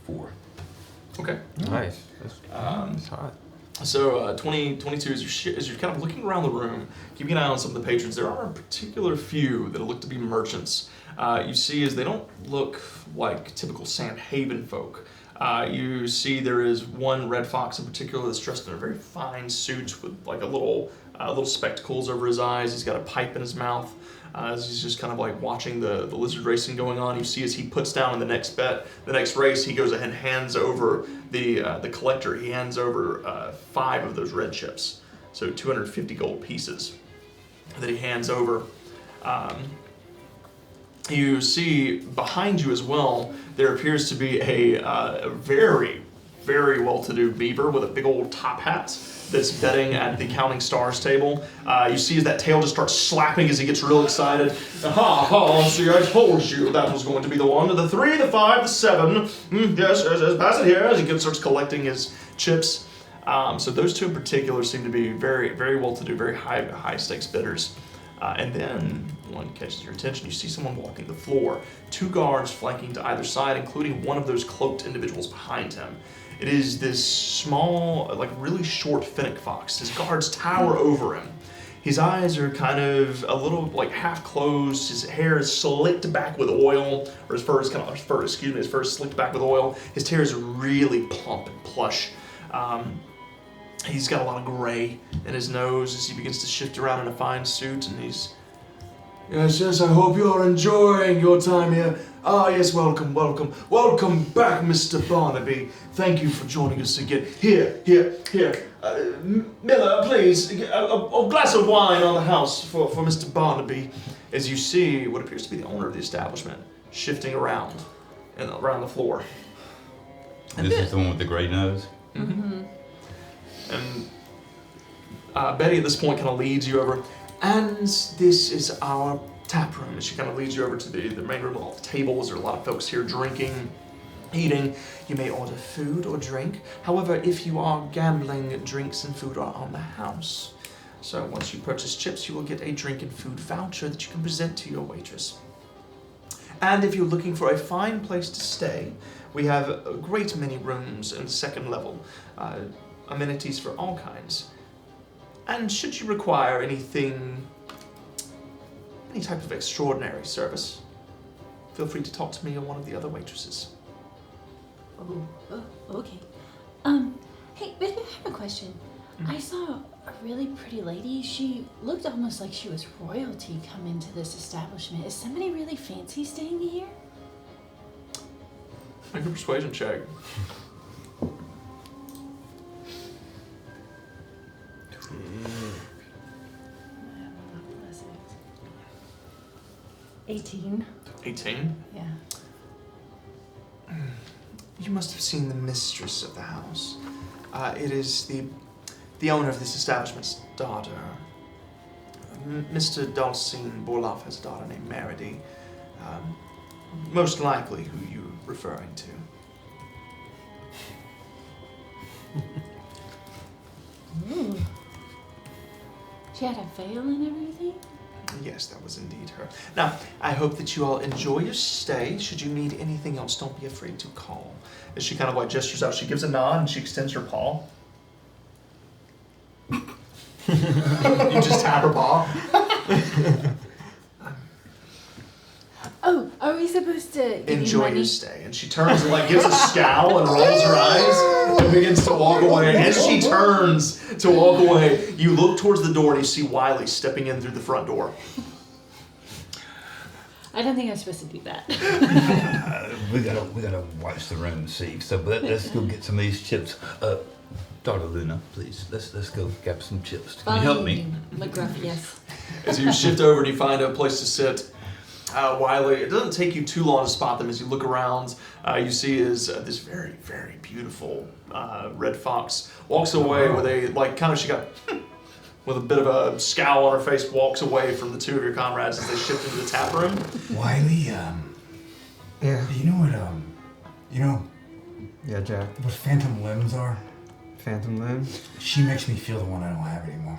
4. Okay. Nice. That's hot. So 22, as you're kind of looking around the room, keeping an eye on some of the patrons, there are a particular few that look to be merchants. You see as they don't look like typical Sandhaven folk. You see there is one red fox in particular that's dressed in a very fine suit with like a little spectacles over his eyes. He's got a pipe in his mouth. As he's just kind of like watching the lizard racing going on. You see as he puts down in the next race, he goes ahead and hands over the collector. He hands over 5 of those red chips, so 250 gold pieces that he hands over. You see behind you as well, there appears to be a very, very well-to-do beaver with a big old top hat that's betting at the Counting Stars table. You see as that tail just starts slapping as he gets real excited. See, I told you that was going to be the 1, the 3, the 5, the 7. Yes, pass it here. As he starts collecting his chips. So those 2 in particular seem to be very, very well-to-do, very high stakes bidders. And then one catches your attention. You see someone walking the floor. 2 guards flanking to either side, including one of those cloaked individuals behind him. It is this small, like really short fennec fox. His guards tower over him. His eyes are kind of a little like half closed. His hair is slicked back with oil, or his fur is slicked back with oil. His hair is really plump and plush. He's got a lot of gray in his nose as he begins to shift around in a fine suit, and he's... Yes, I hope you're enjoying your time here. Ah, yes, welcome. Welcome back, Mr. Barnaby. Thank you for joining us again. Here. Miller, please, a glass of wine on the house for Mr. Barnaby. As you see what appears to be the owner of the establishment shifting around the floor. And this is the one with the gray nose? Mm-hmm. And Betty at this point kind of leads you over. And this is our tap room. And she kind of leads you over to the main room with all the tables. There are a lot of folks here drinking, eating. You may order food or drink. However, if you are gambling, drinks and food are on the house. So once you purchase chips, you will get a drink and food voucher that you can present to your waitress. And if you're looking for a fine place to stay, we have a great many rooms in the 2nd level. Amenities for all kinds. And should you require any type of extraordinary service, feel free to talk to me or one of the other waitresses. Oh, okay. Hey, Betty, I have a question. I saw a really pretty lady. She looked almost like she was royalty come into this establishment. Is somebody really fancy staying here? Make a persuasion check. 18. 18? Yeah. You must have seen the mistress of the house. It is the owner of this establishment's daughter. Mr. Dalcine Borloff has a daughter named Meredy. Most likely who you're referring to. Ooh. She had a veil and everything? Yes, that was indeed her. Now, I hope that you all enjoy your stay. Should you need anything else, don't be afraid to call. As she kind of like gestures out, she gives a nod and she extends her paw. You just tap her paw. Oh, are we supposed to give Enjoy you money? your stay. And she turns and like gives a scowl and rolls her eyes and begins to walk away. And as she turns to walk away, you look towards the door and you see Wiley stepping in through the front door. I don't think I'm supposed to do that. We gotta watch the room and see. So let's go get some of these chips. Daughter Luna, please. Let's go grab some chips. Can you help me? McGruff, yes. As you shift over and you find a place to sit, Wiley, it doesn't take you too long to spot them. As you look around, you see is this very, very beautiful red fox walks away with a she got with a bit of a scowl on her face, walks away from the two of your comrades as they shift into the tap room. Wiley, Yeah. you know what, Yeah, Jack. what phantom limbs are? Phantom limbs. She makes me feel the one I don't have anymore.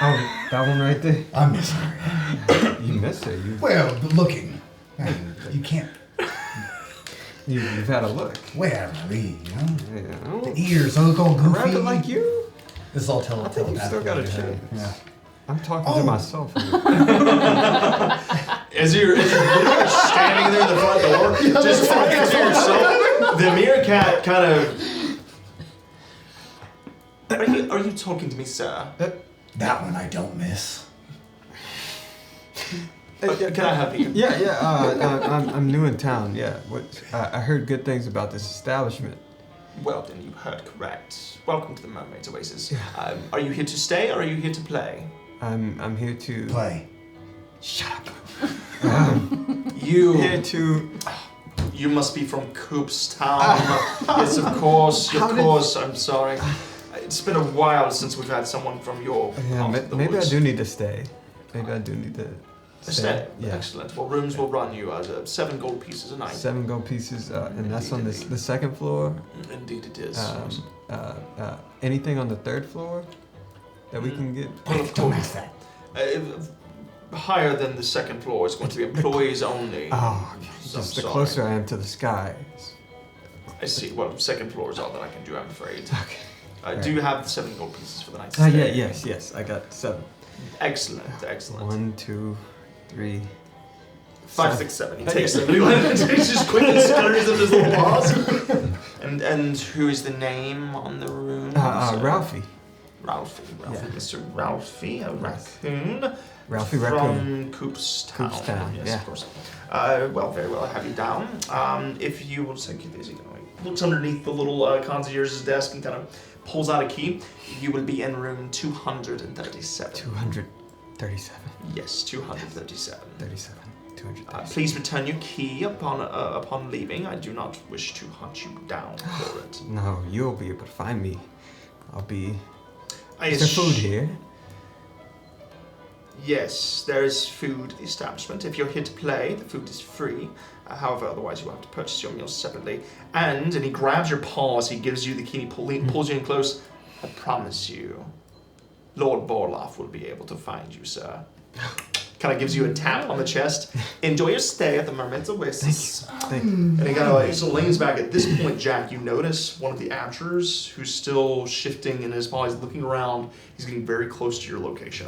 Oh, that one right there. I miss her. You miss her. Well, but looking. Man, you can't. You've had a look. Where I leave, you know? Yeah. The ears, they look all goofy. Rather like you. This is all I think you still got a chance. Yeah. I'm talking to myself. As you're literally standing there in the front door, just talking to yourself, the meerkat kind of. Are you talking to me, sir? That one I don't miss. Can I help you? Yeah. I'm new in town. Yeah. I heard good things about this establishment. Well, then you heard correct. Welcome to the Mermaid's Oasis. Are you here to stay or are you here to play? I'm here to Play. Shut up. You Here to. You must be from Coopstown. Yes, of course. I'm sorry. It's been a while since we've had someone from your Yeah, part of the maybe I woods. do need to stay. Maybe I do need to Stay. Yeah. Excellent. Well, rooms will run you 7 gold pieces a night. 7 gold pieces, and that's on the second floor. Indeed, it is. Anything on the third floor that we can get? Well, of Don't course. ask that. Higher than the second floor is going to be employees only. Oh, okay. So Just the sorry. closer I am to the sky. I see. Well, second floor is all that I can do, I'm afraid. Okay. Do you have the 7 gold pieces for the night's Yeah, stay? yes. I got 7. Excellent. 1, 2, 3. 5, 6, 7. He takes them. He just quickly scutters them in his little paws. And who is the name on the room? Ralphie. Ralphie. Yeah. Mr. Ralphie, a raccoon. Ralphie Raccoon. From Coopstown. Coopstown, Yes, yeah. of course. Well, very well. I have you down. If you will take this, he looks underneath the little concierge's desk and kind of pulls out a key. You will be in room 237. 237. Yes, 237. 37. 237. Please return your key upon leaving. I do not wish to hunt you down for it. No, you'll be able to find me. I'll be. I Is there food here? Yes, there is food at the establishment. If you're here to play, the food is free. However, otherwise you will have to purchase your meals separately. And he grabs your paw as he gives you the key. He pulls you in close. I promise you, Lord Borloff will be able to find you, sir. Kind of gives you a tap on the chest. Enjoy your stay at the Mermaid's Oasis. Thank you. And he kind of so leans back. At this point, Jack, you notice one of the amateurs who's still shifting in his paw. He's looking around. He's getting very close to your location.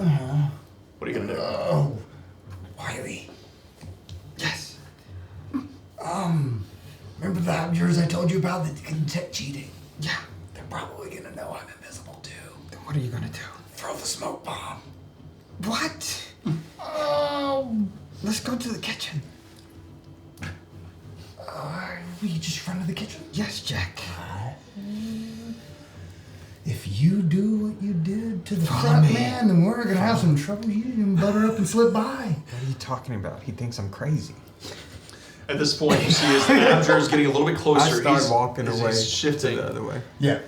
What are you gonna do? Oh, Wiley. Yes. Remember the amateurs I told you about that can detect cheating? Yeah. They're probably gonna know I'm invisible too. Then what are you gonna do? Throw the smoke bomb. What? Let's go to the kitchen. We could just run to the kitchen. Yes, Jack. If you do what you did to the Follow front me. man, then we're gonna have some trouble. You didn't even butter up and slip by. What are you talking about? He thinks I'm crazy. At this point, you see his amateur is getting a little bit closer. I start walking he's away. shifting. To the other way. Yeah,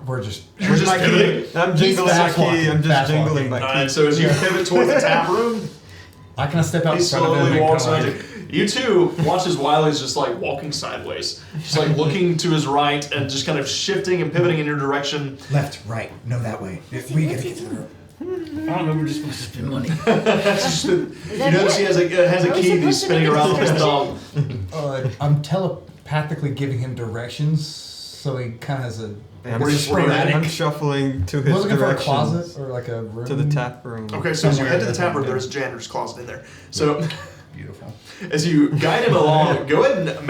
we're just. We're just pivoting. I'm He's jingling my fast key. walking, I'm just fast jingling walking. my key. Alright, so as you pivot towards the tap room, I kind of step out he in front of him slowly and walks kinda around like, you. You two watch as Wiley's just like walking sideways. Just like looking to his right and just kind of shifting and pivoting in your direction. left, right, no, that way. We gotta get to the room. I don't know, we're just supposed to spend money. You notice he has a key that he's spinning around with his thumb. I'm telepathically giving him directions, so he kind of has a. I'm, Where just are you I'm heading? shuffling to his We're looking for a directions. closet or like a room. To the tap room. Okay, so as you Somewhere head to the in tap room, there. there's a janitor's closet in there. So Beautiful. as you guide him along, go ahead and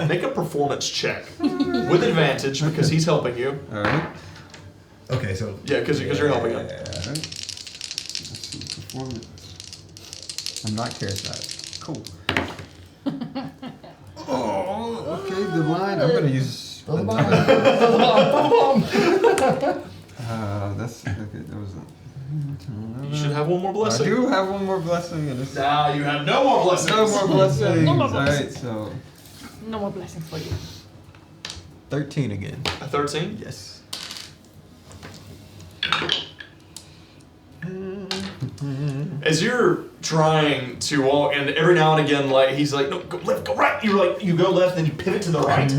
make a performance check with advantage because he's helping you. All right. Okay, so. Yeah, because you're helping him. Let's see, performance. I'm not charismatic. Cool. Oh, okay. The line. I'm gonna use. That's okay. That was. You should have one more I blessing. do have one more blessing, and it's Now you have no more blessings. no more blessings. No more All right, blessings. so No more blessings for you. 13 again. A 13? Yes. As you're trying to walk, and every now and again, like he's like, no, go left, go right. You're like, you go left, then you pivot to the right.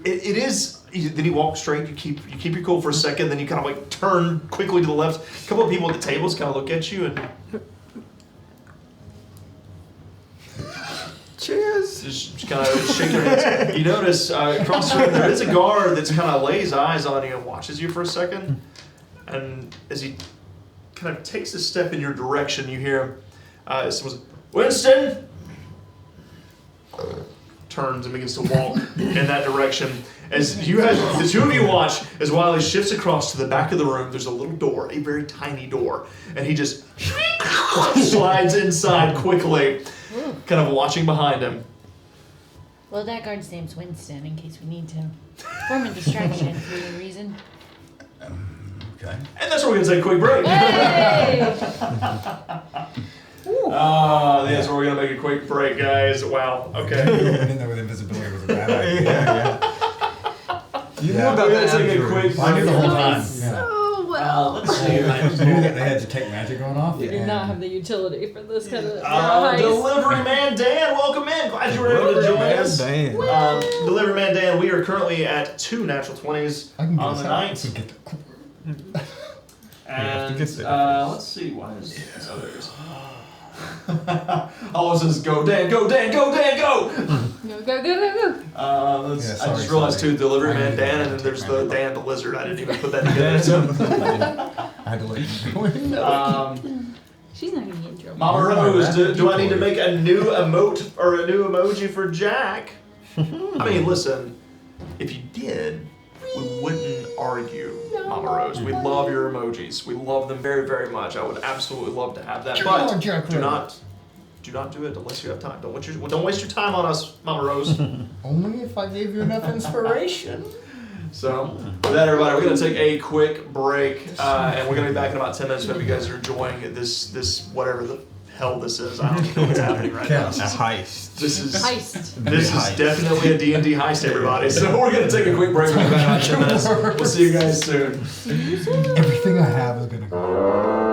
It is. Then you walk straight. You keep your cool for a second. Then you kind of like turn quickly to the left. A couple of people at the tables kind of look at you and Cheers. just kind of shake their heads. You notice across the room there is a guard that's kind of lays eyes on you and watches you for a second. And as he kind of takes a step in your direction, you hear someone, Winston! Turns and begins to walk in that direction. As the two of you watch, as Wiley shifts across to the back of the room, there's a little door, a very tiny door, and he just slides inside quickly, kind of watching behind him. Well, that guard's name's Winston, in case we need to form a distraction for any reason. Okay. And that's where we're going to take a quick break. Hey! Yes, we're going to make a quick break, guys. Wow, okay. I didn't know that invisibility was a bad idea. Yeah. You knew Yeah. about We're that. gonna take a Andrew. quick I knew the whole time. So Yeah. well. Let's see. I knew that they had detect magic going off. We did not have the utility for this kind of Delivery Man Dan, welcome in. Glad you were able to join us. Damn. Delivery Man Dan, we are currently at 2 natural 20s I can get on this the out. night. We get the- And get the let's see, why is others? All of us is go Dan, go Dan, go Dan, go! Go, go, go, go, go. I sorry, just realized sorry. too, Delivery I Man need Dan, to and then take there's my the book. Dan the Lizard. I didn't even put that together. So, I had to let you go in. She's not gonna get in trouble. Mama Rose, do I need to make a new emote or a new emoji for Jack? I mean, listen, if you did, we wouldn't argue, Mama Rose. We love your emojis. We love them very, very much. I would absolutely love to have that, Come but on, Jack do Rose. not do it unless you have time. Don't waste your time on us, Mama Rose. Only if I gave you enough inspiration. So, with that, everybody, we're going to take a quick break, and we're going to be back in about 10 minutes. Hope you guys are enjoying this whatever the hell this is. I don't know what's happening right now. A heist. This is Heist. this is definitely a D&D heist, everybody. So we're going to take a quick break. We'll be back in about 10 minutes. We'll see you guys soon. Everything I have is gonna go.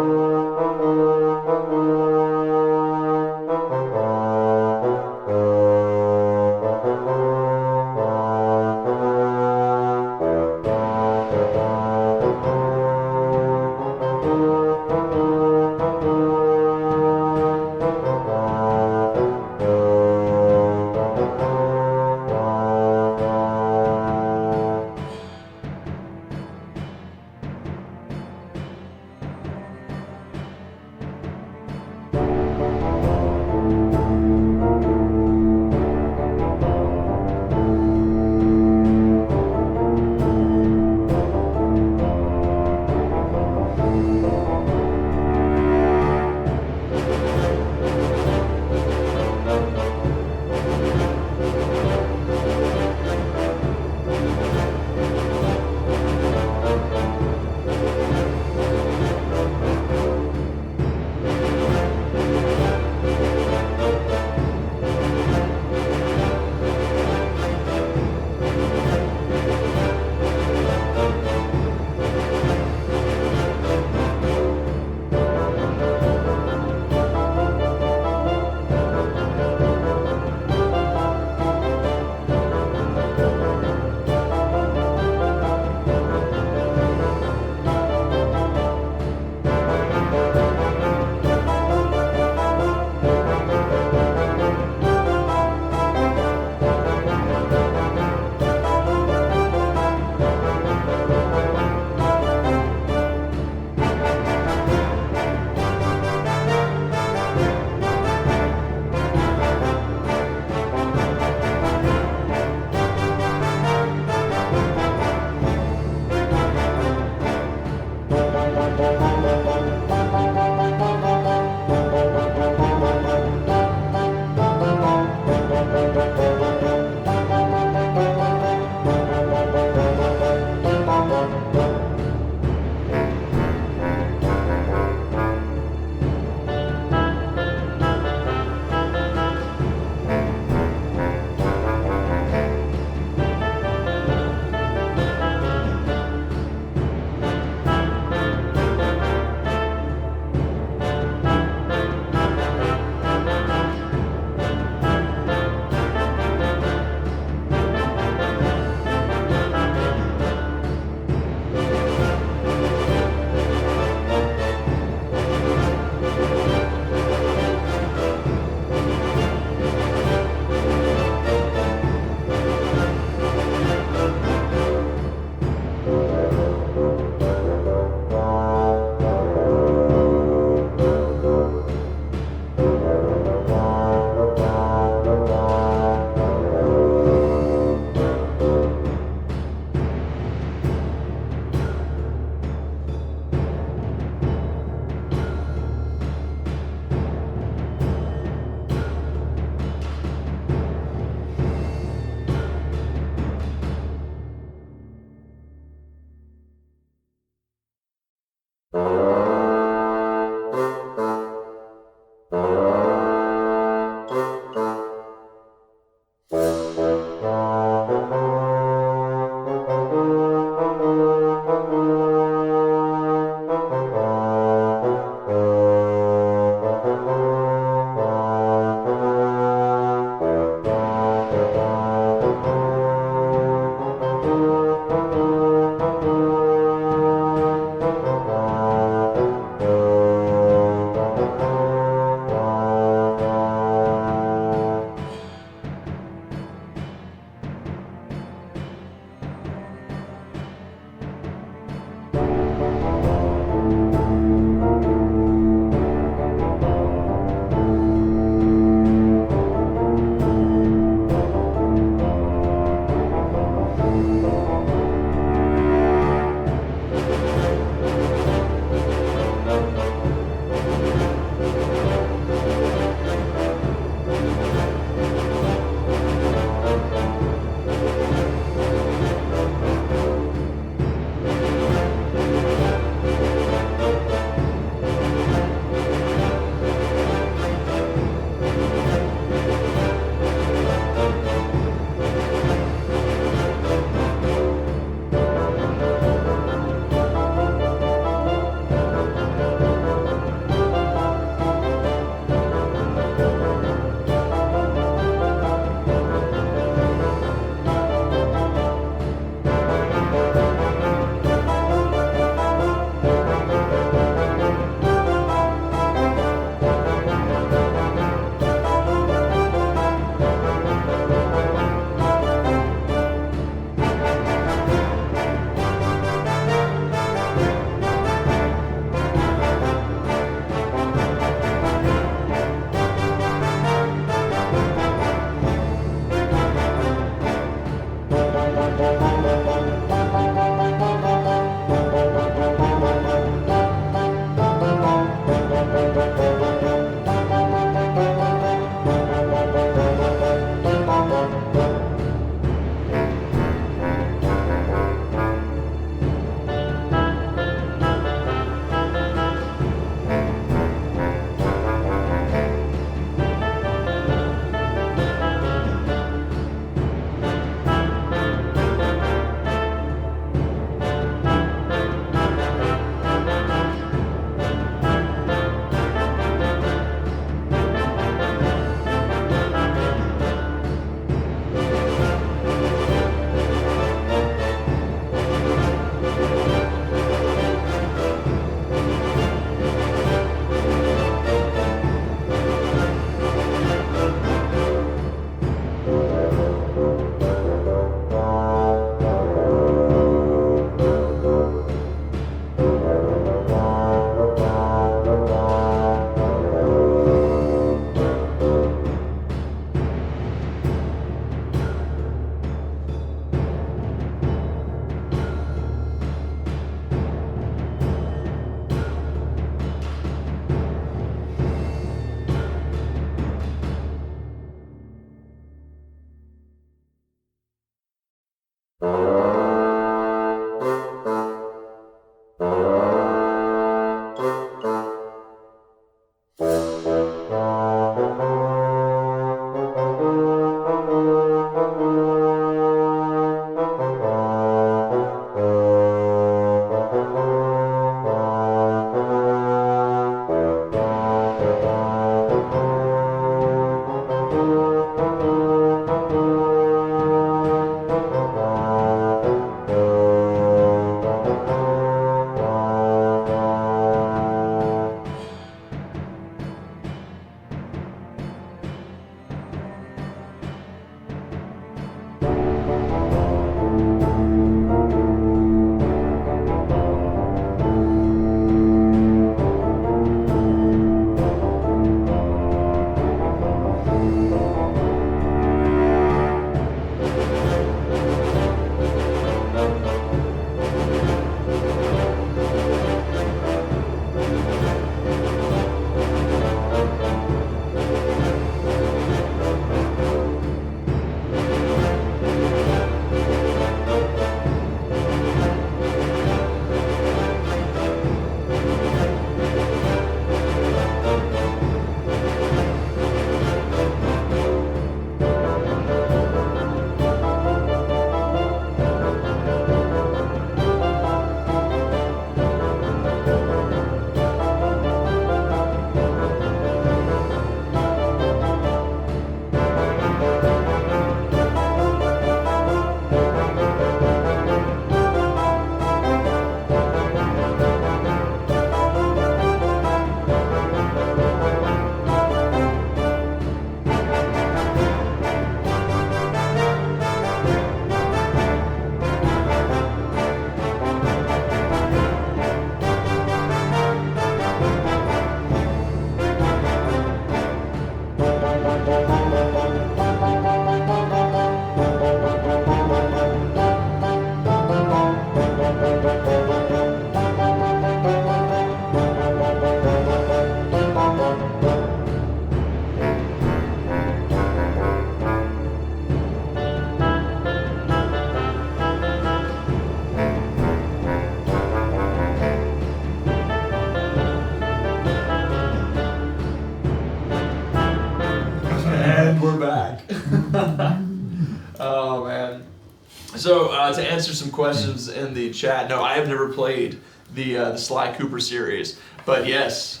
So to answer some questions in the chat, no, I have never played the Sly Cooper series, but yes.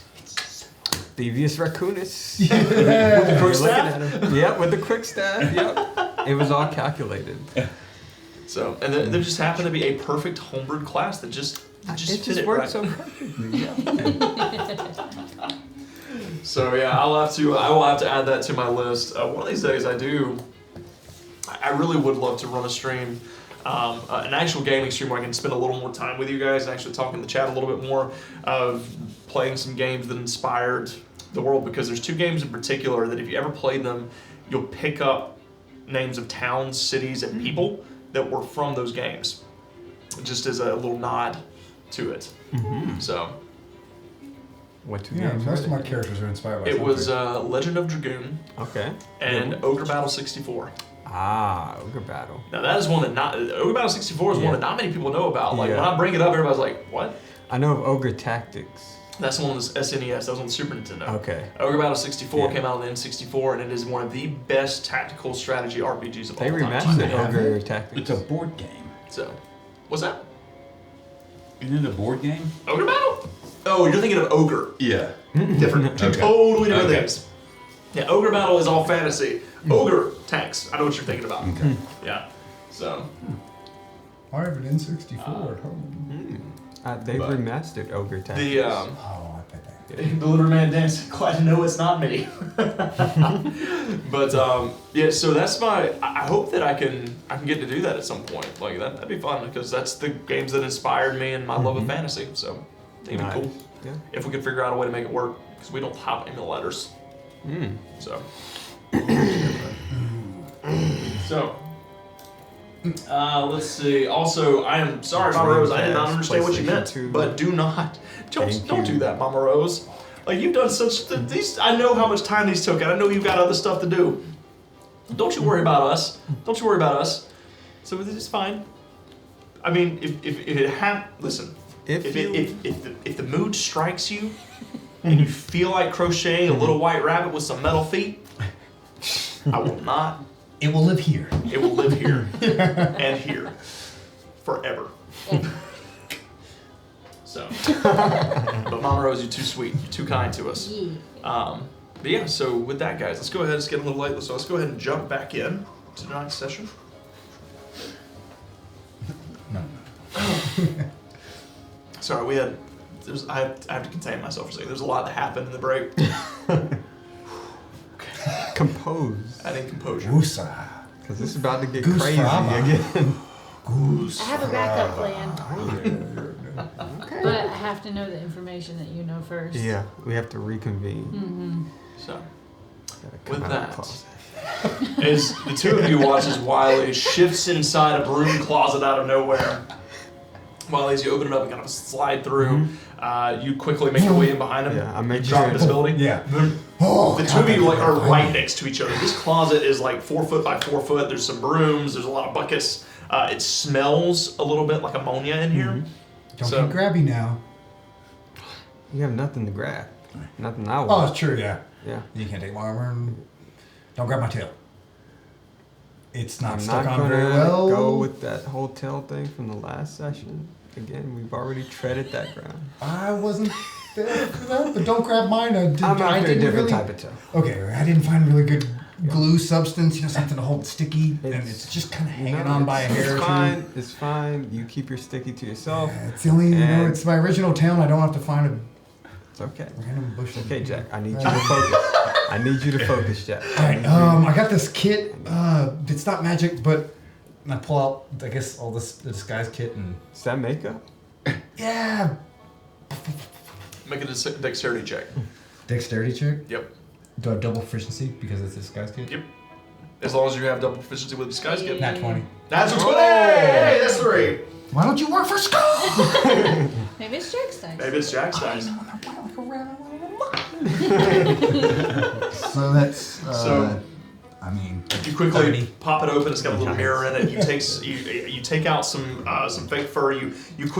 Devious Raccoonus. With the quick You're staff? looking at him. Yep, with the quick staff. Yep. It was all calculated. So, and there just happened to be a perfect homebrewed class that just It fit just it worked right. so perfectly. Yeah. So yeah, I will have to add that to my list. One of these days, I really would love to run a stream, an actual gaming stream where I can spend a little more time with you guys and actually talk in the chat a little bit more of playing some games that inspired the world. Because there's two games in particular that if you ever played them, you'll pick up names of towns, cities, and people that were from those games, just as a little nod to it. Mm-hmm. So. What two Yeah, games most were of my they? characters are inspired by It was something. Legend of Dragoon Okay. and Ogre Battle 64. Ah, Ogre Battle. Now that is one that Ogre Battle 64 is one that not many people know about. Like Yeah. when I bring it up, everybody's like, "What?" I know of Ogre Tactics. That's one of the SNES. That was on the Super Nintendo. Okay. Ogre Battle 64 Yeah. came out on the N64, and it is one of the best tactical strategy RPGs of They all time. remastered Ogre Tactics. It's a board game. So, what's that? Isn't it a board game? Ogre Battle? Oh, you're thinking of Ogre. Yeah. Different. Two Okay. totally different Okay. things. Yeah, Ogre Battle is all fantasy. Ogre tanks. I know what you're thinking about. Okay. Yeah. So, I have an N64 at home. They've But remastered Ogre Tactics. the Oh, I bet that. The little man dance. Glad to know it's not me. But yeah, so that's my. I hope that I can get to do that at some point. Like that'd be fun because that's the games that inspired me and my love of fantasy. So it'd be Nice. cool Yeah. if we could figure out a way to make it work because we don't have email letters. Mm. So. So. Let's see. Also, I am sorry, Mama Rose. I did not understand what you meant. PlayStation 2. But do not, don't GameCube. do that, Mama Rose. Like you've done such these. I know how much time these took, and I know you've got other stuff to do. Don't you worry about us. Don't you worry about us. So it's fine. I mean, if it listen. If the mood strikes you, and you feel like crocheting a little white rabbit with some metal feet, I will not. It will live here. It will live here and here forever. So, but Mama Rose, you're too sweet. You're too kind to us. But yeah, so with that, guys, let's go ahead. It's getting a little late, so let's go ahead and jump back in to tonight's session. No. Sorry, we had. I have to contain myself for a second. There's a lot that happened in the break. Compose. Adding composure. Woosah. Because this is about to get Goose crazy Fraba. again. Goose. I have a backup plan, Okay. But I have to know the information that you know first. Yeah, we have to reconvene. Mm-hmm. So, Gotta come with out of the that, closet. as the two of you watch as Wiley shifts inside a broom closet out of nowhere, Wiley, as you open it up and kind of slide through, you quickly make your way in behind him. Yeah, I make You drop sure- visibility. Yeah. The two of you are right next to each other. This closet is like 4 foot by 4 foot. There's some brooms. There's a lot of buckets. It smells a little bit like ammonia in here. Don't So- get grabby now. You have nothing to grab. Nothing I Oh, want. it's true, yeah. Yeah. You can't take my armor and don't grab my tail. It's not I'm stuck not on gonna very well. go with that whole tail thing from the last session. Again, we've already treaded that ground. I wasn't there for that, but don't grab mine. I I'm I after a didn't different really, type of tail. Okay, I didn't find really good glue substance, something to hold it sticky, and It's- it's just kind of No, hanging on by a hair or It's two. fine. It's fine. You keep your sticky to yourself. Yeah, it's the only, And- it's my original tail, and I don't have to find a It's okay. random bush. Okay, Jack. I need you to focus. I need you to focus, Jack. Alright, I got this kit. It's not magic, but I pull out, I guess, all the disguise kit, and Is that makeup? yeah, Make a dexterity check. dexterity check. Yep. Do I have double proficiency because it's a disguise kit? Yep. As long as you have double proficiency with disguise kit. Nat 20. That's a 20! Hey, that's 3. Why don't you work for school? maybe it's Jack's dice. Maybe it's Jack's dice. So that's, So- I mean, You quickly 30. pop it open. It's got a little mirror in it. You take out some fake fur. You You need me to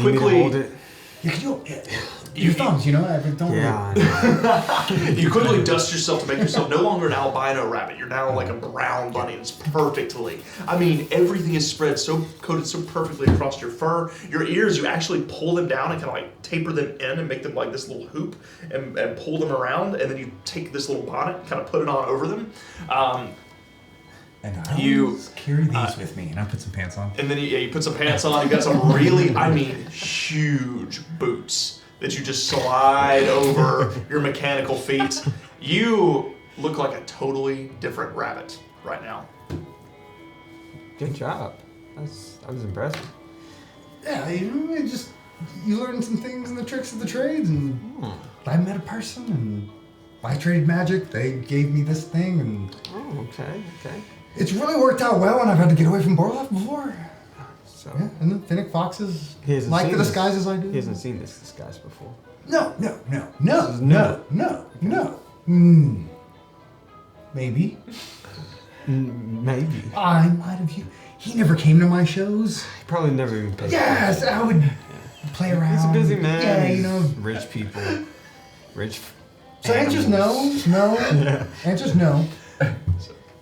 quickly hold it? Your thumbs, you know? Don't Yeah. You quickly dust yourself to make yourself no longer an albino rabbit. You're now like a brown bunny. It's perfectly. I mean, everything is spread coated so perfectly across your fur. Your ears, you actually pull them down and kind of like taper them in and make them like this little hoop and pull them around. And then you take this little bonnet and kind of put it on over them. And I carry these with me, and I put some pants on. And then you put some pants on. You got some really, I mean, huge boots that you just slide over your mechanical feet. You look like a totally different rabbit right now. Good job. I was impressed. Yeah, you learn some things and the tricks of the trades, and I met a person, and I traded magic. They gave me this thing, and Okay. it's really worked out well. And I've had to get away from Borloff before. So Yeah, and the Finnick foxes he hasn't like seen the this- disguise as I do. He hasn't seen this disguise before. No. Maybe. Maybe. I might have. He never came to my shows. He probably never even paid. Yes, I would play around. He's a busy man. Yeah, He's you know. rich people. Rich. So answers no. Yeah. Answers no.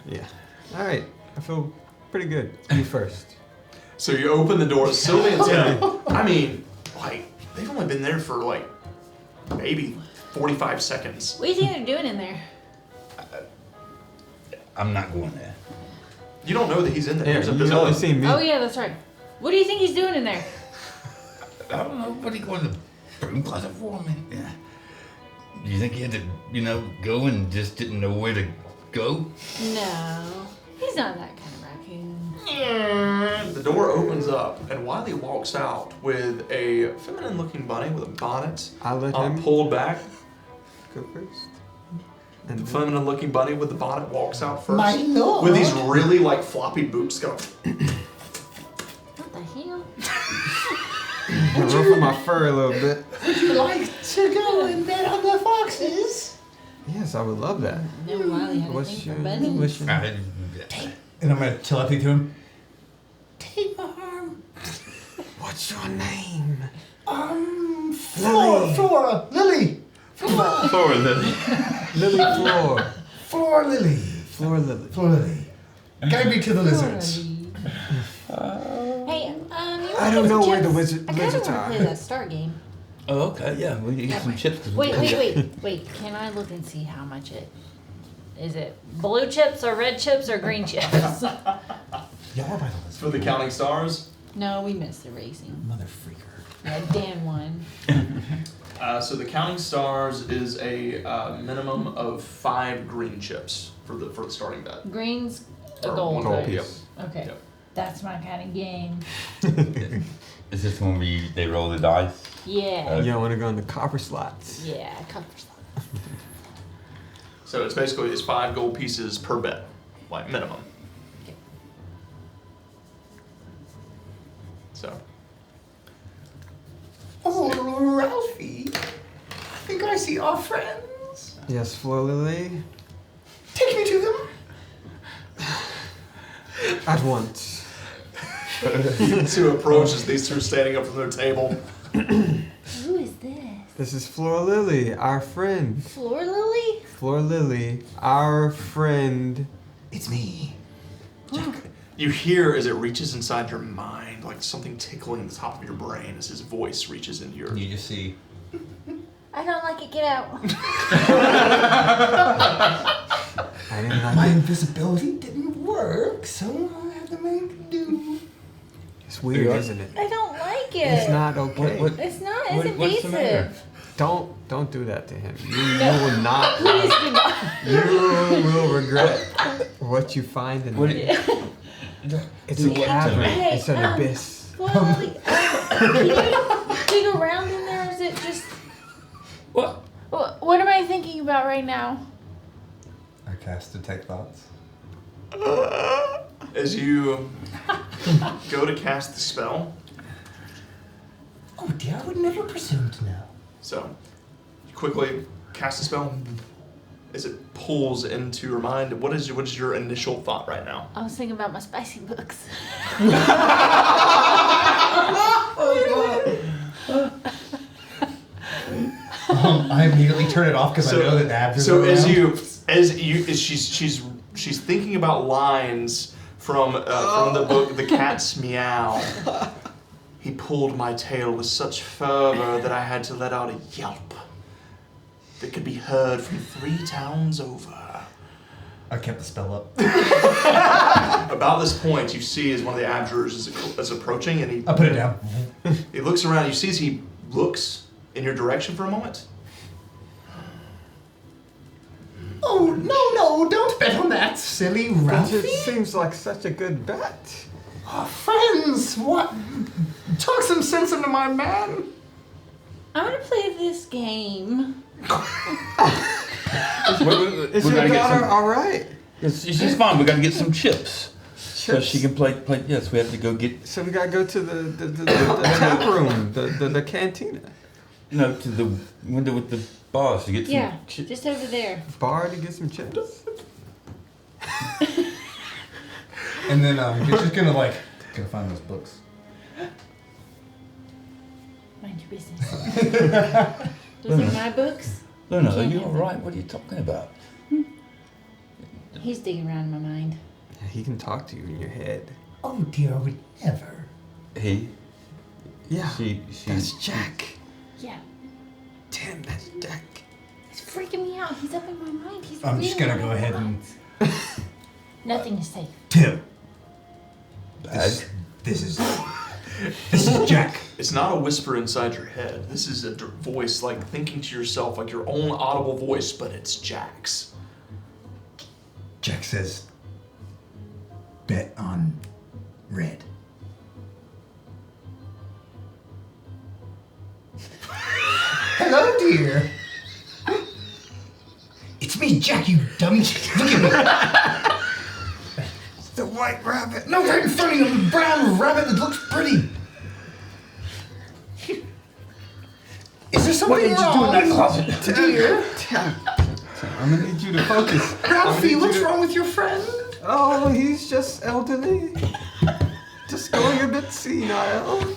Yeah. All right. I feel pretty good. You first. So you open the door. Sylvie and Tim, I mean, like, they've only been there for like maybe 45 seconds. What do you think they're doing in there? I'm not going there. You don't know that he's in there. Yeah, There's a you there's only a- seen me. Oh yeah, that's right. What do you think he's doing in there? I don't know what he going to broom closet for, man. Yeah. Do you think he had to, go and just didn't know where to go? No, he's not that kind of raccoon. The door opens up, and Wiley walks out with a feminine-looking bunny with a bonnet I'll let him pulled back. go first. The And feminine-looking bunny with the bonnet walks out first. My lord. With these really like floppy boots going. What the hell? ruffle my fur a little bit. Would you like to go and bet on the foxes? Yes, I would love that. Never Wiley had a What's thing your for bunnies. what's your And I'm gonna telepathy to him. Take my arm. What's your name? Flora, Lily. Flora Lily. Lily Floor. Flora Lily. Flora Lily. Flora Lily. Guide me to the lizards. Hey, you I don't know where the lizards lizards I are. kind of want to play that star game. Oh, okay, yeah. We can get some chips. 'Cause we Wait. got- Can I look and see how much it is? It blue chips or red chips or green chips? Y'all are by the lizards. For the counting stars. No, we missed the racing. Mother freaker. Yeah, Dan won. So the counting stars is a minimum of 5 green chips for the starting bet. Green's a Or gold. one Gold right? piece. Okay, Yep. that's my kind of game. Is this when they roll the dice? Yeah, You don't want to go in the copper slots. yeah, comfort slot. So it's 5 gold pieces per bet, like minimum. Okay. So Oh, Ralphie. I think I see our friends. Yes, Flora Lily. Take me to them. At once. two approaches. These two are standing up from their table. Who is this? This is Flora Lily, our friend. Floor Lily? Flora Lily, our friend. It's me. You hear as it reaches inside your mind, like something tickling the top of your brain as his voice reaches into your. You just see. I don't like it. Get out. I didn't like My it. invisibility didn't work, so I had to make do. It's weird, isn't it? I don't like it. It's not okay. It's not. It's what's the matter? invasive. Don't do that to him. You will not. Please do not. You will regret what you find in there. It's a cavern. Hey, It's an abyss. Floor Lily, can you dig around in there? Or is it just? What? What am I thinking about right now? I cast Detect Thoughts. As you go to cast the spell, Oh dear, I would never presume to know. so you quickly cast the spell. As it pulls into your mind, what is your initial thought right now? I was thinking about my spicy books. I immediately turn it off because I know that the abs are So around. she's thinking about lines from the book The Cat's Meow. He pulled my tail with such fervor that I had to let out a yelp that could be heard from 3 towns over. I kept the spell up. About this point, you see as one of the abjurers is approaching, and I put it down. he looks around. You see as he looks in your direction for a moment. Oh, no, don't bet on that, silly That Ralphie. just seems like such a good bet. Oh, friends, what? Talk some sense into my man. I want to play this game. Is your daughter all right? She's fine. We got to get some chips. So she can play. Yes, we have to go get. So we gotta go to the tap room, the cantina. No, to the window with the bars to get some Yeah, chips. just over there. Bar to get some chips. And then you're just gonna go find those books. Mind your business. Those are my books. No, are Can't you have all them. right? What are you talking about? He's digging around in my mind. Yeah, he can talk to you in your head. Oh dear, I would never. He. Yeah, She. that's Jack. Yeah. Damn, that's Jack. He's freaking me out. He's up in my mind. He's I'm really just gonna on go my ahead mind. Nothing is safe. Tim, Bag. this is Jack. It's not a whisper inside your head. This is a voice, like thinking to yourself, like your own audible voice, but it's Jack's. Jack says, bet on red. Hello, dear. It's me, Jack, you dummy. Look at me. The white rabbit. No, right in front of you, the brown rabbit that looks pretty. Is there something What did you do in that closet? dear? I'm gonna need you to focus. Ralphie, what's you to- wrong with your friend? Oh, he's just elderly. Just going a bit senile.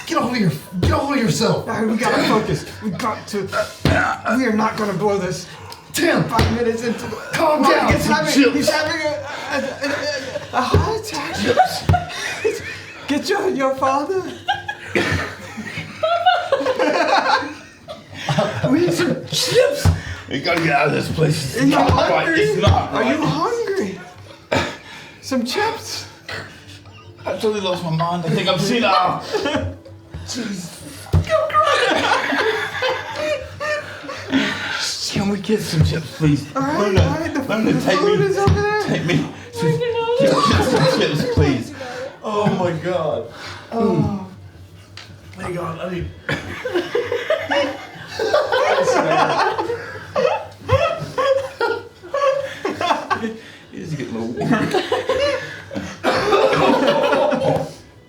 Get a hold of yourself. All right, we gotta focus. We got to. We are not gonna blow this. Tim, 5 minutes into the. calm down. He's having a heart attack. Get your father. We need some chips. We gotta get out of this place. Are you right. hungry? It's not Are you right. hungry? Some chips. I totally lost my mind. I think I'm senile. Can we get some chips, please? All right, Luna, the take food me. is over there. Take me. Get some chips, please. Oh my god. Oh. Hang on, I need. It's getting a little warm.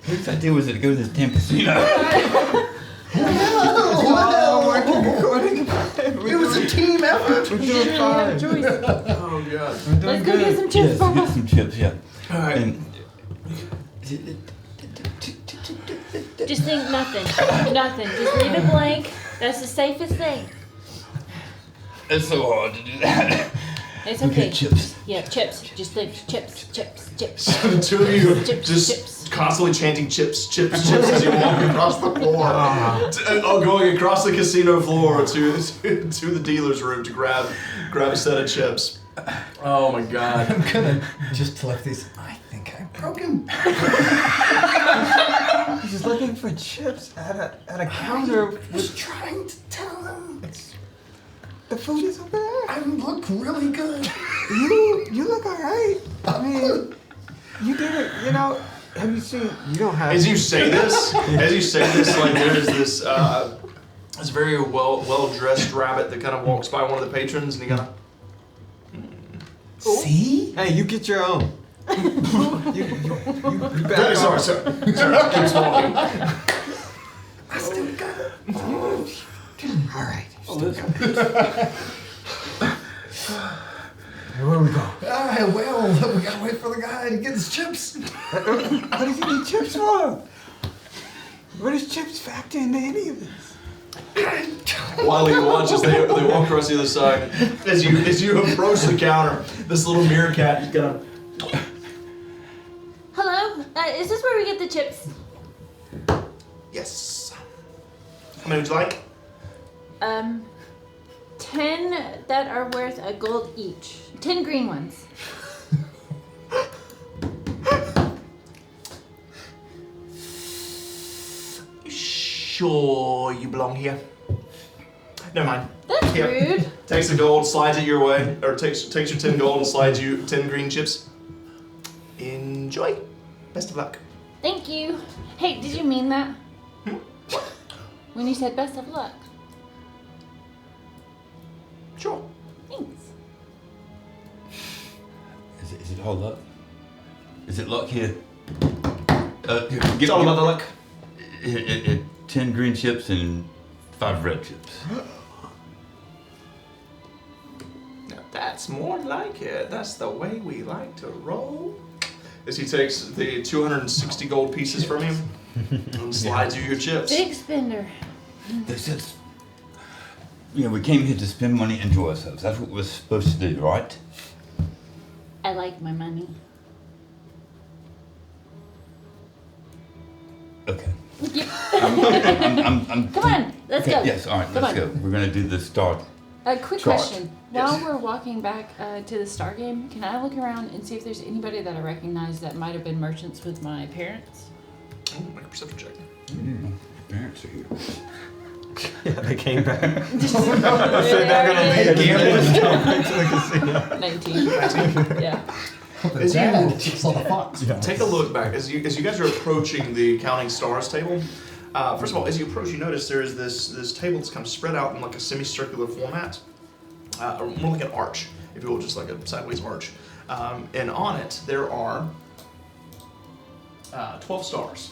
Whose idea was it to go to this damn casino? Oh, working according. It was a team effort. We're doing fine. Choice. Oh god. We're Let's doing go get good. some chips, Yes, Papa. get some chips, yeah. Alright. And Just think nothing. Nothing. Just leave it blank. That's the safest thing. it's so hard to do that. It's We okay. get chips. Yeah, chips. Just think chips, chips, chips. The two of you Chips, just chips. constantly chanting chips, chips, chips as you walk across the floor. Going across the casino floor to the dealer's room to grab a set of chips. Oh my god. I'm gonna just collect these. I think I broke him. He's looking for chips at a counter. I was trying to tell him. The food is over there. I look really good. You look alright. I mean, you did it. You know, have you seen? You don't have. As you say this, like there's this very well dressed rabbit that kind of walks by one of the patrons, and he kind of. See? Hey, you get your own. you back Sorry, off. sorry. Keeps walking. I still got it. All right. Where we go? Alright, well, we gotta wait for the guy to get his chips. What does he need chips for? What does chips factor into any of this? While you watch as they walk across the other side, as you approach the counter, this little meerkat is gonna. Hello? Is this where we get the chips? Yes. How many would you like? 10 that are worth a gold each. 10 green ones. Sure, you belong here. Never mind. That's Here. rude. Takes the gold, slides it your way, or takes your 10 gold and slides you 10 green chips. Enjoy. Best of luck. Thank you. Hey, did you mean that? What? When you said best of luck. Sure. Thanks. Is it all luck? Is it luck here? It's all about the luck. 10 green chips and 5 red chips. Now that's more like it. That's the way we like to roll. As he takes the 260 gold pieces from you and slides you your chips. Big spender. That's we came here to spend money and enjoy ourselves. That's what we're supposed to do, right? I like my money. Okay. Yep. I'm Come on, let's okay, go. Yes, all right, Come let's on. go. We're gonna do the start. A quick Chart. question. Yes. While we're walking back to the Star Game, can I look around and see if there's anybody that I recognize that might have been merchants with my parents? Oh, make a perception check. Parents are here. Yeah, they came back. Just, So they're gonna make a gamblers go back to the casino. 19. Yeah. The As you- dad saw the fox. Take a look back as you guys are approaching the counting stars table. First of all, as you approach, you notice there is this table that's kind of spread out in like a semicircular format, or more like an arch, if you will, just like a sideways arch. And on it there are 12 stars.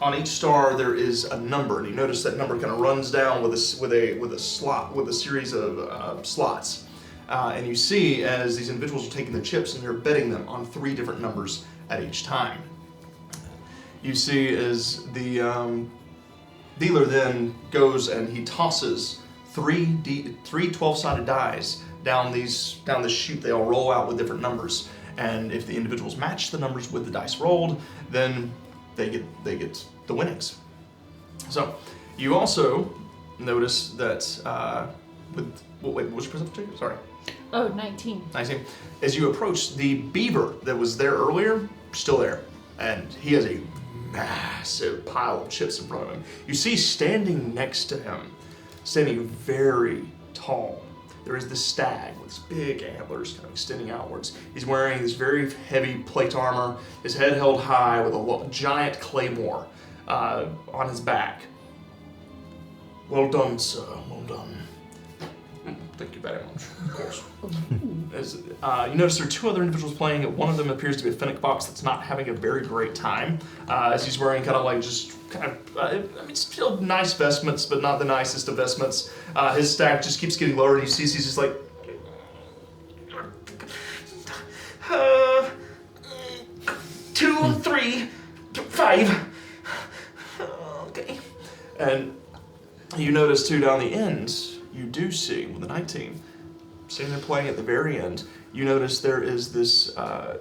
On each star there is a number, and you notice that number kind of runs down with a series of slots. And you see as these individuals are taking the chips and they're betting them on 3 different numbers at each time. You see as the dealer then goes and he tosses 3 12-sided dice down the chute. They all roll out with different numbers, and if the individuals match the numbers with the dice rolled, then they get the winnings. So you also notice that what was your perception? Sorry. Oh, 19. 19. As you approach, the beaver that was there earlier, still there, and he has a massive pile of chips in front of him. You see standing next to him, standing very tall, there is this stag with his big antlers kind of extending outwards. He's wearing this very heavy plate armor, his head held high with a giant claymore on his back. Well done, sir, well done. Thank you very much, of course. As, you notice there are 2 other individuals playing. One of them appears to be a Fennec fox that's not having a very great time, as he's wearing kind of like still nice vestments, but not the nicest of vestments. His stack just keeps getting lower, and you see he's just like, 2, 3, 5. Okay. And you notice too down the end, you do see, with the 19, sitting there playing at the very end, you notice there is this,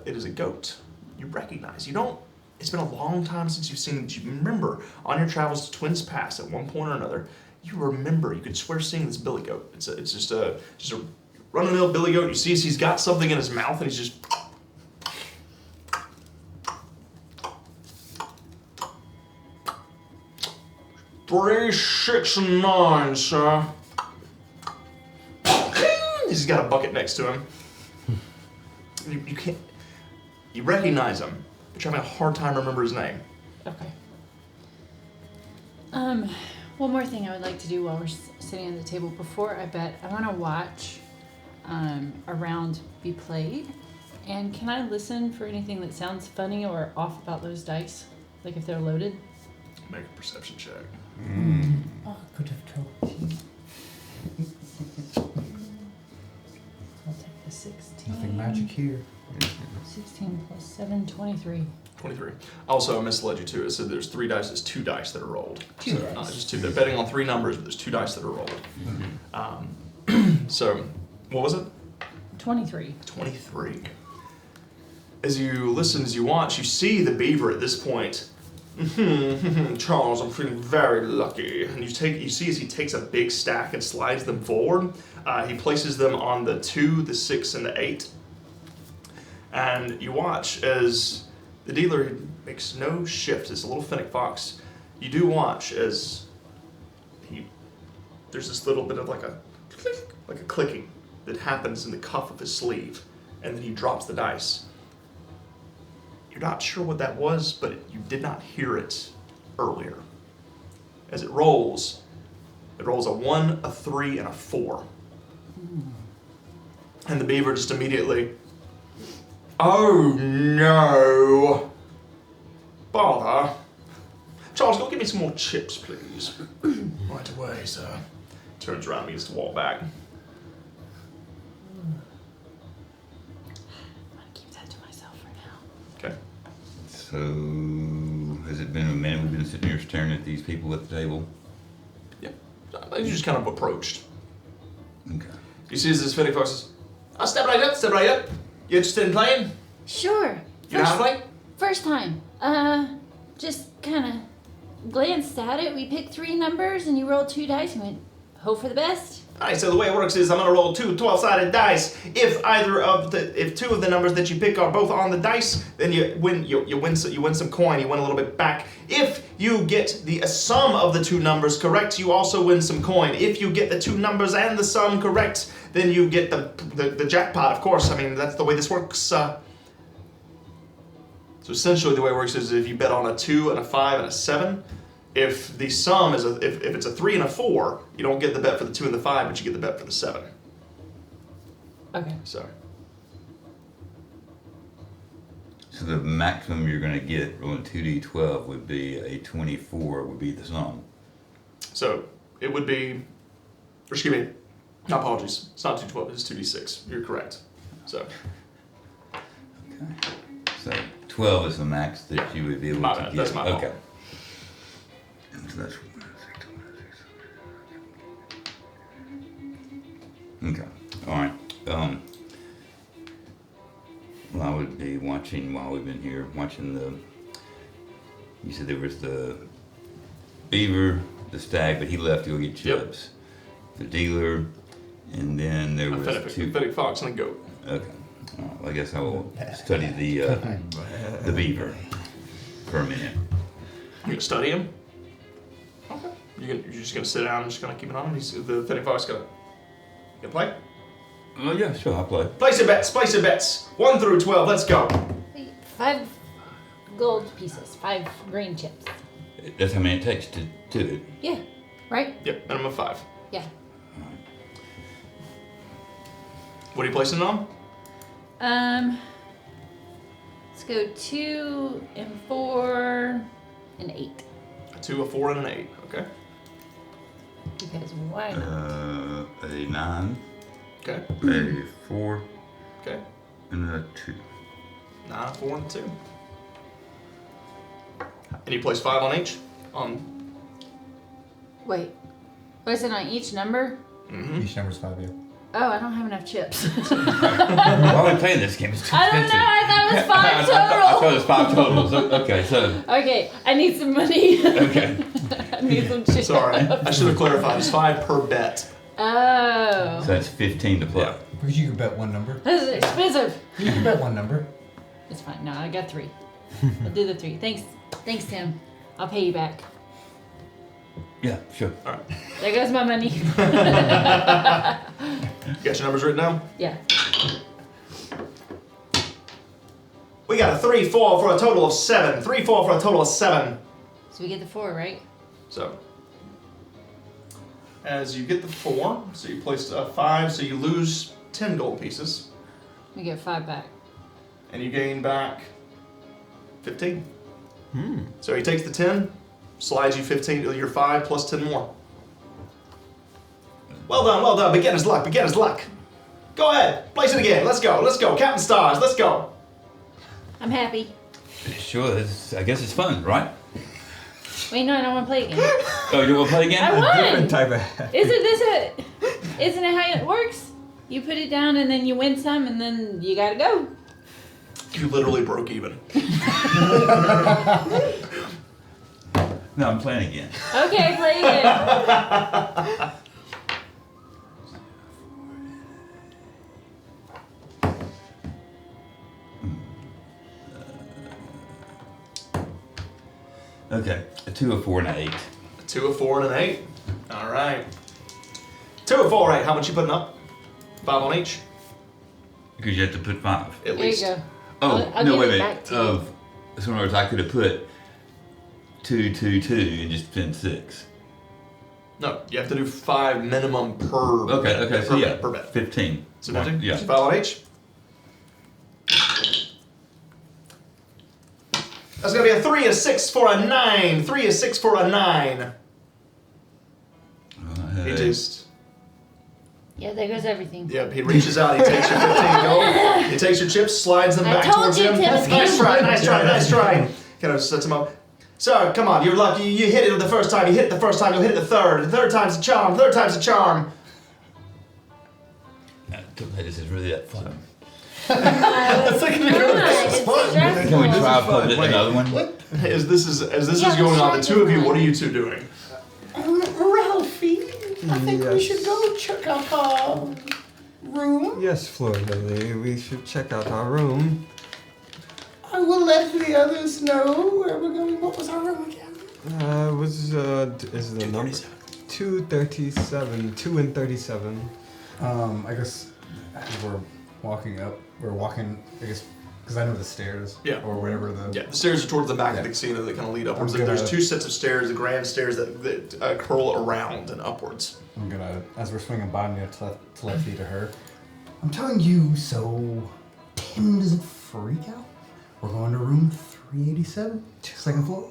it is a goat. You recognize. You don't, it's been a long time since you've seen it. You remember on your travels to Twins Pass at one point or another, you remember, you could swear seeing this billy goat. It's just a run-of-the-mill billy goat. You see he's got something in his mouth and he's just, 3, 6, and 9, sir. He's got a bucket next to him. You can't. You recognize him, but you're having a hard time remember his name. Okay. One more thing I would like to do while we're sitting at the table. Before I bet, I want to watch a round be played. And can I listen for anything that sounds funny or off about those dice? Like if they're loaded? Make a perception check. Oh, could have told you. I'll take the 16. Nothing magic here. 16 plus 7, 23. 23. Also, I misled you too. It said there's 3 dice. There's 2 dice that are rolled. Two So, dice. not just 2. They're betting on 3 numbers, but there's 2 dice that are rolled. So, what was it? 23. 23. As you listen, as you watch, you see the beaver at this point. Charles, I'm feeling very lucky. And you see as he takes a big stack and slides them forward. He places them on the 2, the 6, and the 8. And you watch as the dealer makes no shift. It's a little fennec fox. You do watch as there's this little bit of like a click, like a clicking that happens in the cuff of his sleeve, and then he drops the dice. You're not sure what that was, but you did not hear it earlier. As it rolls a 1, a 3, and a 4. And the beaver just immediately, oh no! Bother. Charles, go get me some more chips, please. Right away, sir. Turns around and begins to walk back. I'm gonna keep that to myself for now. Okay. So, has it been a minute we've been sitting here staring at these people at the table? Yeah. You just kind of approached. Okay. You see as this fennec fox says, oh, step right up, step right up. You interested in playing? Sure. You know how to play? First time. Just kind of glanced at it. We picked 3 numbers and you rolled 2 dice and went, hope for the best. Alright, so the way it works is I'm gonna roll 2 12-sided dice. If 2 of the numbers that you pick are both on the dice, then you win some coin, you win a little bit back. If you get the sum of the 2 numbers correct, you also win some coin. If you get the 2 numbers and the sum correct, then you get the jackpot, of course. I mean, that's the way this works. So essentially the way it works is if you bet on a 2 and a 5 and a 7, if the sum is if it's a 3 and a 4, you don't get the bet for the 2 and the 5, but you get the bet for the 7. Okay. So The maximum you're going to get rolling 2d12 would be a 24 would be the sum. So it would be, or excuse me, apologies. It's not 212, it's 2d6. You're correct. So Okay. So 12 is the max that you would be able My to bad, get. that's my fault. Okay. And so that's okay. All right. Well, I would be watching while we've been here, watching you said there was the beaver, the stag, but he left to go get chips. The dealer, and then there was a pathetic fox and a goat. Okay. All right. Well, I guess I will study the beaver for a minute. You're gonna study him? Okay. You're just gonna sit down and just gonna keep an eye on him? The pathetic fox gonna play? Oh yeah, sure, I'll play. Place your bets, 1 through 12, let's go. 5 gold pieces, 5 green chips. That's how many it takes to do it. Yeah, right? Yep, minimum 5. Yeah. What are you placing it on? Let's go 2 and 4 and 8. A 2, a 4, and an 8. Okay. Because why not? A 9, Okay. a 4, Okay. and a 2. 9, 4, and 2. And you place 5 on each? Wait. Was it on each number? Mm-hmm. Each number's 5, yeah. Oh, I don't have enough chips. Why are we playing this game? It's too I don't expensive. know. I thought it was 5 I thought total. it was 5 totals. Okay, so Okay, I need some money. okay. I need some chips. Sorry, I should have clarified. It's 5 per bet. Oh. So that's 15 to play. Yeah. Because you can bet one number. This is expensive. You can bet one number. It's fine. No, I got 3. I'll do the 3. Thanks, Tim. I'll pay you back. Yeah, sure. All right. There goes my money. You got your numbers written down? Yeah. We got a 3, 4 for a total of 7. 3, 4 for a total of 7. So we get the 4, right? So, as you get the 4, so you placed a 5, so you lose 10 gold pieces, We get 5 back. and you gain back 15. So he takes the 10, slides you 15 to your 5 plus 10 more. Well done. Beginner's luck. Go ahead, place it again. Let's go. Captain Stars, let's go. I'm happy. Sure, I guess it's fun, right? Wait, no, I don't want to play again. Oh, you want to play again? I won. Different type of happy. Isn't it how it works? You put it down and then you win some and then you gotta go. You literally broke even. No, I'm playing again. Okay, play again. Okay, a 2, a 4, and an 8. A 2, a 4, and an 8. All right. 2, a 4, 8. How much you putting up? 5 on each? Because you have to put 5. At There least. you go. Oh, I'll no, give wait it a back minute. to you. So in other words, I could have put 2, 2, 2 and just spent 6. No, you have to do 5 minimum per Okay, bet. okay, Per so yeah, bet, per bet. 15. So 15? Yeah. So 5 on each? That's going to be a 3, a 6 for a 9. 3, a 6 for a 9. He just... Yeah, there goes everything. Yep, he reaches out, he takes your 15 gold, he takes your chips, slides them I back told towards you, him. Timothy. Nice try, nice try, nice try. Kind of sets him up. So, come on, you're lucky. You hit it the first time. You hit it the first time, you'll hit it the third. The third time's a charm. Third time's a charm. This is really that fun. That's like Come on, it's stressful. Can we try fun. put another one? As this is Yeah, going on, the let's two of try you, this what are one. you two doing? Ralphie, I think we Yes. should go check out our room. Yes, Floor Lily, we should check out our room. I will let the others know where we're going. What was our room again? Is the number 237, 2 and 37. I guess as we're walking up, I guess, because I know the stairs. Yeah. Or whatever the. Yeah, the stairs are towards the back of Yeah. the casino that kind of lead upwards. I'm gonna- There's 2 sets of stairs, the grand stairs that curl around and upwards. I'm gonna, as we're swinging by, I'm gonna telepathy to her. I'm telling you, so Tim doesn't freak out. We're going to room 387, second floor.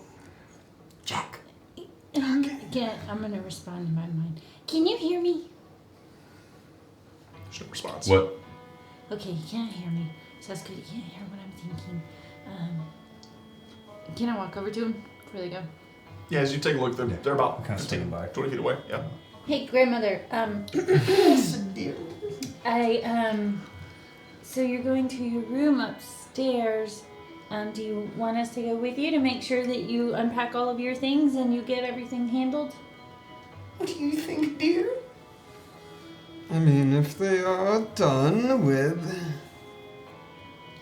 Jack. Again, I'm gonna respond in my mind. Can you hear me? There's no response. What? Okay, you can't hear me. So that's good. You can't hear what I'm thinking. Can I walk over to him before they go? Yeah, as you take a look, they're, Yeah. they're about I'm kinda 15, standing by. 20 feet away. Yeah. Hey, grandmother. Yes, dear. So you're going to your room upstairs. Do you want us to go with you to make sure that you unpack all of your things and you get everything handled? What do you think, dear? I mean, if they are done with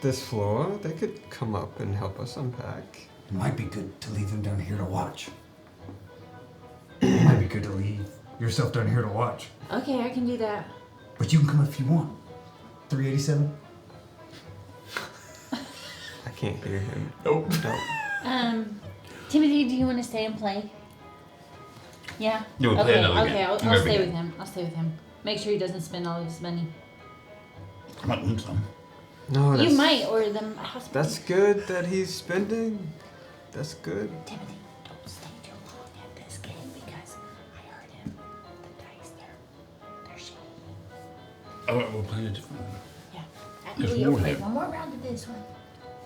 this floor, they could come up and help us unpack. It might be good to leave them down here to watch. It might be good to leave yourself down here to watch. Okay, I can do that. But you can come if you want. 387? I can't hear him. Nope. No. Timothy, do you want to stay and play? Yeah? Yeah, we'll play Okay, another okay, game. I'll Another stay game. with him. I'll stay with him. Make sure he doesn't spend all of his money. I might win some. No, You might, or the house. That's good that he's spending. That's good. Timothy, don't stay too long at this game because I heard him. The dice, they're shady. Oh, we're playing a different one. Yeah. There's Actually, more you'll play here. one more round of this one,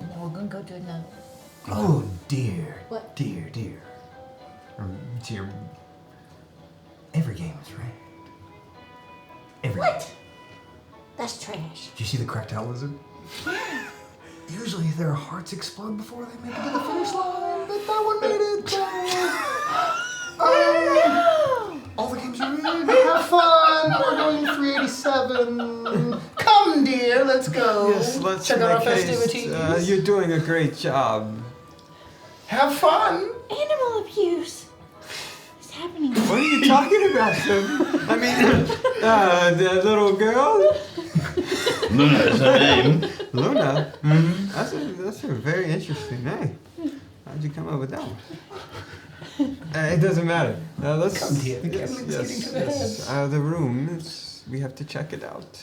and then we're gonna go to another. Oh, dear. What? Dear. Dear. Every game is right. Every game. What? That's trash. Did you see the cracked out lizard? Usually their hearts explode before they make it to the finish line, but that one made it. All the games are in. Have fun. We're going 387. Come, dear, let's go. Yes, let's check out our make haste. festivities. You're doing a great job. Have fun. Animal abuse. What's happening? What are you talking about, Tim? I mean, the little girl, Luna is her name. Luna. That's a very interesting name. How'd you come up with that one? It doesn't matter. Let's. Come here, the gambling's getting to the head. The room. We have to check it out.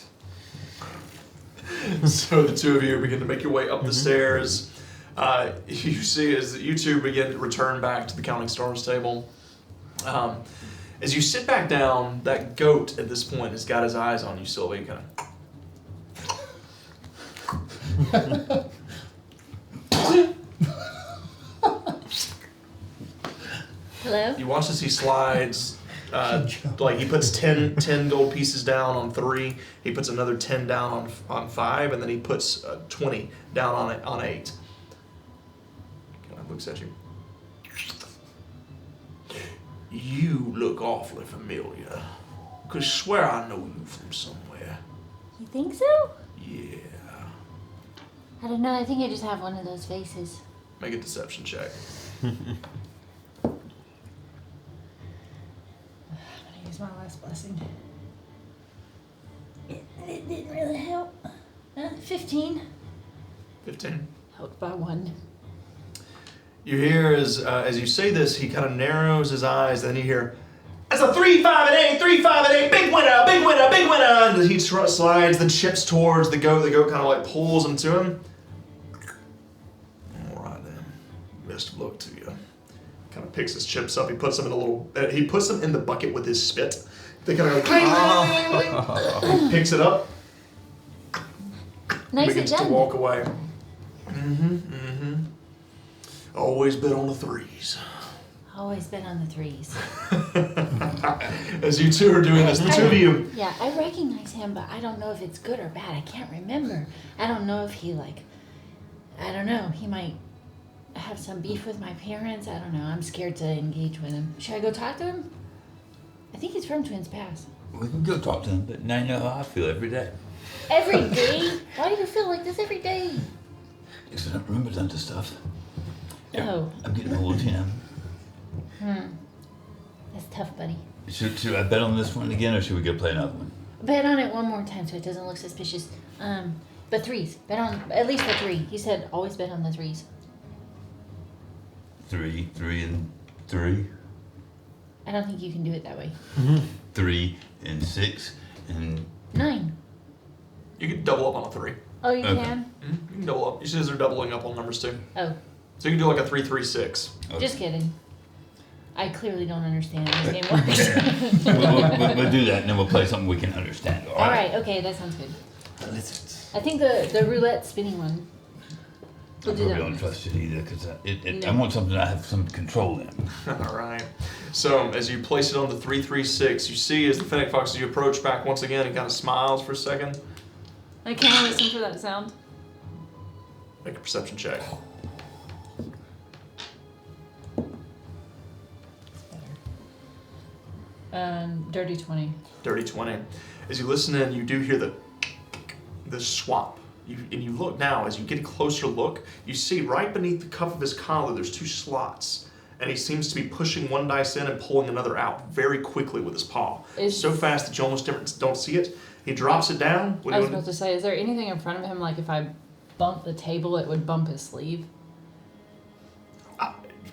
So the two of you begin to make your way up the stairs. You see as you two begin to return back to the counting stars table. As you sit back down, that goat at this point has got his eyes on you, Sylvie. Kind of. Hello? You watch as he slides. Like he puts 10 gold pieces down on 3. He puts another 10 down on 5, and then he puts 20 down on 8. Kind of looks at you. You look awfully familiar. Could swear I know you from somewhere. You think so? Yeah. I don't know. I think I just have one of those faces. Make a deception check. I'm gonna use my last blessing. It didn't really help. 15. 15. Helped by 1. You hear as you say this, he kind of narrows his eyes, and then you hear, "That's a 3, 5, and 8, 3, 5, and 8, big winner, big winner, big winner!" And he slides the chips towards the goat. The goat kind of like pulls them to him. All right then, best of luck to you. Kind of picks his chips up. He puts them in a little. He puts them in the bucket with his spit. They kind of go cling, cling, cling. He picks it up. Nicely Begins to done. walk away. Always bet on the 3s. Always been on the 3s. As you two are doing this, the two of you. Yeah, I recognize him, but I don't know if it's good or bad. I can't remember. I don't know if he I don't know. He might have some beef with my parents. I don't know. I'm scared to engage with him. Should I go talk to him? I think he's from Twins Pass. We can go talk to him, but now you know how I feel every day. Every day? Why do you feel like this every day? Because I don't remember tons of stuff. Oh. I'm getting old, you know. That's tough, buddy. Should I bet on this one again, or should we go play another one? Bet on it one more time so it doesn't look suspicious. But 3s. Bet on at least the 3. He said always bet on the 3s. 3, 3, and 3. I don't think you can do it that way. 3 and 6 and 9. You can double up on a 3. Oh, you Okay. can? You can double up. You see they're doubling up on numbers too. Oh, So you can do like a 3, 3, 6. okay. just kidding. I clearly don't understand how this game works. we'll do that, and then we'll play something we can understand. All right, okay, that sounds good. The lizards. I think the roulette spinning one. I We'll do probably that don't one. trust it either, because I No. want something I have some control in. All right. So as you place it on the 3, 3, 6, you see as the Fennec Fox, as you approach back once again, he kind of smiles for a second. I can't listen for that sound. Make a perception check. Dirty 20. Dirty 20. As you listen in, you do hear the swap. And you look now, as you get a closer look, you see right beneath the cuff of his collar, there's 2 slots. And he seems to be pushing one dice in and pulling another out very quickly with his paw. So fast that you almost don't see it. He drops it down. I was about to say, is there anything in front of him, like if I bump the table, it would bump his sleeve?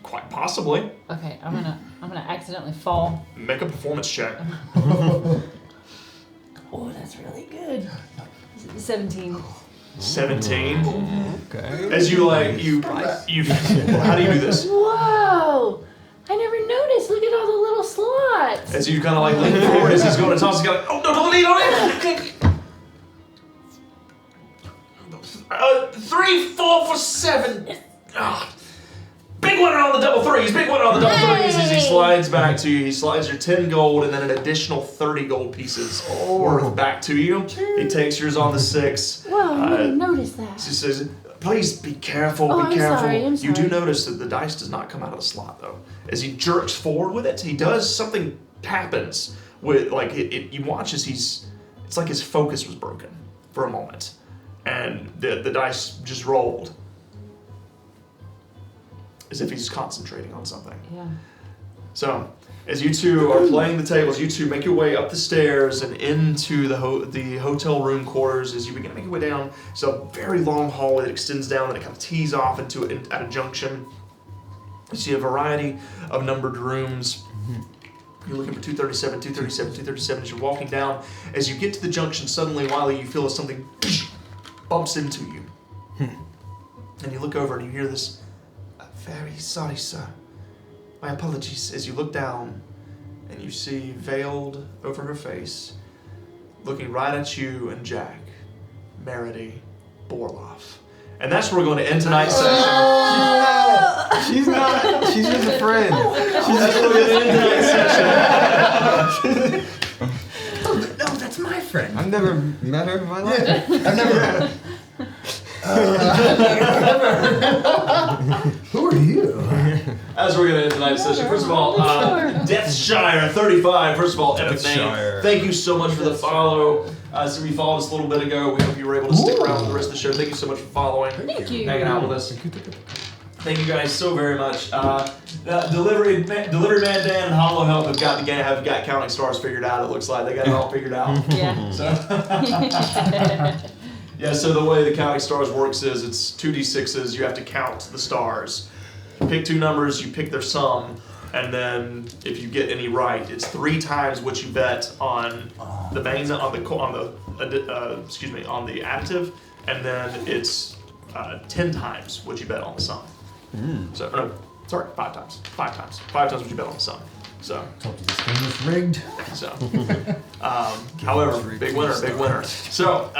Quite possibly. Okay, I'm gonna accidentally fall. Make a performance check. Oh, that's really good. 17. 17. Okay. As you how do you do this? Whoa! I never noticed. Look at all the little slots. As you kind of like lean forward as he's going to toss, he's got, oh no, don't lean on it! 3, 4 for 7. Ah. Big winner on the double 3s, big winner on the double 3s as he slides back to you. He slides your 10 gold and then an additional 30 gold pieces worth back to you. He takes yours on the 6. Whoa, I didn't notice that. She says, please be careful, Oh, be careful. I'm You do sorry. notice that the dice does not come out of the slot though. As he jerks forward with it, he does, something happens with, like, you watch as it's like his focus was broken for a moment. And the dice just rolled. As if he's concentrating on something. Yeah. So, as you two are playing the tables, you two make your way up the stairs and into the hotel room quarters. As you begin to make your way down, it's a very long hallway that extends down and it kind of tees off into at a junction. You see a variety of numbered rooms. You're looking for 237, 237, 237 as you're walking down. As you get to the junction, suddenly, Wiley, you feel as something bumps into you. And you look over and you hear this, very sorry, sir. My apologies. As you look down and you see veiled over her face, looking right at you and Jack, Meredy Borloff. And that's where we're going to end tonight's session. She's not. She's just a friend. That's where we're going to end tonight's session. No, that's my friend. I've never met her in my life. I've never. Who are you? As we're going to end tonight's session, first of all, Deathshire 35, first of all, epic name. Deathshire. Thank you so much for the follow. So you followed us a little bit ago. We hope you were able to stick around for the rest of the show. Thank you so much for following. Thank you. Hanging out with us. Thank you guys so very much. Delivery Man Dan and Hollow Help have got counting stars figured out. It looks like they got it all figured out. Yeah. So, yeah. So the way the counting stars works is it's 2d6s. You have to count the stars. You pick two numbers. You pick their sum, and then if you get any right, it's 3 times what you bet on the main on the additive, and then it's 10 times what you bet on the sum. So, no, sorry, 5 times. 5 times. 5 times what you bet on the sum. So, Told you this game was rigged. so. However, big winner. So,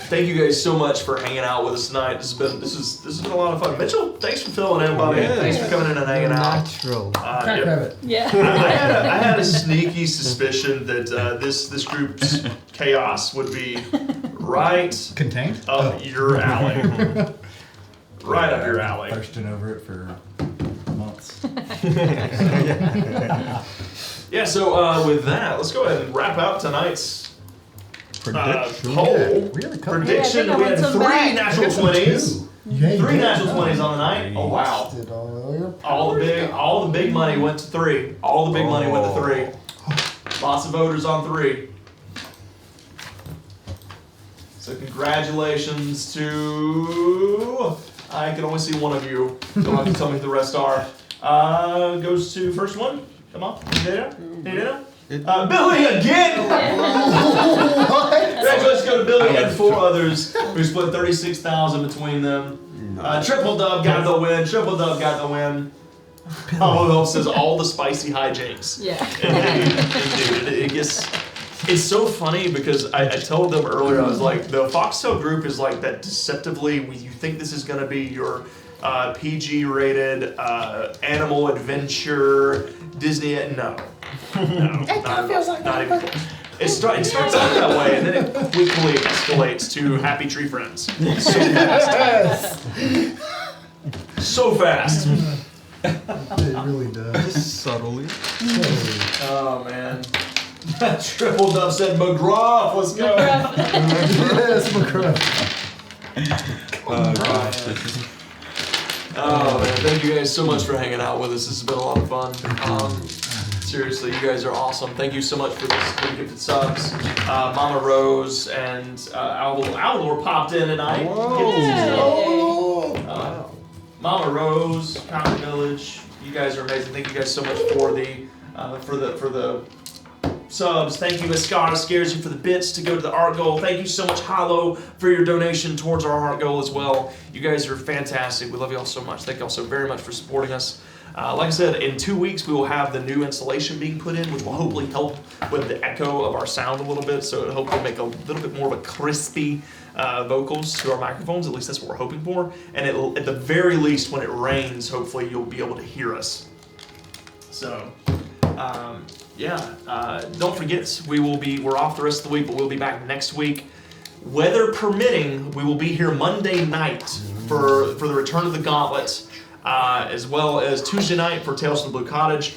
thank you guys so much for hanging out with us tonight. This has been a lot of fun. Mitchell, thanks for filling in, buddy. Yeah. Thanks for coming in and hanging out. Natural. Crack Yeah. rabbit. Yeah. I had a sneaky suspicion that this group's chaos would be right Contained? up your alley. Right up your alley. Thirsting over it for months. Yeah, so with that, let's go ahead and wrap out tonight's Prediction. poll. Really? Prediction. Yeah, I We think I had want some 3 back. natural 20s. Yeah, you 3 did. natural 20s on the night. Oh wow. Wasted all your All the big money went to 3. All the big money went to 3. Lots of voters on 3. So congratulations to, I can only see one of you. You'll have to tell me who the rest are. Goes to first one. Come on, Data. Billy again. Congratulations go to Billy and 4 others who split 36,000 between them. Triple Dub got the win. Hollow Help says all the spicy hijinks. Yeah. Indeed. It's so funny because I told them earlier, I was like, the Foxtail group is like that deceptively, you think this is going to be your PG rated animal adventure Disney. No, not even close. It starts out that way and then it quickly escalates to Happy Tree Friends. So fast. It really does. Just subtly. Oh man. Triple Dub said McGruff, let's go. Yes, McCruff. Oh man, thank you guys so much for hanging out with us. This has been a lot of fun. Seriously, you guys are awesome. Thank you so much for the gifted subs. Mama Rose and Alvor popped in tonight. Mama Rose, Power Village. You guys are amazing. Thank you guys so much for the subs. Thank you, Mascara Scares You, for the bits to go to the art goal. Thank you so much, Hollow, for your donation towards our art goal as well. You guys are fantastic. We love you all so much. Thank you all so very much for supporting us. Like I said, in 2 weeks we will have the new installation being put in, which will hopefully help with the echo of our sound a little bit. So it'll hopefully make a little bit more of a crispy vocals to our microphones. At least that's what we're hoping for. And it'll, at the very least, when it rains, hopefully you'll be able to hear us. So. Don't forget, we're off the rest of the week, but we'll be back next week. Weather permitting, we will be here Monday night for the return of the Gauntlet, as well as Tuesday night for Tales from the Blue Cottage.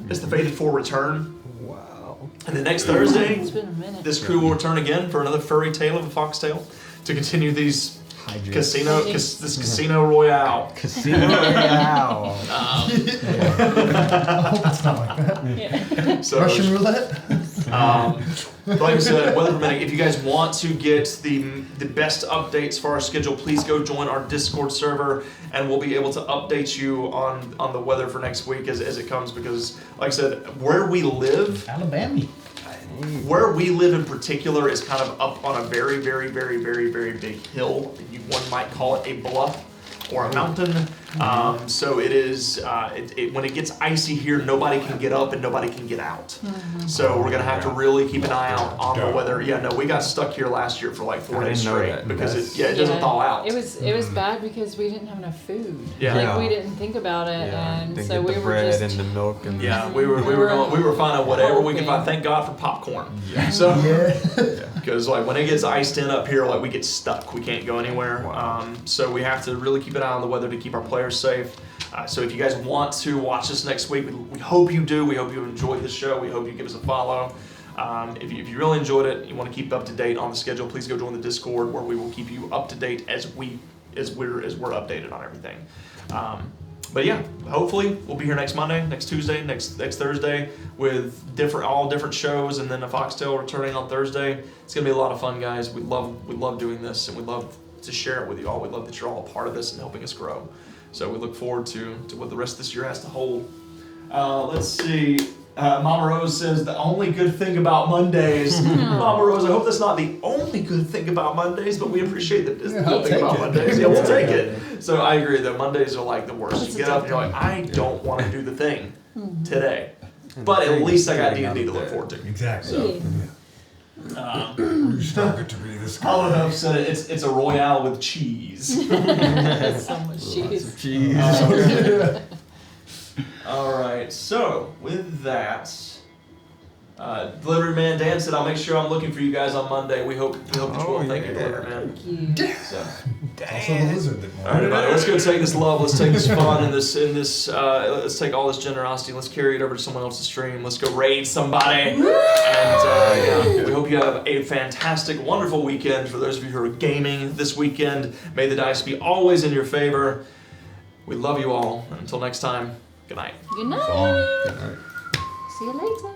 It's the Fated 4 return. Wow. And the next Thursday, It's been a minute. this crew will return again for another furry tale of a foxtail to continue these casino royale. Casino Royale. I hope it's not like that. So, Russian roulette? like I said, weather permitting, if you guys want to get the best updates for our schedule, please go join our Discord server, and we'll be able to update you on the weather for next week as it comes. Because, like I said, where we live in particular is kind of up on a very, very, very, very, very big hill. One might call it a bluff. or a mountain. So it is, when it gets icy here, nobody can get up and nobody can get out. So we're going to have to really keep an eye out on the weather. Yeah, no, we got stuck here last year for like 4 days straight because it doesn't thaw out. It was bad because we didn't have enough food. Yeah. Like we didn't think about it, and Then so get we the were bread just. and the milk and we were finding whatever we could find. hoping. Thank God for popcorn. Yeah. So Yeah. because like when it gets iced in up here, like we get stuck. We can't go anywhere. Wow. So we have to really keep an eye on the weather to keep our players safe. So if you guys want to watch us next week, we hope you do. We hope you enjoyed the show. We hope you give us a follow. If you really enjoyed it, you want to keep up to date on the schedule, please go join the Discord where we will keep you up to date as we're updated on everything. But yeah, hopefully we'll be here next Monday, next Tuesday, next Thursday with all different shows, and then a Foxtail returning on Thursday. It's gonna be a lot of fun, guys. We love doing this, and we love to share it with you all. We love that you're all a part of this and helping us grow. So we look forward to what the rest of this year has to hold. Let's see. Mama Rose says the only good thing about Mondays. Mama Rose, I hope that's not the only good thing about Mondays, but we appreciate that it's the good thing about Mondays. Yeah, we'll take it. So I agree that Mondays are like the worst. You get up and you're like, I don't want to do the thing today, but at least I got D&D to look forward to. Exactly. You're stronger to be this guy. Olive Hope said it's a Royale with cheese. That's so much cheese. cheese. All right, so with that, Delivery Man Dan said, I'll make sure I'm looking for you guys on Monday. We hope that you will. Thank you, Delivery Man. Thank you. So, Also the lizard that all right, everybody, let's go take this love, let's take this fun, and let's take all this generosity, let's carry it over to someone else's stream. Let's go raid somebody. And we hope you have a fantastic, wonderful weekend. For those of you who are gaming this weekend, may the dice be always in your favor. We love you all. Until next time, good night. Good night. So, Good night. See you later.